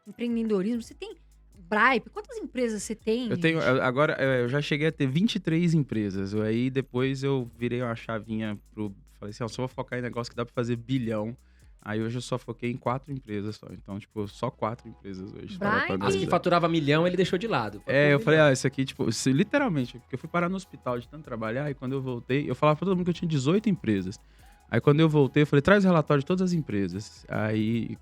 empreendedorismo, você tem Bripe, quantas empresas você tem? Eu tenho, gente? agora, eu já cheguei a ter 23 empresas. Aí depois eu virei uma chavinha falei assim, ó, só vou focar em negócio que dá pra fazer bilhão. Aí hoje eu só foquei em 4 empresas só. Então, tipo, só 4 empresas hoje. Bripe? Para pra As que analisar. faturava milhão, ele deixou de lado. Eu falei, isso aqui, tipo, literalmente, porque eu fui parar no hospital de tanto trabalhar, e quando eu voltei, eu falava pra todo mundo que eu tinha 18 empresas. Aí quando eu voltei, eu falei, traz o relatório de todas as empresas. Aí,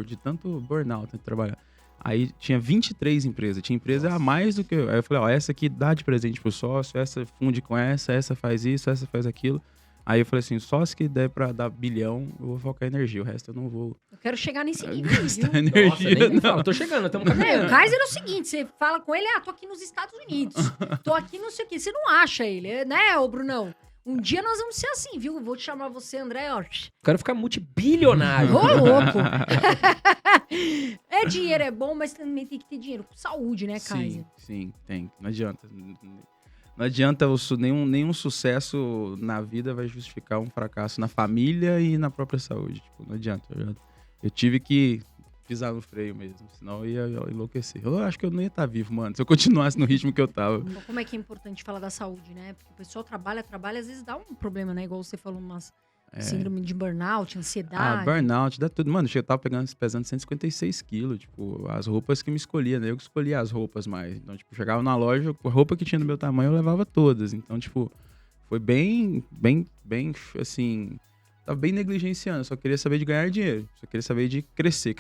de tanto burnout, tanto trabalhar. Aí tinha 23 empresas, tinha empresa a mais do que eu. Aí eu falei, essa aqui dá de presente pro sócio, essa funde com essa faz isso, essa faz aquilo. Aí eu falei assim, sócio que der pra dar bilhão, eu vou focar em energia, o resto eu não vou Eu quero chegar nesse nível, viu? gastar Nossa, energia, nem me não. fala, tô chegando, estamos caminhando. O Kaiser é o seguinte, você fala com ele, tô aqui nos Estados Unidos, tô aqui não sei o quê, você não acha ele, né, ô Brunão? Um dia nós vamos ser assim, viu? Vou te chamar você, André, ó. Quero ficar multibilionário. Ô, louco! Dinheiro é bom, mas também tem que ter dinheiro com saúde, né, Kaiser? Sim, tem. Não adianta. Não adianta nenhum sucesso na vida vai justificar um fracasso na família e na própria saúde. Tipo, não adianta. Eu tive que pisar no freio mesmo, senão eu ia enlouquecer. Eu acho que eu não ia estar vivo, mano, se eu continuasse no ritmo que eu tava. Como é que é importante falar da saúde, né? Porque o pessoal trabalha, às vezes dá um problema, né? Igual você falou, umas síndrome de burnout, ansiedade. Burnout, dá tudo. Mano, eu tava pesando 156 quilos, tipo, as roupas que me escolhia, né? Eu que escolhia as roupas mais. Então, tipo, chegava na loja, a roupa que tinha no meu tamanho, eu levava todas. Então, tipo, foi bem, assim, tava bem negligenciando. Só queria saber de ganhar dinheiro. Só queria saber de crescer.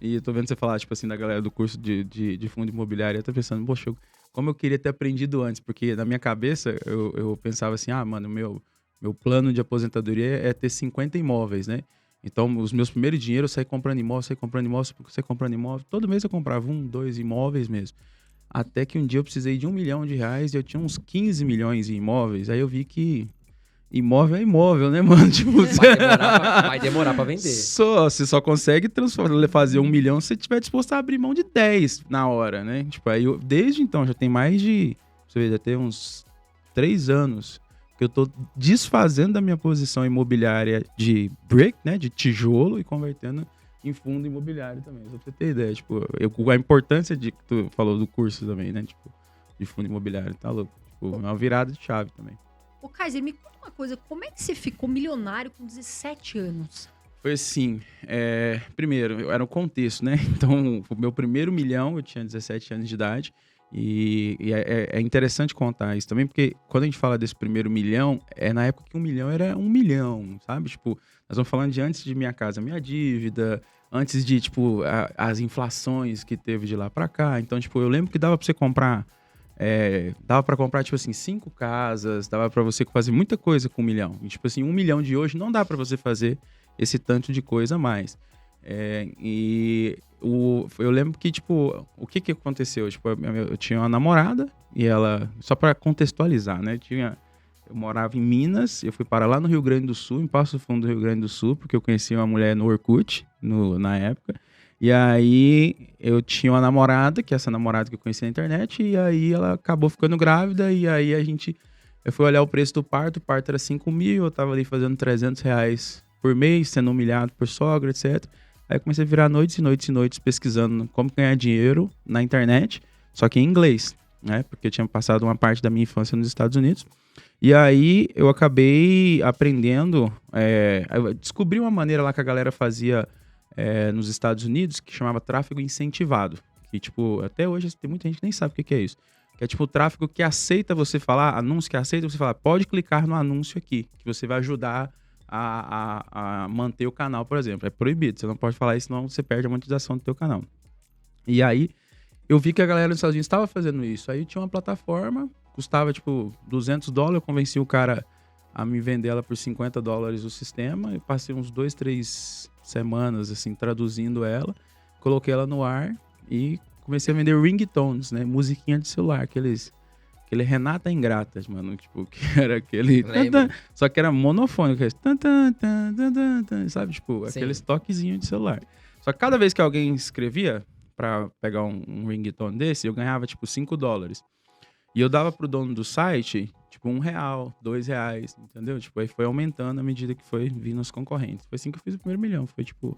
E eu tô vendo você falar, tipo assim, da galera do curso de fundo imobiliário. Eu tô pensando, poxa, como eu queria ter aprendido antes. Porque na minha cabeça, eu pensava assim, mano, meu plano de aposentadoria é ter 50 imóveis, né? Então, os meus primeiros dinheiros, eu saí comprando imóvel. Todo mês eu comprava 1, 2 imóveis mesmo. Até que um dia eu precisei de R$1 milhão e eu tinha uns 15 milhões em imóveis. Aí eu vi que imóvel é imóvel, né, mano? Tipo, Vai demorar pra vender. Você só consegue fazer 1 milhão se você estiver disposto a abrir mão de 10 na hora, né? Tipo, aí desde então, já tem mais de, você vê, já tem uns 3 anos que eu tô desfazendo da minha posição imobiliária de brick, né, de tijolo, e convertendo em fundo imobiliário também. Só pra você ter ideia, tipo, a importância de que tu falou do curso também, né, tipo, de fundo imobiliário, tá louco? Tipo, é uma virada de chave também. Ô, Kaiser, me conta uma coisa, como é que você ficou milionário com 17 anos? Foi assim, primeiro, era um contexto, né? Então, o meu primeiro milhão, eu tinha 17 anos de idade, e é interessante contar isso também, porque quando a gente fala desse primeiro milhão, na época que 1 milhão era 1 milhão, sabe? Tipo, nós estamos falando de antes de Minha Casa Minha Dívida, antes de, tipo, as inflações que teve de lá pra cá. Então, tipo, eu lembro que dava pra você comprar, tipo assim, 5 casas, dava pra você fazer muita coisa com 1 milhão. E, tipo assim, 1 milhão de hoje não dá pra você fazer esse tanto de coisa a mais. Eu lembro que, tipo, o que aconteceu? Tipo, eu tinha uma namorada, e ela, só pra contextualizar, né? Eu morava em Minas, eu fui para lá no Rio Grande do Sul, em Passo Fundo do Rio Grande do Sul, porque eu conheci uma mulher no Orkut, na época. E aí eu tinha uma namorada, que é essa namorada que eu conheci na internet, e aí ela acabou ficando grávida, e aí eu fui olhar o preço do parto, o parto era 5 mil, eu tava ali fazendo R$300 por mês, sendo humilhado por sogra, etc. Aí eu comecei a virar noites e noites e noites pesquisando como ganhar dinheiro na internet, só que em inglês, né? Porque eu tinha passado uma parte da minha infância nos Estados Unidos. E aí eu acabei aprendendo, eu descobri uma maneira lá que a galera fazia nos Estados Unidos que chamava tráfego incentivado. Que, tipo, até hoje tem muita gente que nem sabe o que é isso. Que é tipo o tráfego que aceita você falar, anúncio que aceita você falar, pode clicar no anúncio aqui, que você vai ajudar a manter o canal, por exemplo. É proibido, você não pode falar isso, senão você perde a monetização do teu canal. E aí, eu vi que a galera nos Estados Unidos estava fazendo isso. Aí tinha uma plataforma, custava tipo $200, eu convenci o cara a me vender ela por $50 o sistema, e passei uns 2, 3 semanas, assim, traduzindo ela, coloquei ela no ar e comecei a vender ringtones, né, musiquinha de celular, aquele Renata Ingrata, mano, tipo, que era aquele... Só que era monofônico, sabe? Tipo, aqueles toquezinhos de celular. Só que cada vez que alguém escrevia pra pegar um ringtone desse, eu ganhava, tipo, $5. E eu dava pro dono do site, tipo, R$1, R$2, entendeu? Tipo, aí foi aumentando à medida que foi vindo os concorrentes. Foi assim que eu fiz o primeiro milhão. Foi, tipo,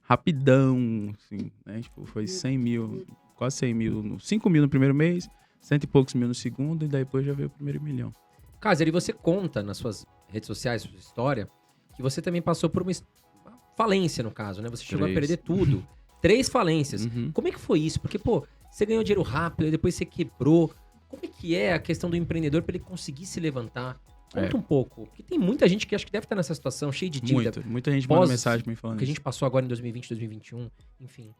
rapidão, assim, né? Tipo, foi 100 mil, quase 100 mil, 5 mil no primeiro mês, 100 e poucos mil no segundo, e depois já veio o primeiro milhão. Kaiser, e você conta nas suas redes sociais, sua história, que você também passou por uma falência, no caso, né? Você chegou a 3. perder tudo. 3 falências. Uhum. Como é que foi isso? Porque, pô, você ganhou dinheiro rápido, e depois você quebrou. Como é que é a questão do empreendedor para ele conseguir se levantar? Conta um pouco. Porque tem muita gente que acho que deve estar nessa situação, cheia de dívida. Muita gente Pós- manda mensagem me falando Que a isso. gente passou agora em 2020, 2021, enfim.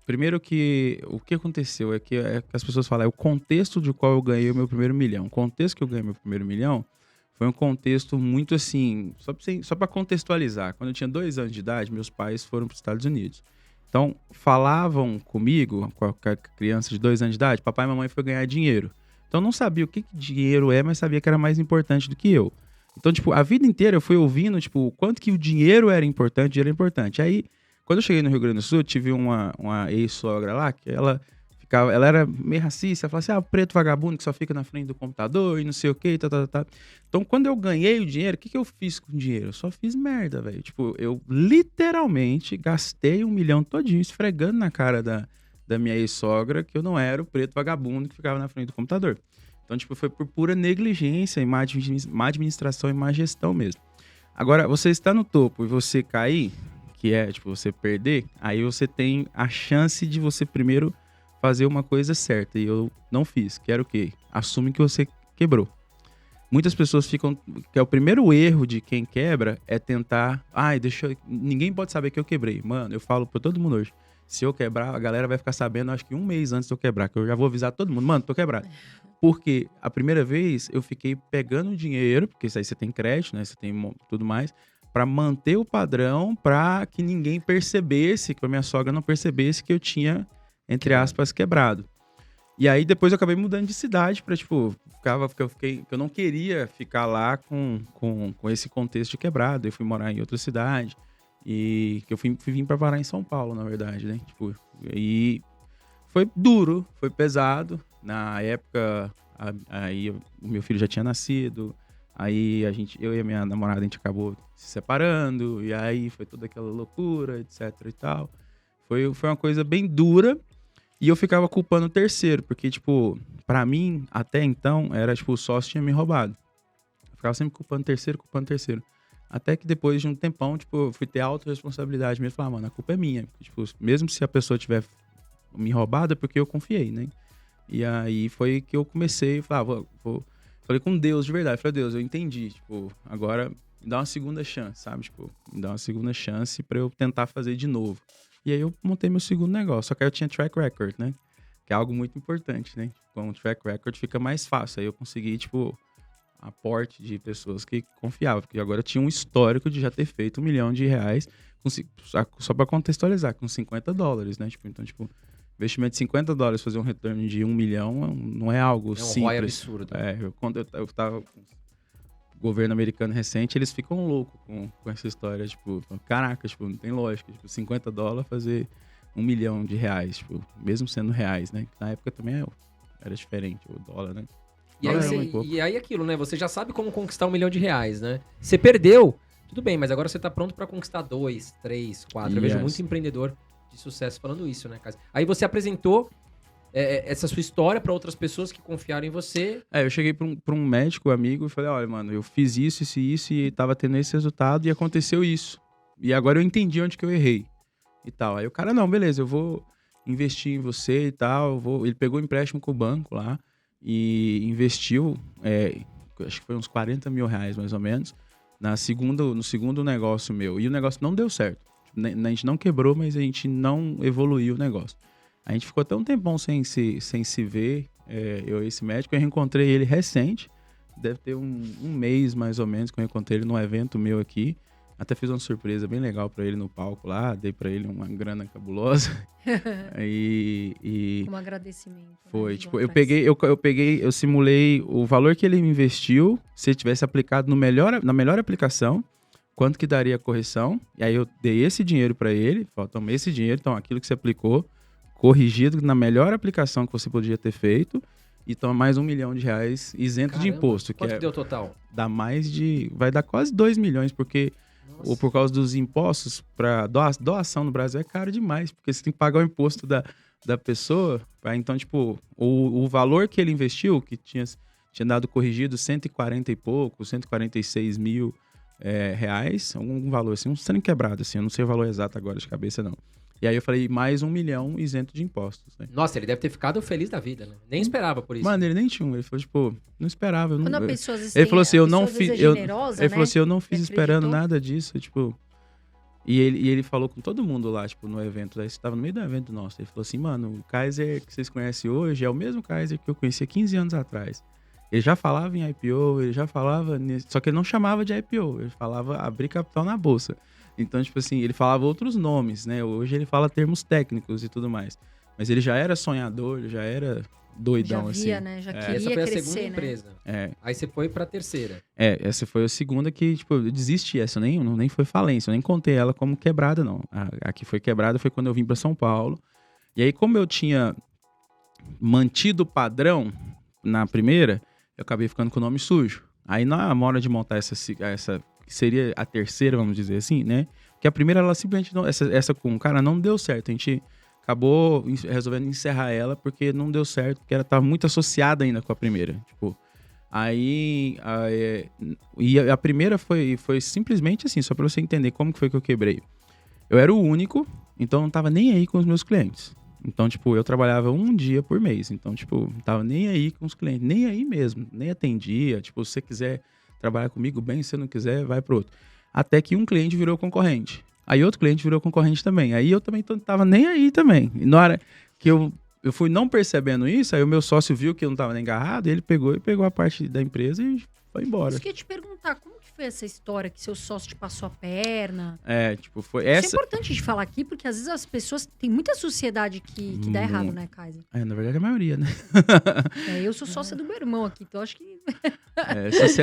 Primeiro que o que aconteceu é que as pessoas falam, é o contexto de qual eu ganhei o meu primeiro milhão. O contexto que eu ganhei meu primeiro milhão foi um contexto muito assim, só para contextualizar. Quando eu tinha 2 anos de idade, meus pais foram para os Estados Unidos. Então, falavam comigo, com a criança de 2 anos de idade, papai e mamãe foi ganhar dinheiro. Então, eu não sabia o que dinheiro é, mas sabia que era mais importante do que eu. Então, tipo, a vida inteira eu fui ouvindo, tipo, o quanto que o dinheiro era importante, Aí, quando eu cheguei no Rio Grande do Sul, eu tive uma ex-sogra lá, que ela era meio racista, ela falava assim, o preto vagabundo que só fica na frente do computador e não sei o que, tá. Então, quando eu ganhei o dinheiro, o que eu fiz com o dinheiro? Eu só fiz merda, velho. Tipo, eu literalmente gastei 1 milhão todinho esfregando na cara da minha ex-sogra que eu não era o preto vagabundo que ficava na frente do computador. Então, tipo, foi por pura negligência e má administração e má gestão mesmo. Agora, você está no topo e você cair, que é, tipo, você perder, aí você tem a chance de você primeiro fazer uma coisa certa. E eu não fiz. Que era o quê? Assume que você quebrou. Muitas pessoas ficam... Que é o primeiro erro de quem quebra é tentar... ninguém pode saber que eu quebrei. Mano, eu falo pra todo mundo hoje. Se eu quebrar, a galera vai ficar sabendo, acho que 1 mês antes de eu quebrar. Que eu já vou avisar todo mundo. Mano, tô quebrado. Porque a primeira vez eu fiquei pegando dinheiro, porque isso aí você tem crédito, né? Você tem tudo mais, para manter o padrão, para que ninguém percebesse, que a minha sogra não percebesse que eu tinha, entre aspas, quebrado. E aí depois eu acabei mudando de cidade para, tipo, eu não queria ficar lá com esse contexto de quebrado. Eu fui morar em outra cidade e que eu fui vir para parar em São Paulo, na verdade, né? Tipo, e foi duro, foi pesado. Na época, aí o meu filho já tinha nascido. Aí eu e a minha namorada, a gente acabou se separando, e aí foi toda aquela loucura, etc e tal. Foi uma coisa bem dura, e eu ficava culpando o terceiro, porque, tipo, pra mim, até então, era, tipo, o sócio tinha me roubado. Eu ficava sempre culpando o terceiro. Até que depois de um tempão, tipo, eu fui ter autorresponsabilidade mesmo, falar, mano, a culpa é minha. Tipo, mesmo se a pessoa tiver me roubado, é porque eu confiei, né? E aí foi que eu comecei a falar, falei com Deus de verdade. Falei, Deus, eu entendi. Tipo, agora me dá uma segunda chance, sabe? Tipo, me dá uma segunda chance pra eu tentar fazer de novo. E aí eu montei meu segundo negócio. Só que aí eu tinha track record, né? Que é algo muito importante, né? Com o track record fica mais fácil. Aí eu consegui, tipo, aporte de pessoas que confiavam. Porque agora eu tinha um histórico de já ter feito R$1 milhão, só pra contextualizar, com $50, né? Tipo, então, tipo, investimento de $50, fazer um retorno de 1 milhão não é algo simples. É um ROI absurdo. Quando eu tava com o governo americano recente, eles ficam loucos com essa história, tipo, caraca, tipo, não tem lógica, tipo, $50 fazer R$1 milhão, tipo, mesmo sendo reais, né? Na época também era diferente, o dólar, né? E aí aquilo, né? Você já sabe como conquistar R$1 milhão, né? Você perdeu, tudo bem, mas agora você tá pronto pra conquistar 2, 3, 4. Eu vejo muito empreendedor de sucesso falando isso, né, Kaiser? Aí você apresentou essa sua história pra outras pessoas que confiaram em você. Eu cheguei pra um médico amigo e falei, olha, mano, eu fiz isso e tava tendo esse resultado e aconteceu isso. E agora eu entendi onde que eu errei e tal. Aí o cara, não, beleza, eu vou investir em você e tal. Ele pegou um empréstimo com o banco lá e investiu, acho que foi uns R$40 mil mais ou menos, no segundo negócio meu. E o negócio não deu certo. A gente não quebrou, mas a gente não evoluiu o negócio. A gente ficou até um tempão sem se ver, eu e esse médico. Eu reencontrei ele recente, deve ter um mês mais ou menos que eu encontrei ele num evento meu aqui. Até fiz uma surpresa bem legal pra ele no palco lá, dei pra ele uma grana cabulosa. Um agradecimento. Foi, tipo, eu simulei o valor que ele me investiu, se ele tivesse aplicado na melhor aplicação, quanto que daria a correção. E aí eu dei esse dinheiro pra ele, tomei esse dinheiro, então aquilo que você aplicou, corrigido na melhor aplicação que você podia ter feito, e toma mais R$1 milhão isento de imposto. Quanto que deu total? Vai dar quase 2 milhões, porque Nossa. ou por causa dos impostos, para doação no Brasil é caro demais, porque você tem que pagar o imposto da pessoa. Então, tipo, o valor que ele investiu, que tinha dado corrigido 140 e pouco, 146 mil reais, algum valor assim, um trem quebrado, assim, eu não sei o valor exato agora de cabeça, não. E aí eu falei, mais 1 milhão isento de impostos, né? Nossa, ele deve ter ficado feliz da vida, né? Nem esperava por isso. Mano, ele nem tinha um. Ele falou, tipo, não esperava. Quando a pessoa, às vezes, Ele falou assim, eu não às vezes fiz. é generosa, Ele falou né? assim, eu não fiz esperando acreditou. nada disso, tipo. E ele falou com todo mundo lá, tipo, no evento. Aí você tava no meio do evento nosso. Ele falou assim, mano, o Kaiser que vocês conhecem hoje é o mesmo Kaiser que eu conhecia 15 anos atrás. Ele já falava em IPO, ele já falava nisso. Só que ele não chamava de IPO, ele falava abrir capital na bolsa. Então, tipo assim, ele falava outros nomes, né? Hoje ele fala termos técnicos e tudo mais. Mas ele já era sonhador, ele já era doidão, Já via, assim. né? Já Essa queria foi a crescer, segunda né? empresa. Aí você foi pra terceira. Essa foi a segunda que, tipo, eu desisti. Essa nem foi falência, eu nem contei ela como quebrada, não. A que foi quebrada foi quando eu vim pra São Paulo. E aí, como eu tinha mantido o padrão na primeira, eu acabei ficando com o nome sujo. Aí, na hora de montar essa que seria a terceira, vamos dizer assim, né? Porque a primeira, ela simplesmente não... Essa com o cara não deu certo. A gente acabou resolvendo encerrar ela porque não deu certo, porque ela tava muito associada ainda com a primeira. Tipo, aí... E a primeira foi simplesmente assim, só pra você entender como que foi que eu quebrei. Eu era o único, então não tava nem aí com os meus clientes. Então, tipo, eu trabalhava um dia por mês. Então, tipo, não tava nem aí com os clientes. Nem aí mesmo. Nem atendia. Tipo, se você quiser trabalhar comigo, bem. Se você não quiser, vai pro outro. Até que um cliente virou concorrente. Aí outro cliente virou concorrente também. Aí eu também não tava nem aí também. E na hora que eu fui não percebendo isso, aí o meu sócio viu que eu não tava nem agarrado, ele pegou a parte da empresa e foi embora. Isso que eu ia te perguntar, como que foi essa história que seu sócio te passou a perna? Tipo, foi Isso é essa... importante de falar aqui, porque às vezes as pessoas... Tem muita sociedade que dá errado, né, Kaiser? Na verdade, a maioria, né? Eu sou sócia do meu irmão aqui, então acho que...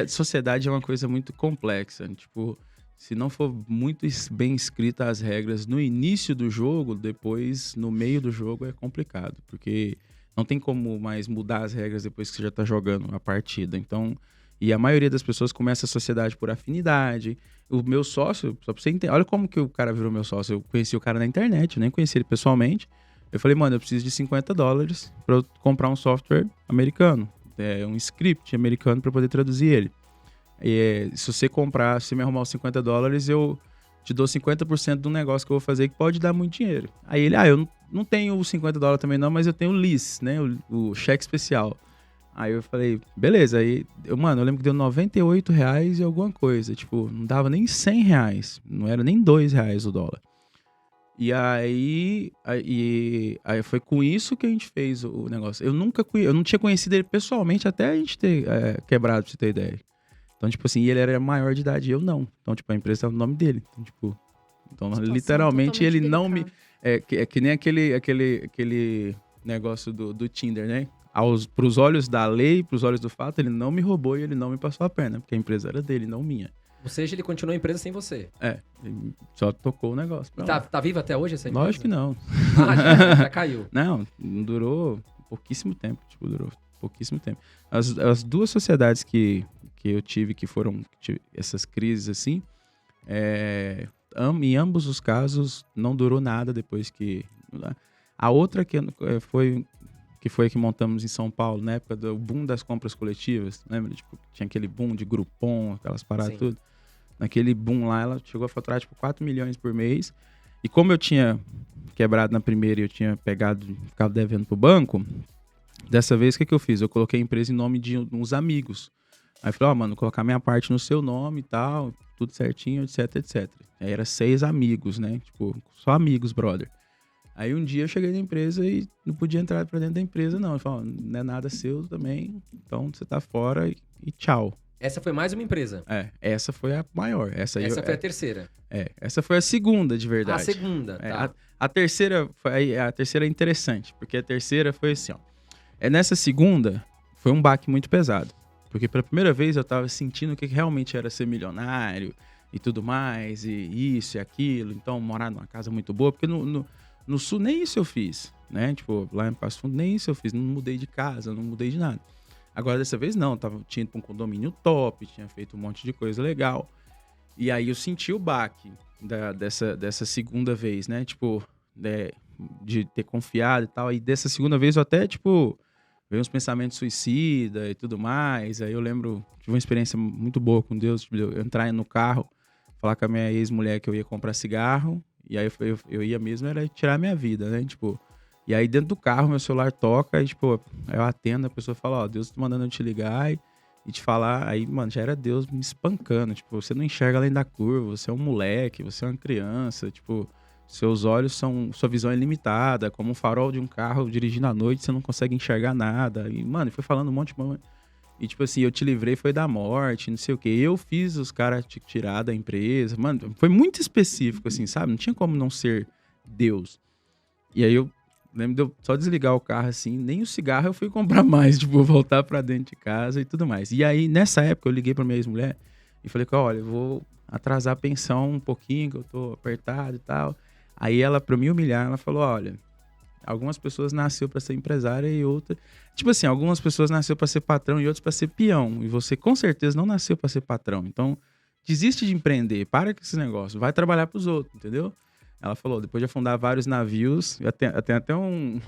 Sociedade é uma coisa muito complexa. Tipo, se não for muito bem escrita as regras no início do jogo, depois, no meio do jogo, é complicado. Porque não tem como mais mudar as regras depois que você já tá jogando a partida. Então, e a maioria das pessoas começa a sociedade por afinidade. O meu sócio, só pra você entender, olha como que o cara virou meu sócio. Eu conheci o cara na internet, eu nem conheci ele pessoalmente. Eu falei, mano, eu preciso de $50 pra eu comprar um software americano. Um script americano para poder traduzir ele. Se você comprar, se me arrumar os $50, eu te dou 50% do negócio que eu vou fazer, que pode dar muito dinheiro. Aí ele, eu não tenho os $50 também não, mas eu tenho o LIS, né, o cheque especial. Aí eu falei, beleza. Aí, eu lembro que deu R$98 e alguma coisa. Tipo, não dava nem R$100. Não era nem R$2 o dólar. E aí foi com isso que a gente fez o negócio. Eu não tinha conhecido ele pessoalmente até a gente ter quebrado, pra você ter ideia. Então, tipo assim, ele era maior de idade e eu não. Então, tipo, a empresa estava no nome dele. Então, literalmente, ele não me... É que nem aquele negócio do Tinder, né? Pros olhos da lei, pros olhos do fato, ele não me roubou e ele não me passou a perna. Porque a empresa era dele, não minha. Ou seja, ele continuou a empresa sem você. Ele só tocou o negócio. Tá viva até hoje essa empresa? Lógico que não. Já caiu. Não durou pouquíssimo tempo. Tipo, durou pouquíssimo tempo. As duas sociedades que eu tive, essas crises assim, em ambos os casos, não durou nada depois que... A outra que foi a que montamos em São Paulo, na época do boom das compras coletivas, lembra? Tipo, tinha aquele boom de Groupon, aquelas paradas tudo. Naquele boom lá, ela chegou a faturar, tipo, 4 milhões por mês. E como eu tinha quebrado na primeira e eu tinha ficado devendo pro banco, dessa vez, o que eu fiz? Eu coloquei a empresa em nome de uns amigos. Aí eu falei, mano, vou colocar minha parte no seu nome e tal, tudo certinho, etc, etc. Aí era 6 amigos, né? Tipo, só amigos, brother. Aí um dia eu cheguei na empresa e não podia entrar pra dentro da empresa, não. Ele falou, não é nada seu também, então você tá fora e tchau. Essa foi mais uma empresa? Essa foi a maior. Essa foi a terceira? Essa foi a segunda, de verdade. A segunda, tá. A terceira é interessante, porque a terceira foi assim, ó. Nessa segunda, foi um baque muito pesado. Porque pela primeira vez eu tava sentindo o que realmente era ser milionário e tudo mais, e isso e aquilo. Então, morar numa casa muito boa, porque no Sul nem isso eu fiz, né? Tipo, lá em Passo Fundo nem isso eu fiz. Não mudei de casa, não mudei de nada. Agora, dessa vez, não. Tinha ido pra um condomínio top, tinha feito um monte de coisa legal. E aí eu senti o baque dessa segunda vez, né? Tipo, de ter confiado e tal. E dessa segunda vez eu até, tipo, veio uns pensamentos suicida e tudo mais. Aí eu lembro, tive uma experiência muito boa com Deus, tipo, eu entrar no carro, falar com a minha ex-mulher que eu ia comprar cigarro. E aí eu ia mesmo, era tirar a minha vida, né? Tipo, e aí dentro do carro meu celular toca e, tipo, eu atendo, a pessoa fala, ó, Deus tá mandando eu te ligar e te falar. Aí, mano, já era Deus me espancando. Tipo, você não enxerga além da curva, você é um moleque, você é uma criança, tipo, seus olhos sua visão é limitada, como um farol de um carro dirigindo à noite, você não consegue enxergar nada. E, mano, foi falando um monte de... E, tipo assim, eu te livrei foi da morte, não sei o quê. Eu fiz os caras te tirar da empresa. Mano, foi muito específico, assim, sabe? Não tinha como não ser Deus. E aí eu lembro de eu só desligar o carro, assim, nem o cigarro eu fui comprar mais, tipo, voltar pra dentro de casa e tudo mais. E aí, nessa época, eu liguei pra minha ex-mulher e falei, olha, eu vou atrasar a pensão um pouquinho, que eu tô apertado e tal. Aí ela, pra me humilhar, ela falou, olha... Algumas pessoas nasceram para ser empresária e outras... Tipo assim, algumas pessoas nasceram para ser patrão e outras para ser peão. E você, com certeza, não nasceu para ser patrão. Então, desiste de empreender. Para com esse negócio. Vai trabalhar para os outros, entendeu? Ela falou, depois de afundar vários navios... Tem até um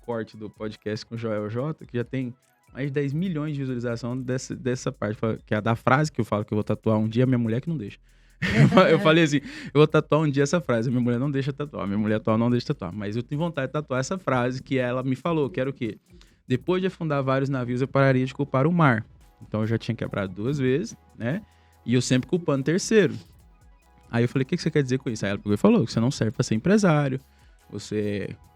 corte do podcast com o Joel J, que já tem mais de 10 milhões de visualização dessa parte. Que é a da frase que eu falo que eu vou tatuar um dia, minha mulher que não deixa. Eu falei assim, eu vou tatuar um dia essa frase. Minha mulher não deixa tatuar, minha mulher atual não deixa tatuar. Mas eu tenho vontade de tatuar essa frase que ela me falou, que era o quê? Depois de afundar vários navios, eu pararia de culpar o mar. Então eu já tinha quebrado 2 vezes, né? E eu sempre culpando o terceiro. Aí eu falei, o que você quer dizer com isso? Aí ela pegou e falou que você não serve pra ser empresário.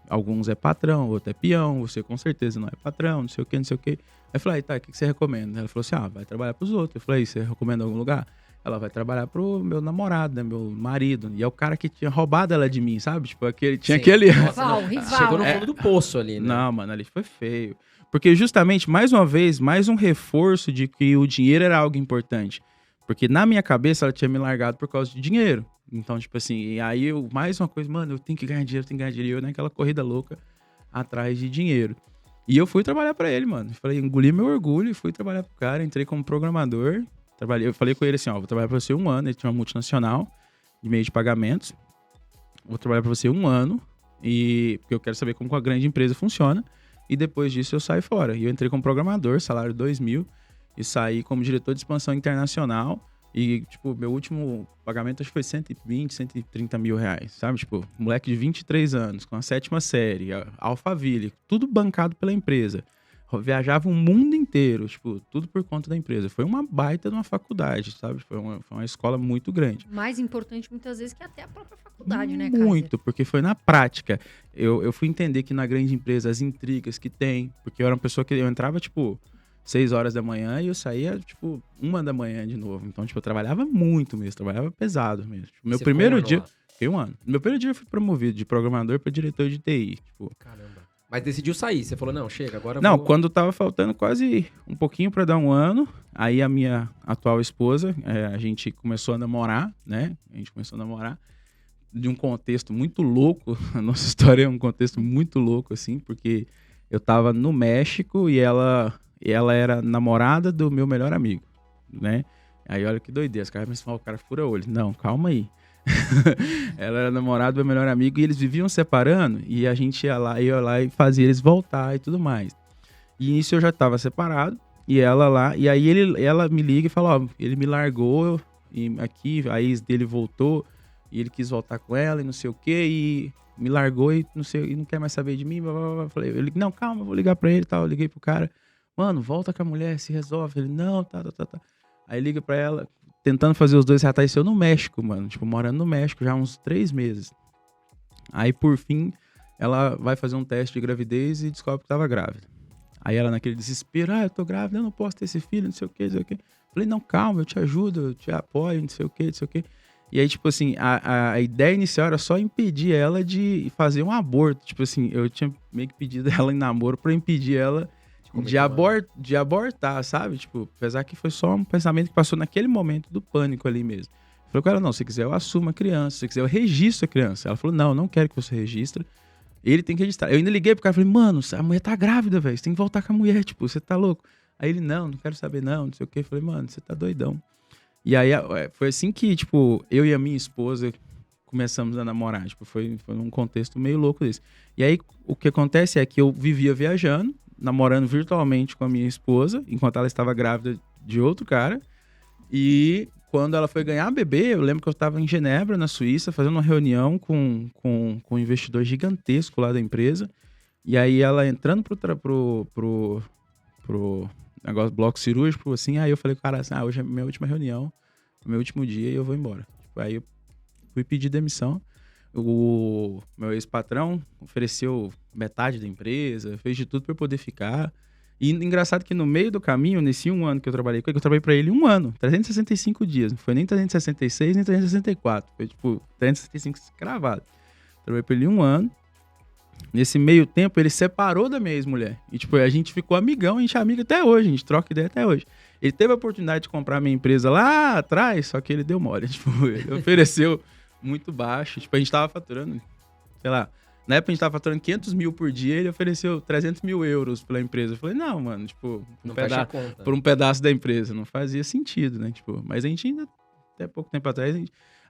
Alguns é patrão, outro é peão. Você com certeza não é patrão, não sei o que, não sei o que. Aí eu falei, tá, o que você recomenda? Ela falou assim, vai trabalhar pros outros. Eu falei, você recomenda algum lugar? Ela vai trabalhar pro meu namorado, né? Meu marido. E é o cara que tinha roubado ela de mim, sabe? Tipo, tinha aquele... Rival. Chegou no fundo do poço ali, né? Não, mano, ali foi feio. Porque justamente, mais uma vez, mais um reforço de que o dinheiro era algo importante. Porque na minha cabeça, ela tinha me largado por causa de dinheiro. Então, tipo assim, e aí mais uma coisa, mano, eu tenho que ganhar dinheiro, E eu naquela corrida louca atrás de dinheiro. E eu fui trabalhar pra ele, mano. Falei, engoli meu orgulho e fui trabalhar pro cara. Entrei como programador. Eu falei com ele assim, vou trabalhar pra você 1 ano. Ele tinha uma multinacional de meio de pagamentos. Vou trabalhar pra você 1 ano. Porque eu quero saber como a grande empresa funciona. E depois disso eu saio fora. E eu entrei como programador, salário 2.000. E saí como diretor de expansão internacional. E, tipo, meu último pagamento acho que foi 120, 130 mil reais, sabe? Tipo, moleque de 23 anos, com a 7ª série, Alphaville, tudo bancado pela empresa. Viajava o mundo inteiro, tipo, tudo por conta da empresa. Foi uma baita de uma faculdade, sabe? Foi uma escola muito grande. Mais importante, muitas vezes, que até a própria faculdade, né, Kaiser? Muito, porque foi na prática. Eu fui entender que na grande empresa, as intrigas que tem, porque eu era uma pessoa que eu entrava, tipo, 6 horas da manhã e eu saía, tipo, 1 da manhã de novo. Então, tipo, eu trabalhava muito mesmo, trabalhava pesado mesmo. Tipo, meu primeiro dia... Fiquei 1 ano. Meu primeiro dia eu fui promovido de programador para diretor de TI. Tipo, caramba. Mas decidiu sair, você falou, não, chega, agora eu Não, vou... quando tava faltando quase um pouquinho para dar 1 ano, aí a minha atual esposa, a gente começou a namorar, né? A gente começou a namorar de um contexto muito louco. A nossa história é um contexto muito louco, assim, porque eu tava no México e ela era namorada do meu melhor amigo, né? Aí olha que doideira, os caras me falam, o cara fura olho. Não, calma aí. Ela era namorada do meu melhor amigo e eles viviam separando e a gente ia lá e fazia eles voltar e tudo mais. E nisso eu já tava separado e ela lá, e aí ela me liga e fala, ó, ele me largou e aqui, a ex dele voltou e ele quis voltar com ela e não sei o que, e me largou e não sei, e não quer mais saber de mim. Blá, blá, blá. Falei, não, calma, eu vou ligar pra ele e tal. Eu liguei pro cara, mano, volta com a mulher, se resolve. Ele, não, tá. Aí liga pra ela, tentando fazer os dois reatar, isso eu no México, mano. Tipo, morando no México já há uns 3 meses. Aí, por fim, ela vai fazer um teste de gravidez e descobre que tava grávida. Aí ela naquele desespero, eu tô grávida, eu não posso ter esse filho, não sei o que. Falei, não, calma, eu te ajudo, eu te apoio, não sei o que. E aí, tipo assim, a ideia inicial era só impedir ela de fazer um aborto. Tipo assim, eu tinha meio que pedido ela em namoro pra impedir ela de abortar, sabe? Tipo, apesar que foi só um pensamento que passou naquele momento do pânico ali mesmo. Eu falei com ela, não, se quiser eu assumo a criança, se quiser eu registro a criança. Ela falou, não quero que você registre. Ele tem que registrar. Eu ainda liguei pro cara e falei, mano, a mulher tá grávida, velho, você tem que voltar com a mulher, tipo, você tá louco. Aí ele, não quero saber não sei o que. Eu falei, mano, você tá doidão. E aí foi assim que, tipo, eu e a minha esposa começamos a namorar. Tipo, foi num contexto meio louco desse. E aí o que acontece é que eu vivia viajando, namorando virtualmente com a minha esposa, enquanto ela estava grávida de outro cara. E quando ela foi ganhar a bebê, eu lembro que eu estava em Genebra, na Suíça, fazendo uma reunião com um investidor gigantesco lá da empresa. E aí ela entrando pro negócio, bloco cirúrgico, assim, aí eu falei, cara, assim, hoje é minha última reunião, meu último dia e eu vou embora. Tipo, aí eu fui pedir demissão. O meu ex-patrão ofereceu metade da empresa, fez de tudo para eu poder ficar. E engraçado que no meio do caminho, nesse 1 ano que eu trabalhei com ele, eu trabalhei para ele 1 ano, 365 dias. Não foi nem 366, nem 364. Foi tipo 365 cravado. Trabalhei para ele 1 ano. Nesse meio tempo, ele separou da minha ex-mulher. E, tipo, a gente ficou amigão, a gente é amigo até hoje, a gente troca ideia até hoje. Ele teve a oportunidade de comprar a minha empresa lá atrás, só que ele deu mole. Tipo, ele ofereceu muito baixo. Tipo, a gente tava faturando, sei lá, na época a gente tava faturando 500 mil por dia, ele ofereceu 300 mil euros pela empresa. Eu falei, não, mano, tipo, por um pedaço da empresa. Não fazia sentido, né? Tipo, mas a gente ainda, até pouco tempo atrás,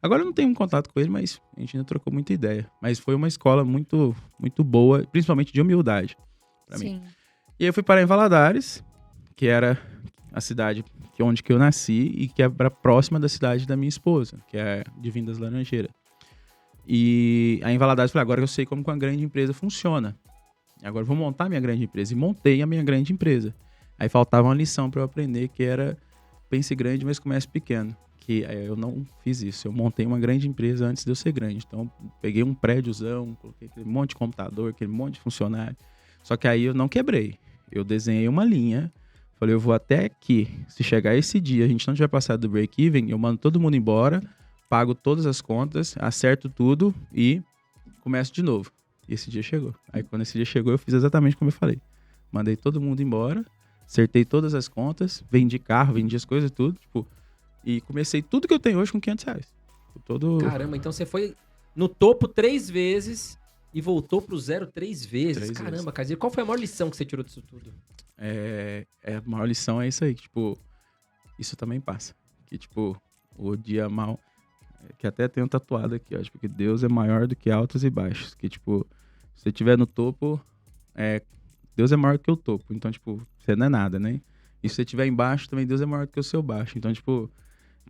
agora eu não tenho um contato com ele, mas a gente ainda trocou muita ideia. Mas foi uma escola muito, muito boa, principalmente de humildade pra mim. E aí eu fui parar em Valadares, que era a cidade onde que eu nasci e que era próxima da cidade da minha esposa, que é de Vindas Laranjeiras. E aí em Valadares eu falei, agora eu sei como que uma grande empresa funciona. Agora eu vou montar a minha grande empresa. E montei a minha grande empresa. Aí faltava uma lição para eu aprender, que era pense grande, mas comece pequeno. Que eu não fiz isso. Eu montei uma grande empresa antes de eu ser grande. Então, peguei um prédiozão, coloquei aquele monte de computador, aquele monte de funcionário. Só que aí eu não quebrei. Eu desenhei uma linha. Falei, eu vou até aqui. Se chegar esse dia, a gente não tiver passado do break-even, eu mando todo mundo embora, pago todas as contas, acerto tudo e começo de novo. E esse dia chegou. Aí quando esse dia chegou, eu fiz exatamente como eu falei. Mandei todo mundo embora, acertei todas as contas, vendi carro, vendi as coisas, tudo, tipo, e comecei tudo que eu tenho hoje com R$500. Caramba, então você foi no topo 3 vezes e voltou pro zero 3 vezes. Caramba, Kaiser, qual foi a maior lição que você tirou disso tudo? A maior lição é isso aí, que, tipo, isso também passa. Que, tipo, o dia mal... Que até tenho tatuado aqui, ó, tipo, que Deus é maior do que altos e baixos. Que, tipo, se você estiver no topo, Deus é maior do que o topo. Então, tipo, você não é nada, né? E se você estiver embaixo, também Deus é maior do que o seu baixo. Então, tipo,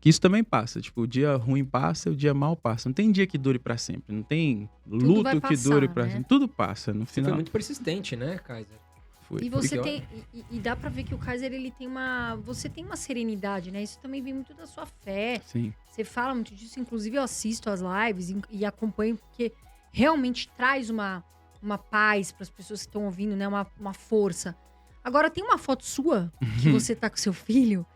que isso também passa. Tipo, o dia ruim passa, o dia mal passa. Não tem dia que dure pra sempre. Não tem luto que dure pra sempre. Tudo passa no final. Você foi muito persistente, né, Kaiser? E você tem... E dá pra ver que o Kaiser, ele tem uma... Você tem uma serenidade, né? Isso também vem muito da sua fé. Sim. Você fala muito disso. Inclusive, eu assisto as lives e acompanho, porque realmente traz uma paz pras pessoas que estão ouvindo, né? Uma força. Agora, tem uma foto sua, que você tá com seu filho,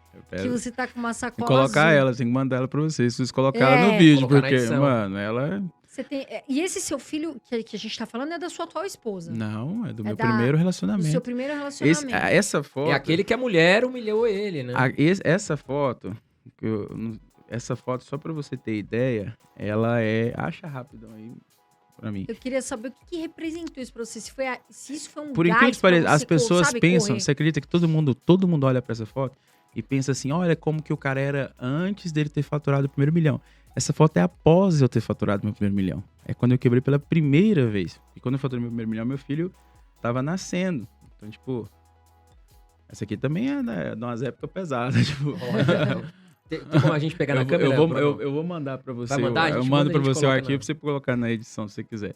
que você tá com uma sacola azul. Tem que colocar ela, tem que mandar ela pra vocês. Se vocês colocar ela no vídeo, porque, mano, ela... Você tem... E esse seu filho que a gente tá falando é da sua atual esposa? Não, é do meu primeiro relacionamento. Do seu primeiro relacionamento. Essa foto... É aquele que a mulher humilhou ele, né? Essa foto, só pra você ter ideia, ela acha rapidão aí pra mim. Eu queria saber o que representou isso pra você. Se isso foi um Por incrível que pareça, as pessoas pensam, você acredita que todo mundo olha pra essa foto e pensa assim, olha como que o cara era antes dele ter faturado o primeiro milhão. Essa foto é após eu ter faturado meu primeiro milhão. É quando eu quebrei pela primeira vez. E quando eu faturei meu primeiro milhão, meu filho tava nascendo. Então, tipo, essa aqui também é de umas épocas pesadas. Tipo... Tem como a gente pegar na câmera? Eu vou mandar pra você. Vai mandar? Eu mando pra você o arquivo pra você colocar na edição, se você quiser.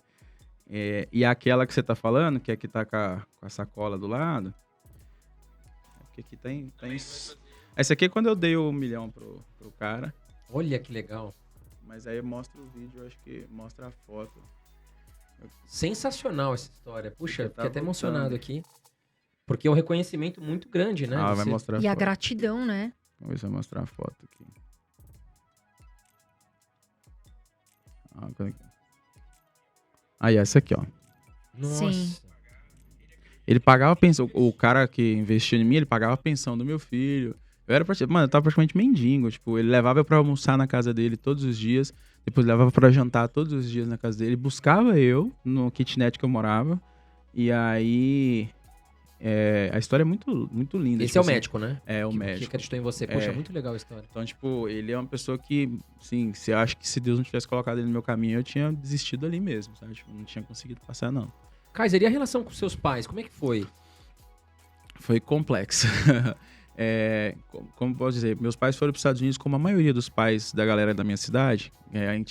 E aquela que você tá falando, que é que tá com a sacola do lado. Porque aqui tem... Essa aqui é quando eu dei o 1 milhão pro cara. Olha que legal. Mas aí mostra o vídeo, eu acho que mostra a foto. Sensacional essa história. Puxa, fiquei até emocionado aqui. Porque é um reconhecimento muito grande, né? Vai mostrar a foto. A gratidão, né? Vamos ver se vai mostrar a foto aqui. Aí, essa aqui, ó. Nossa. Sim. Ele pagava a pensão. O cara que investiu em mim, ele pagava a pensão do meu filho. Eu tava praticamente mendigo. Tipo, ele levava eu pra almoçar na casa dele todos os dias. Depois levava pra jantar todos os dias na casa dele. Buscava eu no kitnet que eu morava. E aí... a história é muito, muito linda. Esse tipo é o assim, médico, né? É, o que médico. Que acreditou em você. Poxa, muito legal a história. Então, tipo, ele é uma pessoa que, assim, você acha que se Deus não tivesse colocado ele no meu caminho, eu tinha desistido ali mesmo, sabe? Tipo, não tinha conseguido passar, não. Kaiser, e a relação com seus pais? Como é que foi? Foi complexo. Como posso dizer, meus pais foram para os Estados Unidos, como a maioria dos pais da galera da minha cidade.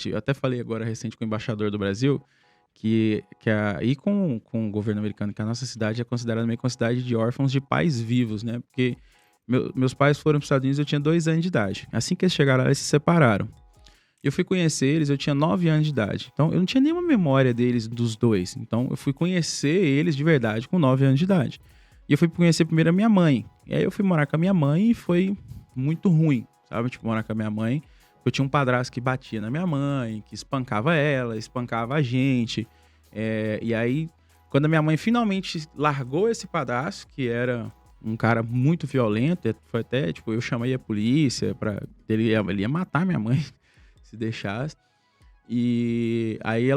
Eu até falei agora recente com o embaixador do Brasil, e com o governo americano, que a nossa cidade é considerada meio que uma cidade de órfãos de pais vivos, né? Porque meus pais foram para os Estados Unidos, eu tinha 2 anos de idade. Assim que eles chegaram lá, eles se separaram. Eu fui conhecer eles, eu tinha 9 anos de idade. Então, eu não tinha nenhuma memória deles, dos dois. Então, eu fui conhecer eles de verdade com 9 anos de idade. E eu fui conhecer primeiro a minha mãe. E aí eu fui morar com a minha mãe e foi muito ruim, sabe? Tipo, morar com a minha mãe. Eu tinha um padrasto que batia na minha mãe, que espancava ela, espancava a gente. E aí, quando a minha mãe finalmente largou esse padrasto, que era um cara muito violento, foi até, tipo, eu chamei a polícia ele ia matar minha mãe se deixasse. E aí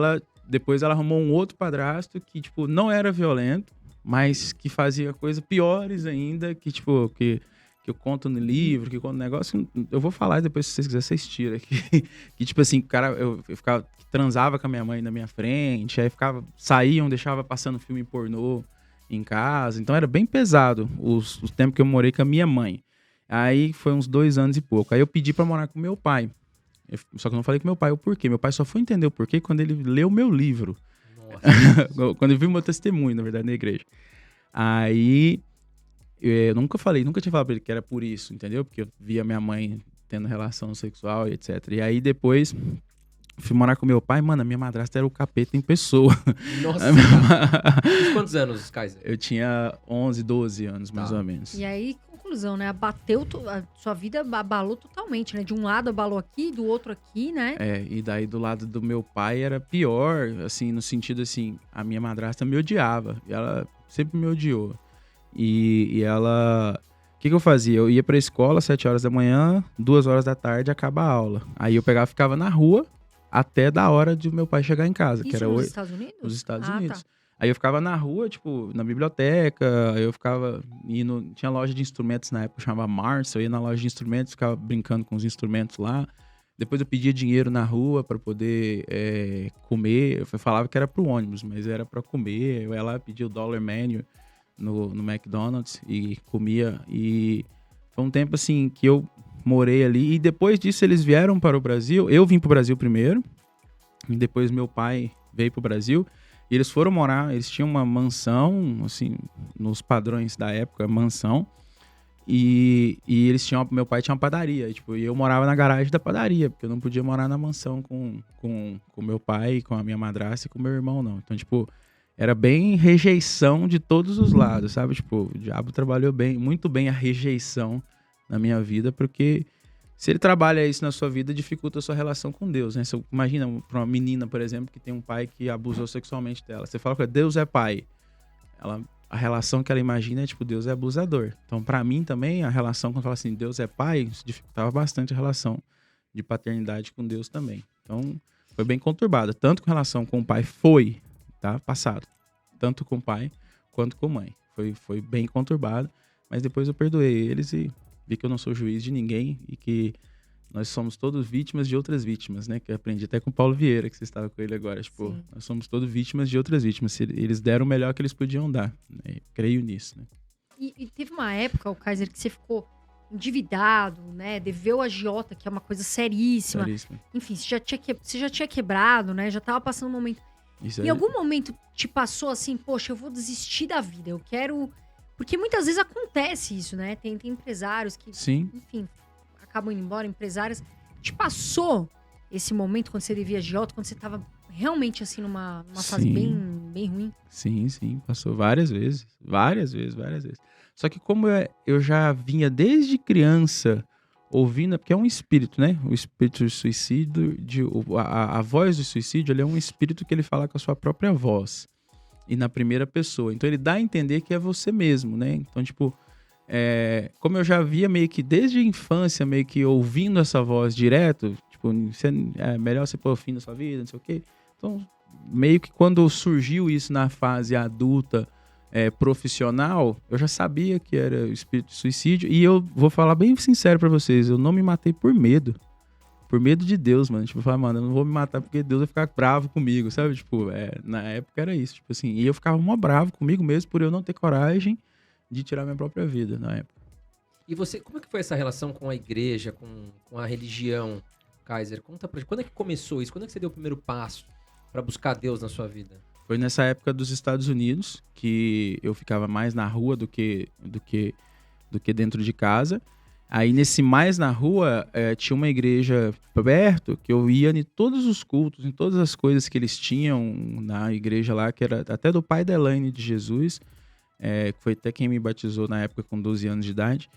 depois ela arrumou um outro padrasto que, tipo, não era violento, mas que fazia coisas piores ainda, que, tipo, que eu conto no livro, que eu conto no negócio. Eu vou falar depois, se vocês quiserem, vocês tiram aqui. Que, tipo assim, o cara, eu ficava, transava com a minha mãe na minha frente, aí saíam, deixava passando filme pornô em casa. Então era bem pesado os tempos que eu morei com a minha mãe. Aí foi uns 2 anos e pouco. Aí eu pedi pra morar com meu pai. Só que eu não falei com meu pai o porquê. Meu pai só foi entender o porquê quando ele leu o meu livro. Quando ele viu meu testemunho, na verdade, na igreja. Aí, eu nunca tinha falado pra ele que era por isso, entendeu? Porque eu via minha mãe tendo relação sexual e etc. E aí, depois, fui morar com meu pai. Mano, a minha madrasta era o capeta em pessoa. Nossa, quantos anos, Kaiser? Eu tinha 11, 12 anos, mais ou menos. E aí, conclusão, né? A sua vida abalou totalmente, né? De um lado abalou aqui, do outro aqui, né? E daí do lado do meu pai era pior, assim, no sentido assim, a minha madrasta me odiava. E ela sempre me odiou. E ela... O que eu fazia? Eu ia pra escola às 7 horas da manhã, 2 horas da tarde, acaba a aula. Aí eu pegava e ficava na rua até da hora de meu pai chegar em casa. Isso que era nos Estados Unidos? Nos Estados Unidos. Tá. Aí eu ficava na rua, tipo, na biblioteca, eu ficava indo... Tinha loja de instrumentos na época, chamava Mars, eu ia na loja de instrumentos, ficava brincando com os instrumentos lá. Depois eu pedia dinheiro na rua para poder comer. Eu falava que era pro ônibus, mas era para comer. Eu ia lá, pedia o dollar menu no McDonald's e comia. E foi um tempo, assim, que eu morei ali. E depois disso eles vieram para o Brasil. Eu vim pro Brasil primeiro, e depois meu pai veio pro Brasil. E eles foram morar, eles tinham uma mansão, assim, nos padrões da época, mansão. E meu pai tinha uma padaria, e eu morava na garagem da padaria, porque eu não podia morar na mansão com meu pai, com a minha madrasta e com meu irmão, não. Então, era bem rejeição de todos os lados, sabe? O diabo trabalhou muito bem a rejeição na minha vida, porque se ele trabalha isso na sua vida, dificulta a sua relação com Deus, né? Imagina pra uma menina, por exemplo, que tem um pai que abusou sexualmente dela. Você fala que Deus é pai. A relação que ela imagina é, Deus é abusador. Então, pra mim também, a relação, quando fala assim, Deus é pai, isso dificultava bastante a relação de paternidade com Deus também. Então, foi bem conturbada. Tanto com relação com o pai, passado. Tanto com o pai, quanto com a mãe. Foi bem conturbado, mas depois eu perdoei eles e vi que eu não sou juiz de ninguém e que nós somos todos vítimas de outras vítimas, né? Que eu aprendi até com o Paulo Vieira, que você estava com ele agora. Nós somos todos vítimas de outras vítimas. Eles deram o melhor que eles podiam dar. Né? Creio nisso, né? E teve uma época, o Kaiser, que você ficou endividado, né? Deveu a agiota, que é uma coisa seríssima. Enfim, você já tinha quebrado, né? Já estava passando um momento. Em algum momento te passou assim, poxa, eu vou desistir da vida, eu quero... Porque muitas vezes acontece isso, né? Tem empresários que, Sim. Enfim, acabam indo embora, empresários. Te passou esse momento quando você devia agiota, quando você estava realmente assim numa fase bem ruim? Sim, passou várias vezes. Só que como eu já vinha desde criança ouvindo, porque é um espírito, né? O espírito do suicídio, a voz do suicídio, ele é um espírito que ele fala com a sua própria voz. E na primeira pessoa. Então ele dá a entender que é você mesmo, né? Então, como eu já via meio que desde a infância, meio que ouvindo essa voz direto, é melhor você pôr fim na sua vida, não sei o quê. Então, meio que quando surgiu isso na fase adulta, profissional, eu já sabia que era o espírito de suicídio. E eu vou falar bem sincero pra vocês, eu não me matei por medo. Por medo de Deus, mano. Tipo, eu falei, mano, eu não vou me matar porque Deus vai ficar bravo comigo, sabe? Tipo, na época era isso. Tipo assim, e eu ficava mó bravo comigo mesmo por eu não ter coragem de tirar minha própria vida na época. E você, como é que foi essa relação com a igreja, com a religião, Kaiser? Conta pra gente, quando é que começou isso? Quando é que você deu o primeiro passo pra buscar Deus na sua vida? Foi nessa época dos Estados Unidos que eu ficava mais na rua do que dentro de casa. Aí, nesse mais na rua, tinha uma igreja perto que eu ia em todos os cultos, em todas as coisas que eles tinham na igreja lá, que era até do pai da Elaine de Jesus, que foi até quem me batizou na época com 12 anos de idade.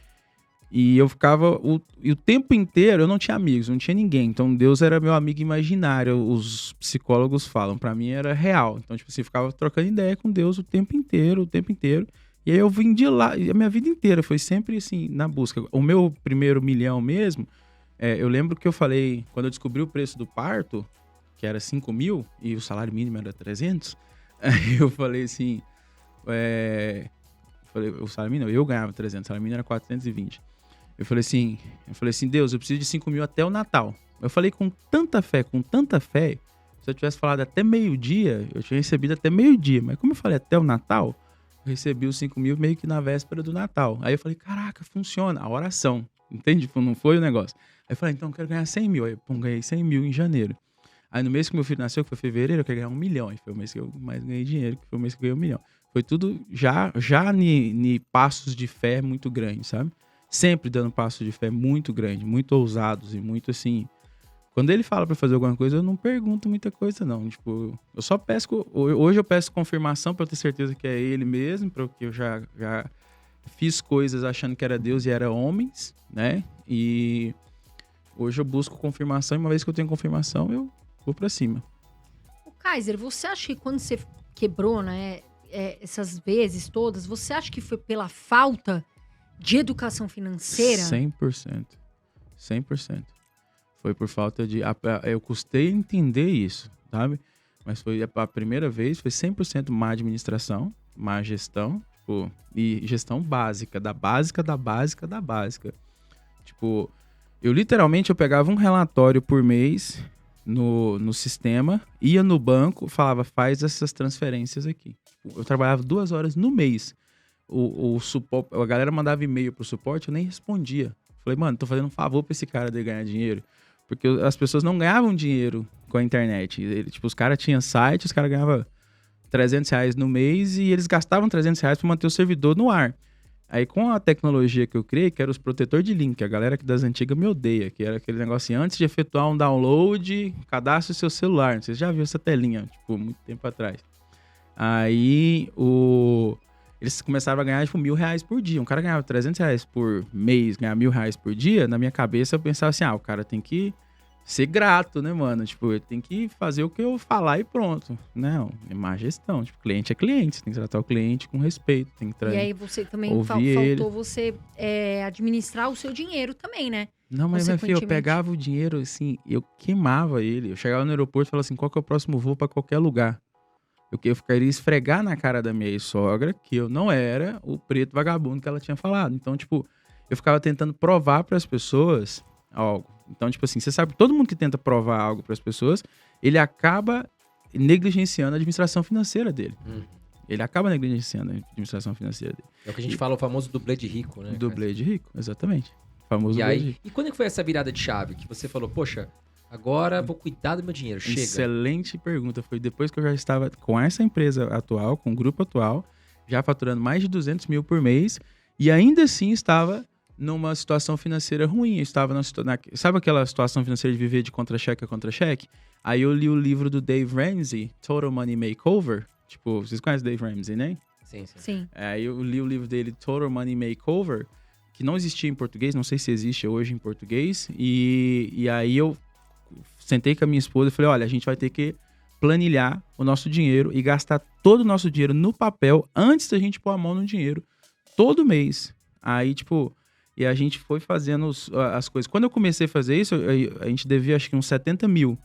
E eu ficava o tempo inteiro, eu não tinha amigos, não tinha ninguém. Então, Deus era meu amigo imaginário, os psicólogos falam. Pra mim, era real. Então, tipo assim, eu ficava trocando ideia com Deus o tempo inteiro. E aí eu vim de lá, e a minha vida inteira foi sempre assim, na busca. O meu primeiro milhão mesmo, eu lembro que eu falei, quando eu descobri o preço do parto, que era 5 mil, e o salário mínimo era 300, aí eu falei assim, o salário mínimo, eu ganhava 300, o salário mínimo era 420. Eu falei assim, Deus, eu preciso de 5 mil até o Natal. Eu falei com tanta fé, se eu tivesse falado até meio-dia, eu tinha recebido até meio-dia, mas como eu falei até o Natal, eu recebi os 5 mil meio que na véspera do Natal. Aí eu falei, caraca, funciona, a oração, entende? Não foi o negócio. Aí eu falei, então eu quero ganhar 100 mil. Aí eu ganhei 100 mil em janeiro. Aí no mês que meu filho nasceu, que foi fevereiro, eu quero ganhar 1 milhão. Aí foi o mês que eu mais ganhei dinheiro, que foi o mês que eu ganhei 1 milhão. Foi tudo já em passos de fé muito grandes, sabe? Sempre dando passos de fé muito grandes, muito ousados e muito assim... Quando ele fala pra fazer alguma coisa, eu não pergunto muita coisa, não. Tipo, eu só peço... Hoje eu peço confirmação pra eu ter certeza que é ele mesmo, porque eu já fiz coisas achando que era Deus e era homens, né? E hoje eu busco confirmação e uma vez que eu tenho confirmação, eu vou pra cima. O Kaiser, você acha que quando você quebrou, né, essas vezes todas, você acha que foi pela falta de educação financeira? 100%. 100%. Foi por falta de... Eu custei entender isso, sabe? Mas foi a primeira vez, foi 100% má administração, má gestão, tipo, e gestão básica, da básica, da básica, da básica. Tipo, eu pegava um relatório por mês no sistema, ia no banco, falava, faz essas transferências aqui. Eu trabalhava 2 horas no mês. O suporte, a galera mandava e-mail pro suporte, eu nem respondia. Falei, mano, tô fazendo um favor pra esse cara de ganhar dinheiro. Porque as pessoas não ganhavam dinheiro com a internet. Tipo, os caras tinham site, os caras ganhavam R$300 no mês e eles gastavam R$300 pra manter o servidor no ar. Aí com a tecnologia que eu criei, que era os protetores de link, a galera que das antigas me odeia, que era aquele negócio assim, antes de efetuar um download, cadastre o seu celular. Vocês já viram essa telinha, tipo, muito tempo atrás. Aí eles começaram a ganhar, tipo, R$1.000 por dia. Um cara ganhava R$300 por mês, ganhava R$1.000 por dia. Na minha cabeça, eu pensava assim, o cara tem que ser grato, né, mano? Tipo, ele tem que fazer o que eu falar e pronto. Não, é má gestão. Tipo, cliente é cliente. Você tem que tratar o cliente com respeito. Tem que E aí você também faltou você administrar o seu dinheiro também, né? Não, mas minha filha, eu pegava o dinheiro, assim, eu queimava ele. Eu chegava no aeroporto e falava assim, qual que é o próximo voo pra qualquer lugar? Eu ficaria esfregar na cara da minha sogra que eu não era o preto vagabundo que ela tinha falado. Então, tipo, eu ficava tentando provar para as pessoas algo. Então, tipo assim, você sabe, todo mundo que tenta provar algo para as pessoas, ele acaba negligenciando a administração financeira dele. Ele acaba negligenciando a administração financeira dele. É o que a gente fala, o famoso dublê de rico, né? Dublê de rico, exatamente. O famoso dublê de rico. E quando é que foi essa virada de chave? Que você falou, poxa, agora vou cuidar do meu dinheiro, chega. Excelente pergunta. Foi depois que eu já estava com essa empresa atual, com o grupo atual, já faturando mais de 200 mil por mês, e ainda assim estava numa situação financeira ruim. Eu estava sabe aquela situação financeira de viver de contra-cheque a contra-cheque? Aí eu li o livro do Dave Ramsey, Total Money Makeover. Tipo, vocês conhecem Dave Ramsey, né? Sim. Aí eu li o livro dele, Total Money Makeover, que não existia em português, não sei se existe hoje em português, e aí eu sentei com a minha esposa e falei, olha, a gente vai ter que planilhar o nosso dinheiro e gastar todo o nosso dinheiro no papel antes da gente pôr a mão no dinheiro, todo mês. Aí, tipo, e a gente foi fazendo as coisas. Quando eu comecei a fazer isso, a gente devia, acho que uns 70 mil.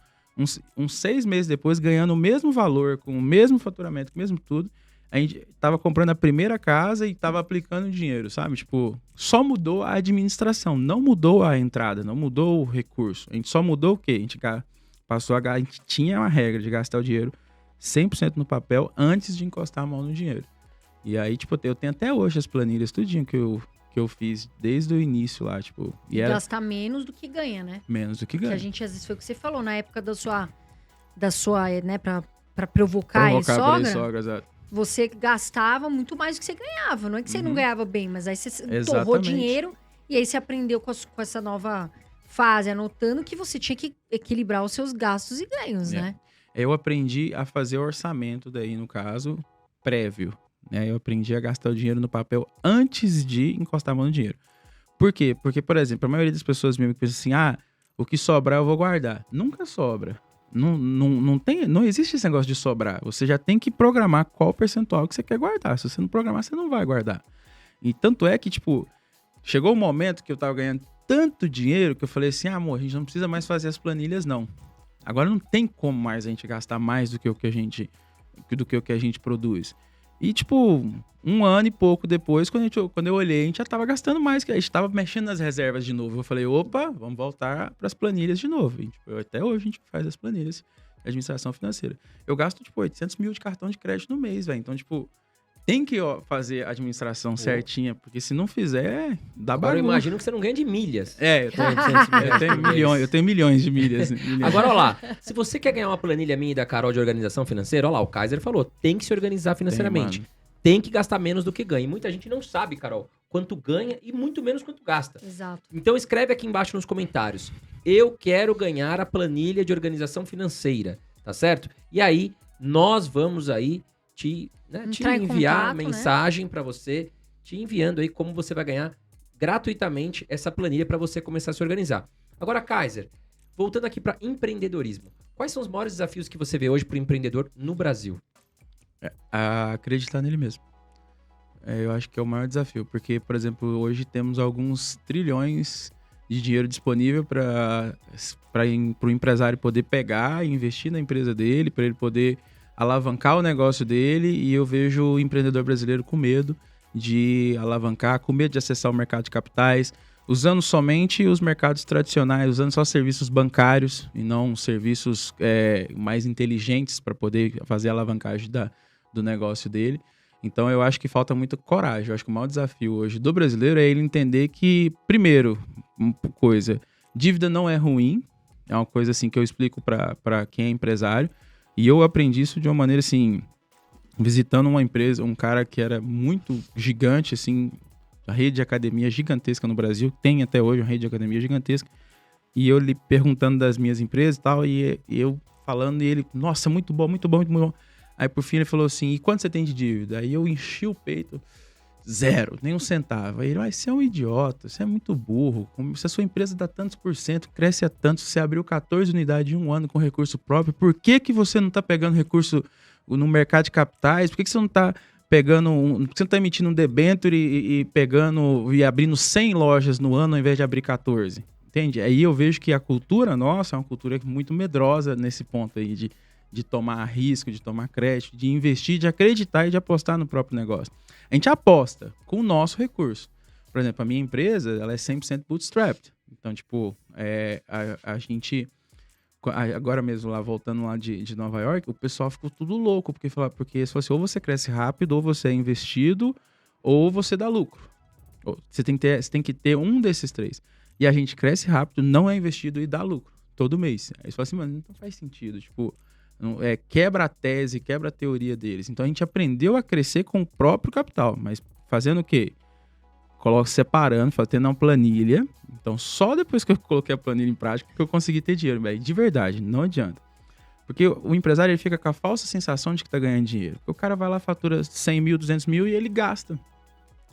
Uns 6 meses depois, ganhando o mesmo valor, com o mesmo faturamento, com o mesmo tudo, A gente tava comprando a primeira casa e tava aplicando dinheiro, sabe? Tipo, só mudou a administração, não mudou a entrada, não mudou o recurso. A gente só mudou o quê? A gente a gente tinha uma regra de gastar o dinheiro 100% no papel antes de encostar a mão no dinheiro. E aí, tipo, eu tenho até hoje as planilhas, tudinho que eu fiz desde o início lá, tipo... E gastar menos do que ganha, né? Menos do que ganha. Que a gente, às vezes, foi o que você falou, na época da sua né, pra provocar a sogra, exato. Você gastava muito mais do que você ganhava. Não é que você não ganhava bem, mas aí você torrou dinheiro e aí você aprendeu com essa nova fase, anotando que você tinha que equilibrar os seus gastos e ganhos, né? Eu aprendi a fazer orçamento daí, no caso, prévio. Né? Eu aprendi a gastar o dinheiro no papel antes de encostar a mão no dinheiro. Por quê? Porque, por exemplo, a maioria das pessoas mesmo que pensa assim, o que sobrar eu vou guardar. Nunca sobra. Não existe esse negócio de sobrar. Você já tem que programar qual percentual que você quer guardar. Se você não programar, você não vai guardar. E tanto é que, tipo, chegou um momento que eu tava ganhando tanto dinheiro que eu falei assim, amor, a gente não precisa mais fazer as planilhas, não. Agora não tem como mais a gente gastar mais do que o que a gente produz. E, tipo, 1 ano e pouco depois, quando eu olhei, a gente já tava gastando mais, que a gente tava mexendo nas reservas de novo. Eu falei, opa, vamos voltar pras planilhas de novo. E, tipo, até hoje a gente faz as planilhas de administração financeira. Eu gasto, tipo, 800 mil de cartão de crédito no mês, velho. Então, tipo, tem que fazer a administração certinha, porque se não fizer, dá Agora bagunça. eu imagino que você não ganha de milhas. Eu tenho milhões de milhas. Agora, ó lá, se você quer ganhar uma planilha minha e da Carol de organização financeira, ó lá, o Kaiser falou, tem que se organizar financeiramente. Tem que gastar menos do que ganha. E muita gente não sabe, Carol, quanto ganha e muito menos quanto gasta. Exato. Então escreve aqui embaixo nos comentários. Eu quero ganhar a planilha de organização financeira, tá certo? E aí, nós vamos aí te enviar mensagem para você, te enviando aí como você vai ganhar gratuitamente essa planilha para você começar a se organizar. Agora, Kaiser, voltando aqui para empreendedorismo. Quais são os maiores desafios que você vê hoje para o empreendedor no Brasil? Acreditar nele mesmo. Eu acho que é o maior desafio, porque, por exemplo, hoje temos alguns trilhões de dinheiro disponível para o empresário poder pegar e investir na empresa dele, para ele poder alavancar o negócio dele, e eu vejo o empreendedor brasileiro com medo de alavancar, com medo de acessar o mercado de capitais, usando somente os mercados tradicionais, usando só serviços bancários e não serviços mais inteligentes para poder fazer a alavancagem do negócio dele. Então eu acho que falta muita coragem. Eu acho que o maior desafio hoje do brasileiro é ele entender que, primeiro, dívida não é ruim, é uma coisa assim que eu explico para quem é empresário, e eu aprendi isso de uma maneira assim, visitando uma empresa, um cara que era muito gigante, assim, a rede de academia gigantesca no Brasil, tem até hoje uma rede de academia gigantesca, e eu lhe perguntando das minhas empresas e tal, e eu falando, e ele, nossa, muito bom, muito bom, muito bom. Aí por fim ele falou assim, e quanto você tem de dívida? Aí eu enchi o peito, 0, nem um centavo. Aí ele, você é um idiota, você é muito burro, se a sua empresa dá tantos por cento, cresce a tanto, você abriu 14 unidades em 1 ano com recurso próprio, por que você não tá pegando recurso no mercado de capitais? Por que você não tá pegando, por que você não tá emitindo um debênture e pegando e abrindo 100 lojas no ano ao invés de abrir 14? Entende? Aí eu vejo que a cultura nossa é uma cultura muito medrosa nesse ponto aí de tomar risco, de tomar crédito, de investir, de acreditar e de apostar no próprio negócio. A gente aposta com o nosso recurso. Por exemplo, a minha empresa, ela é 100% bootstrapped. Então, tipo, a gente... Agora mesmo, lá voltando lá de Nova York, o pessoal ficou tudo louco, porque se fosse, ou você cresce rápido, ou você é investido, ou você dá lucro. Você tem que ter um desses 3. E a gente cresce rápido, não é investido e dá lucro todo mês. Aí você fala assim, mano, não faz sentido. Tipo, quebra a tese, quebra a teoria deles. Então a gente aprendeu a crescer com o próprio capital, mas fazendo o quê? Separando, tendo uma planilha. Então só depois que eu coloquei a planilha em prática que eu consegui ter dinheiro, velho. De verdade, não adianta. Porque o empresário ele fica com a falsa sensação de que tá ganhando dinheiro. Porque o cara vai lá, fatura 100 mil, 200 mil e ele gasta.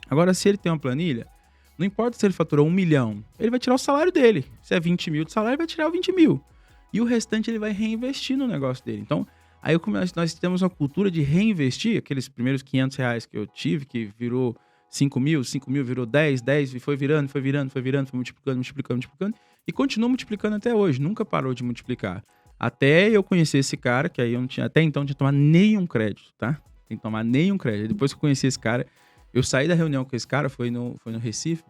Agora, se ele tem uma planilha, não importa se ele faturou 1 milhão, ele vai tirar o salário dele. Se é 20 mil de salário, ele vai tirar o 20 mil. E o restante ele vai reinvestir no negócio dele. Então, aí nós temos uma cultura de reinvestir, aqueles primeiros R$500 que eu tive, que virou 5 mil virou 10 e foi virando, foi multiplicando, e continua multiplicando até hoje, nunca parou de multiplicar. Até eu conhecer esse cara, que aí eu não tinha, até então não tinha tomado nenhum crédito, tá? tem que tomar nenhum crédito. Aí depois que eu conheci esse cara, eu saí da reunião com esse cara, foi no Recife.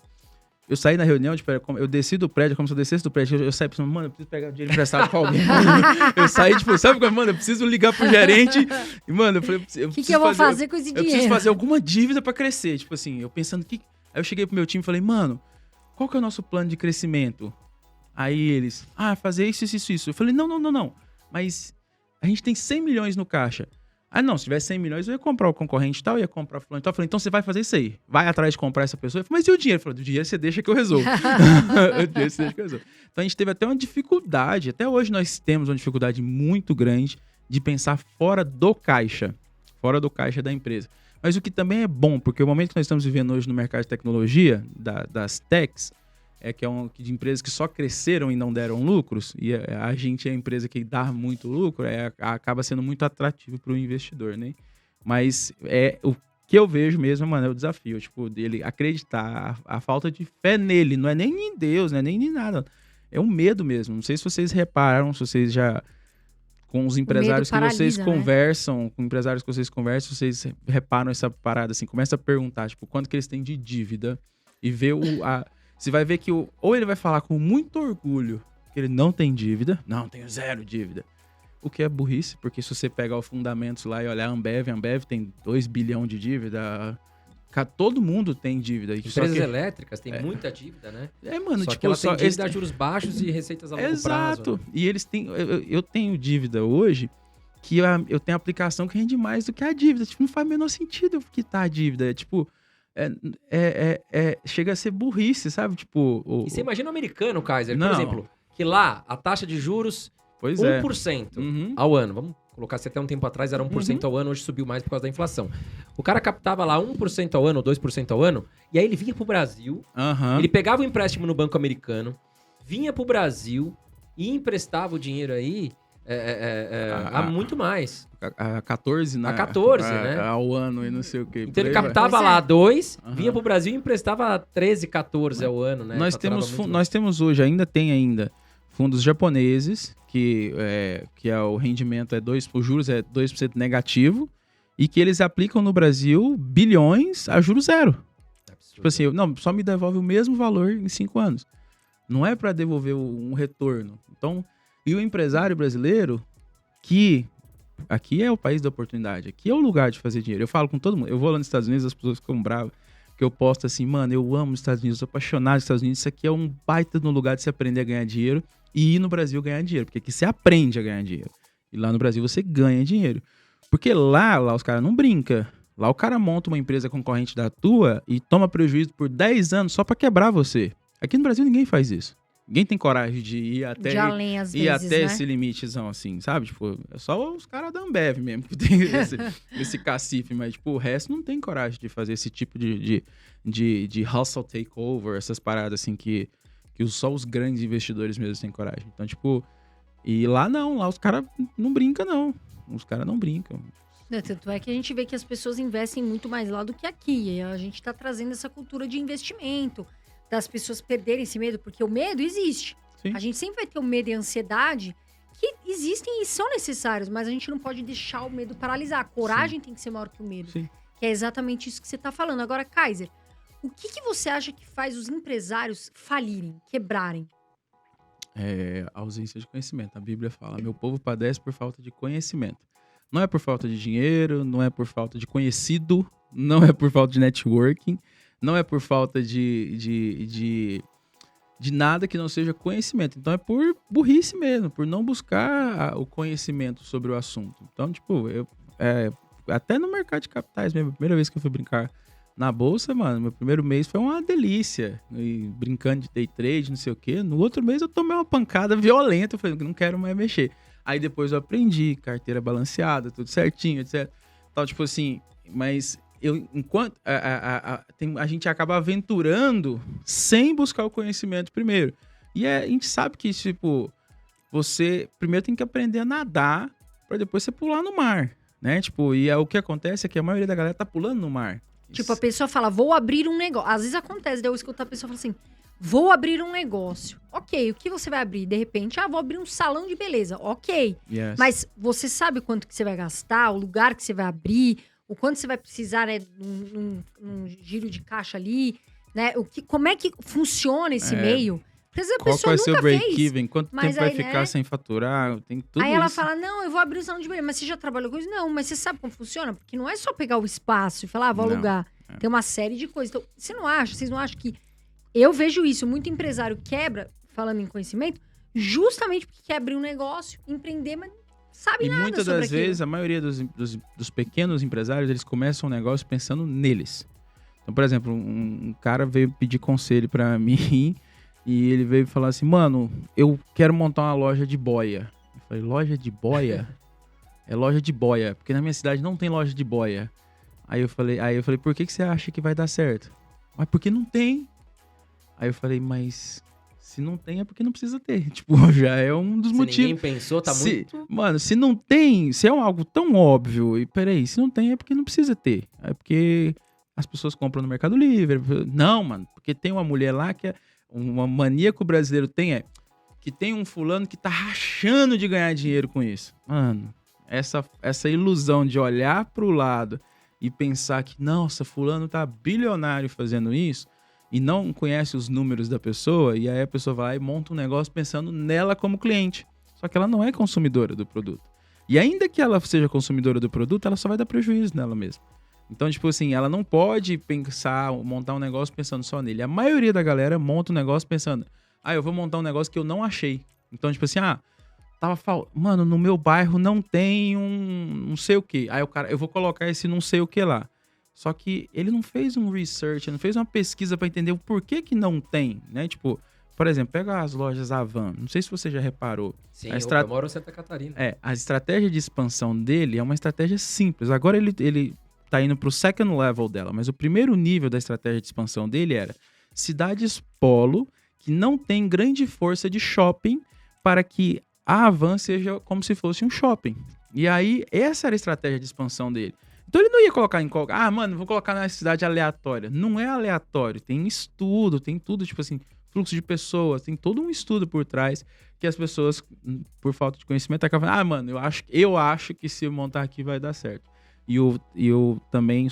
Eu saí na reunião, tipo, eu desci do prédio, como se eu descesse do prédio, eu saí pensando, mano, eu preciso pegar dinheiro emprestado pra alguém. Eu saí, tipo, sabe como, mano, eu preciso ligar pro gerente. E, mano, eu falei, o que eu vou fazer com esse dinheiro? Eu preciso fazer alguma dívida pra crescer. Tipo assim, eu pensando que... Aí eu cheguei pro meu time e falei, mano, qual que é o nosso plano de crescimento? Aí eles, fazer isso. Eu falei, não. Mas a gente tem 100 milhões no caixa. Ah, não, se tivesse 100 milhões, eu ia comprar o concorrente e tal, ia comprar fulano e tal. Eu falei, então você vai fazer isso aí. Vai atrás de comprar essa pessoa. Eu falei, mas e o dinheiro? Ele falou, o dinheiro você deixa que eu resolvo. Então a gente teve até uma dificuldade, até hoje nós temos uma dificuldade muito grande de pensar fora do caixa da empresa. Mas o que também é bom, porque o momento que nós estamos vivendo hoje no mercado de tecnologia, das techs, que é de empresas que só cresceram e não deram lucros, e a gente é a empresa que dá muito lucro, acaba sendo muito atrativo para o investidor, né? Mas o que eu vejo mesmo, mano, é o desafio, tipo, dele acreditar, a falta de fé nele, não é nem em Deus, né? Nem em nada, é um medo mesmo. Não sei se vocês repararam, se vocês já... Com os empresários que vocês conversam, com empresários que vocês conversam, vocês reparam essa parada, assim, começa a perguntar, tipo, quanto que eles têm de dívida e ver você vai ver que ou ele vai falar com muito orgulho que ele não tem dívida. Não, tenho 0 dívida. O que é burrice, porque se você pegar o Fundamentos lá e olhar a Ambev tem 2 bilhões de dívida. Todo mundo tem dívida. Empresas elétricas têm muita dívida, né? Mano, só tipo, que ela tem dívida a juros baixos e receitas a longo prazo. Exato. Né? E eles têm... Eu tenho dívida hoje que eu tenho aplicação que rende mais do que a dívida. Tipo, não faz o menor sentido quitar a dívida. Tipo... chega a ser burrice, sabe? Tipo, E você imagina o americano, Kaiser, por exemplo, que lá a taxa de juros 1% ao ano. Vamos colocar, se até um tempo atrás era 1% ao ano, hoje subiu mais por causa da inflação. O cara captava lá 1% ao ano ou 2% ao ano, e aí ele vinha pro Brasil, ele pegava o empréstimo no banco americano, vinha pro Brasil e emprestava o dinheiro aí a muito mais. A 14, né? A 14, né? Ao ano e não sei o quê. Então ele captava lá 2, vinha pro Brasil e emprestava 13, 14 ao ano, né? Nós temos hoje, ainda fundos japoneses, que é o rendimento os juros é 2% negativo, e que eles aplicam no Brasil bilhões a juros 0. Absurdo. Tipo assim, não, só me devolve o mesmo valor em 5 anos. Não é para devolver um retorno. Então, e o empresário brasileiro, que aqui é o país da oportunidade, aqui é o lugar de fazer dinheiro. Eu falo com todo mundo, eu vou lá nos Estados Unidos, as pessoas ficam bravas, que eu posto assim, mano, eu amo os Estados Unidos, sou apaixonado nos Estados Unidos, isso aqui é um baita no lugar de você aprender a ganhar dinheiro e ir no Brasil ganhar dinheiro, porque aqui você aprende a ganhar dinheiro. E lá no Brasil você ganha dinheiro. Porque lá os caras não brincam. Lá o cara monta uma empresa concorrente da tua e toma prejuízo por 10 anos só pra quebrar você. Aqui no Brasil ninguém faz isso. Ninguém tem coragem de ir até, esse limitezão, assim, sabe? Tipo, é só os caras da Ambev mesmo que tem esse cacife, mas tipo, o resto não tem coragem de fazer esse tipo de hustle takeover, essas paradas assim que só os grandes investidores mesmo têm coragem. Então, tipo, e lá não, lá os caras não brincam, não. Os caras não brincam. Tanto é que a gente vê que as pessoas investem muito mais lá do que aqui. E a gente tá trazendo essa cultura de investimento, das pessoas perderem esse medo, porque o medo existe. Sim. A gente sempre vai ter o medo e a ansiedade que existem e são necessários, mas a gente não pode deixar o medo paralisar. A coragem tem que ser maior que o medo. Sim. Que é exatamente isso que você tá falando. Agora, Kaiser, o que você acha que faz os empresários falirem, quebrarem? A ausência de conhecimento. A Bíblia fala, meu povo padece por falta de conhecimento. Não é por falta de dinheiro, não é por falta de conhecido, não é por falta de networking, não é por falta de nada que não seja conhecimento. Então é por burrice mesmo, por não buscar o conhecimento sobre o assunto. Então, tipo, até no mercado de capitais mesmo, a primeira vez que eu fui brincar na bolsa, mano, meu primeiro mês foi uma delícia. E brincando de day trade, não sei o quê. No outro mês eu tomei uma pancada violenta, eu falei, não quero mais mexer. Aí depois eu aprendi, carteira balanceada, tudo certinho, etc. Então, tipo assim, mas enquanto a gente acaba aventurando sem buscar o conhecimento primeiro. E a gente sabe que, tipo, você primeiro tem que aprender a nadar para depois você pular no mar, né? Tipo, e o que acontece é que a maioria da galera tá pulando no mar. Tipo, a pessoa fala, vou abrir um negócio. Às vezes acontece, daí eu escuto a pessoa falar assim, vou abrir um negócio. Ok, o que você vai abrir? De repente, vou abrir um salão de beleza. Ok, yes. Mas você sabe quanto que você vai gastar, o lugar que você vai abrir, o quanto você vai precisar, né, num giro de caixa ali, né? Como é que funciona esse meio? Porque às vezes a Qual pessoa vai ser o nunca fez. break-even? Quanto mas tempo vai aí, ficar né? sem faturar? Tem tudo Aí ela isso. fala, não, eu vou abrir um salão de beleza. Mas você já trabalhou com isso? Não, mas você sabe como funciona? Porque não é só pegar o espaço e falar, vou Não, alugar. Tem uma série de coisas. Então, vocês não acham que... Eu vejo isso, muito empresário quebra, falando em conhecimento, justamente porque quer abrir um negócio, empreender, mas não sabe E nada muitas sobre das aquilo. vezes, a maioria dos pequenos empresários, eles começam um negócio pensando neles. Então, por exemplo, um cara veio pedir conselho pra mim e ele veio falar assim, mano, eu quero montar uma loja de boia. Eu falei, loja de boia? É loja de boia, porque na minha cidade não tem loja de boia. Aí eu falei, por que você acha que vai dar certo? Mas porque não tem. Aí eu falei, mas se não tem é porque não precisa ter. Tipo, já é um dos motivos. Ninguém pensou, tá muito... Mano, se não tem, se é algo tão óbvio, e peraí, se não tem é porque não precisa ter. É porque as pessoas compram no Mercado Livre. Não, mano, porque tem uma mulher lá que é uma mania que o brasileiro tem que tem um fulano que tá rachando de ganhar dinheiro com isso. Mano, essa ilusão de olhar pro lado e pensar que, nossa, fulano tá bilionário fazendo isso, e não conhece os números da pessoa, e aí a pessoa vai e monta um negócio pensando nela como cliente. Só que ela não é consumidora do produto. E ainda que ela seja consumidora do produto, ela só vai dar prejuízo nela mesma. Então, tipo assim, ela não pode montar um negócio pensando só nele. A maioria da galera monta um negócio pensando, eu vou montar um negócio que eu não achei. Então, tipo assim, mano, no meu bairro não tem um não sei o quê. Aí o cara, eu vou colocar esse não sei o que lá. Só que ele não fez um research, não fez uma pesquisa para entender o porquê que não tem, né? Tipo, por exemplo, pega as lojas Avan. Não sei se você já reparou. Sim, eu moro em Santa Catarina. A estratégia de expansão dele é uma estratégia simples. Agora ele tá indo pro second level dela, mas o primeiro nível da estratégia de expansão dele era cidades polo que não tem grande força de shopping para que a Avan seja como se fosse um shopping. E aí, essa era a estratégia de expansão dele. Então ele não ia colocar em qualquer... mano, vou colocar na cidade aleatória. Não é aleatório, tem estudo, tem tudo, tipo assim, fluxo de pessoas, tem todo um estudo por trás que as pessoas, por falta de conhecimento, acabam falando, mano, eu acho que se eu montar aqui vai dar certo. E eu também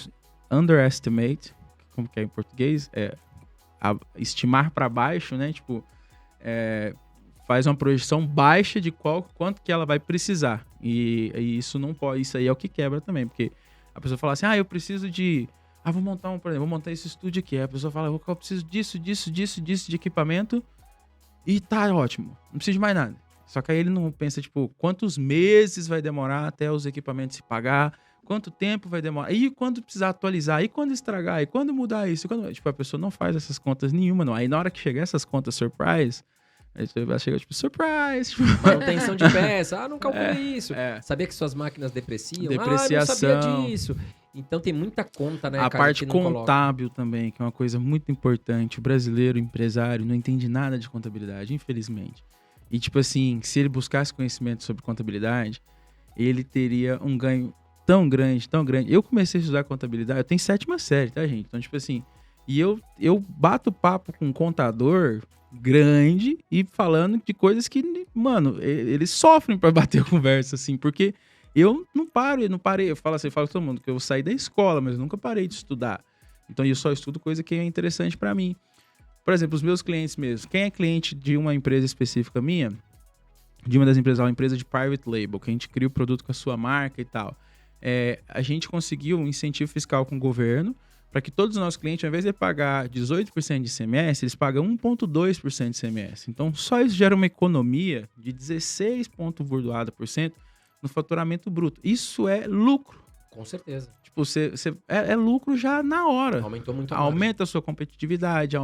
underestimate, como que é em português? Estimar para baixo, né? Tipo, faz uma projeção baixa de quanto que ela vai precisar. E isso não pode, isso aí é o que quebra também, porque a pessoa fala assim, eu preciso de... vou montar vou montar esse estúdio aqui. Aí a pessoa fala, eu preciso disso de equipamento e tá ótimo, não preciso de mais nada. Só que aí ele não pensa, tipo, quantos meses vai demorar até os equipamentos se pagar, quanto tempo vai demorar, e quando precisar atualizar, e quando estragar, e quando mudar isso, tipo, a pessoa não faz essas contas nenhuma, não. Aí na hora que chegar essas contas surprise, aí você vai chegar, tipo, surprise! Tipo... Manutenção de peça, não calculei isso. Sabia que suas máquinas depreciam? Depreciação. Eu não sabia disso. Então tem muita conta, né, A cara, parte que não contábil também, que é uma coisa muito importante. O brasileiro, empresário, não entende nada de contabilidade, infelizmente. E, tipo assim, se ele buscasse conhecimento sobre contabilidade, ele teria um ganho tão grande, tão grande. Eu comecei a estudar contabilidade, eu tenho 7ª série, tá, gente? Então, tipo assim, e eu bato papo com um contador grande e falando de coisas que, mano, eles sofrem pra bater conversa, assim, porque eu não parei. Eu falo com todo mundo que eu saí da escola, mas eu nunca parei de estudar. Então, eu só estudo coisa que é interessante pra mim. Por exemplo, os meus clientes mesmo. Quem é cliente de uma empresa específica minha, de uma das empresas, uma empresa de private label, que a gente cria o produto com a sua marca e tal, a gente conseguiu um incentivo fiscal com o governo para que todos os nossos clientes, ao invés de pagar 18% de ICMS, eles pagam 1,2% de ICMS. Então, só isso gera uma economia de 16% no faturamento bruto. Isso é lucro. Com certeza. Tipo, é lucro já na hora. Aumentou muito a Aumenta a sua competitividade,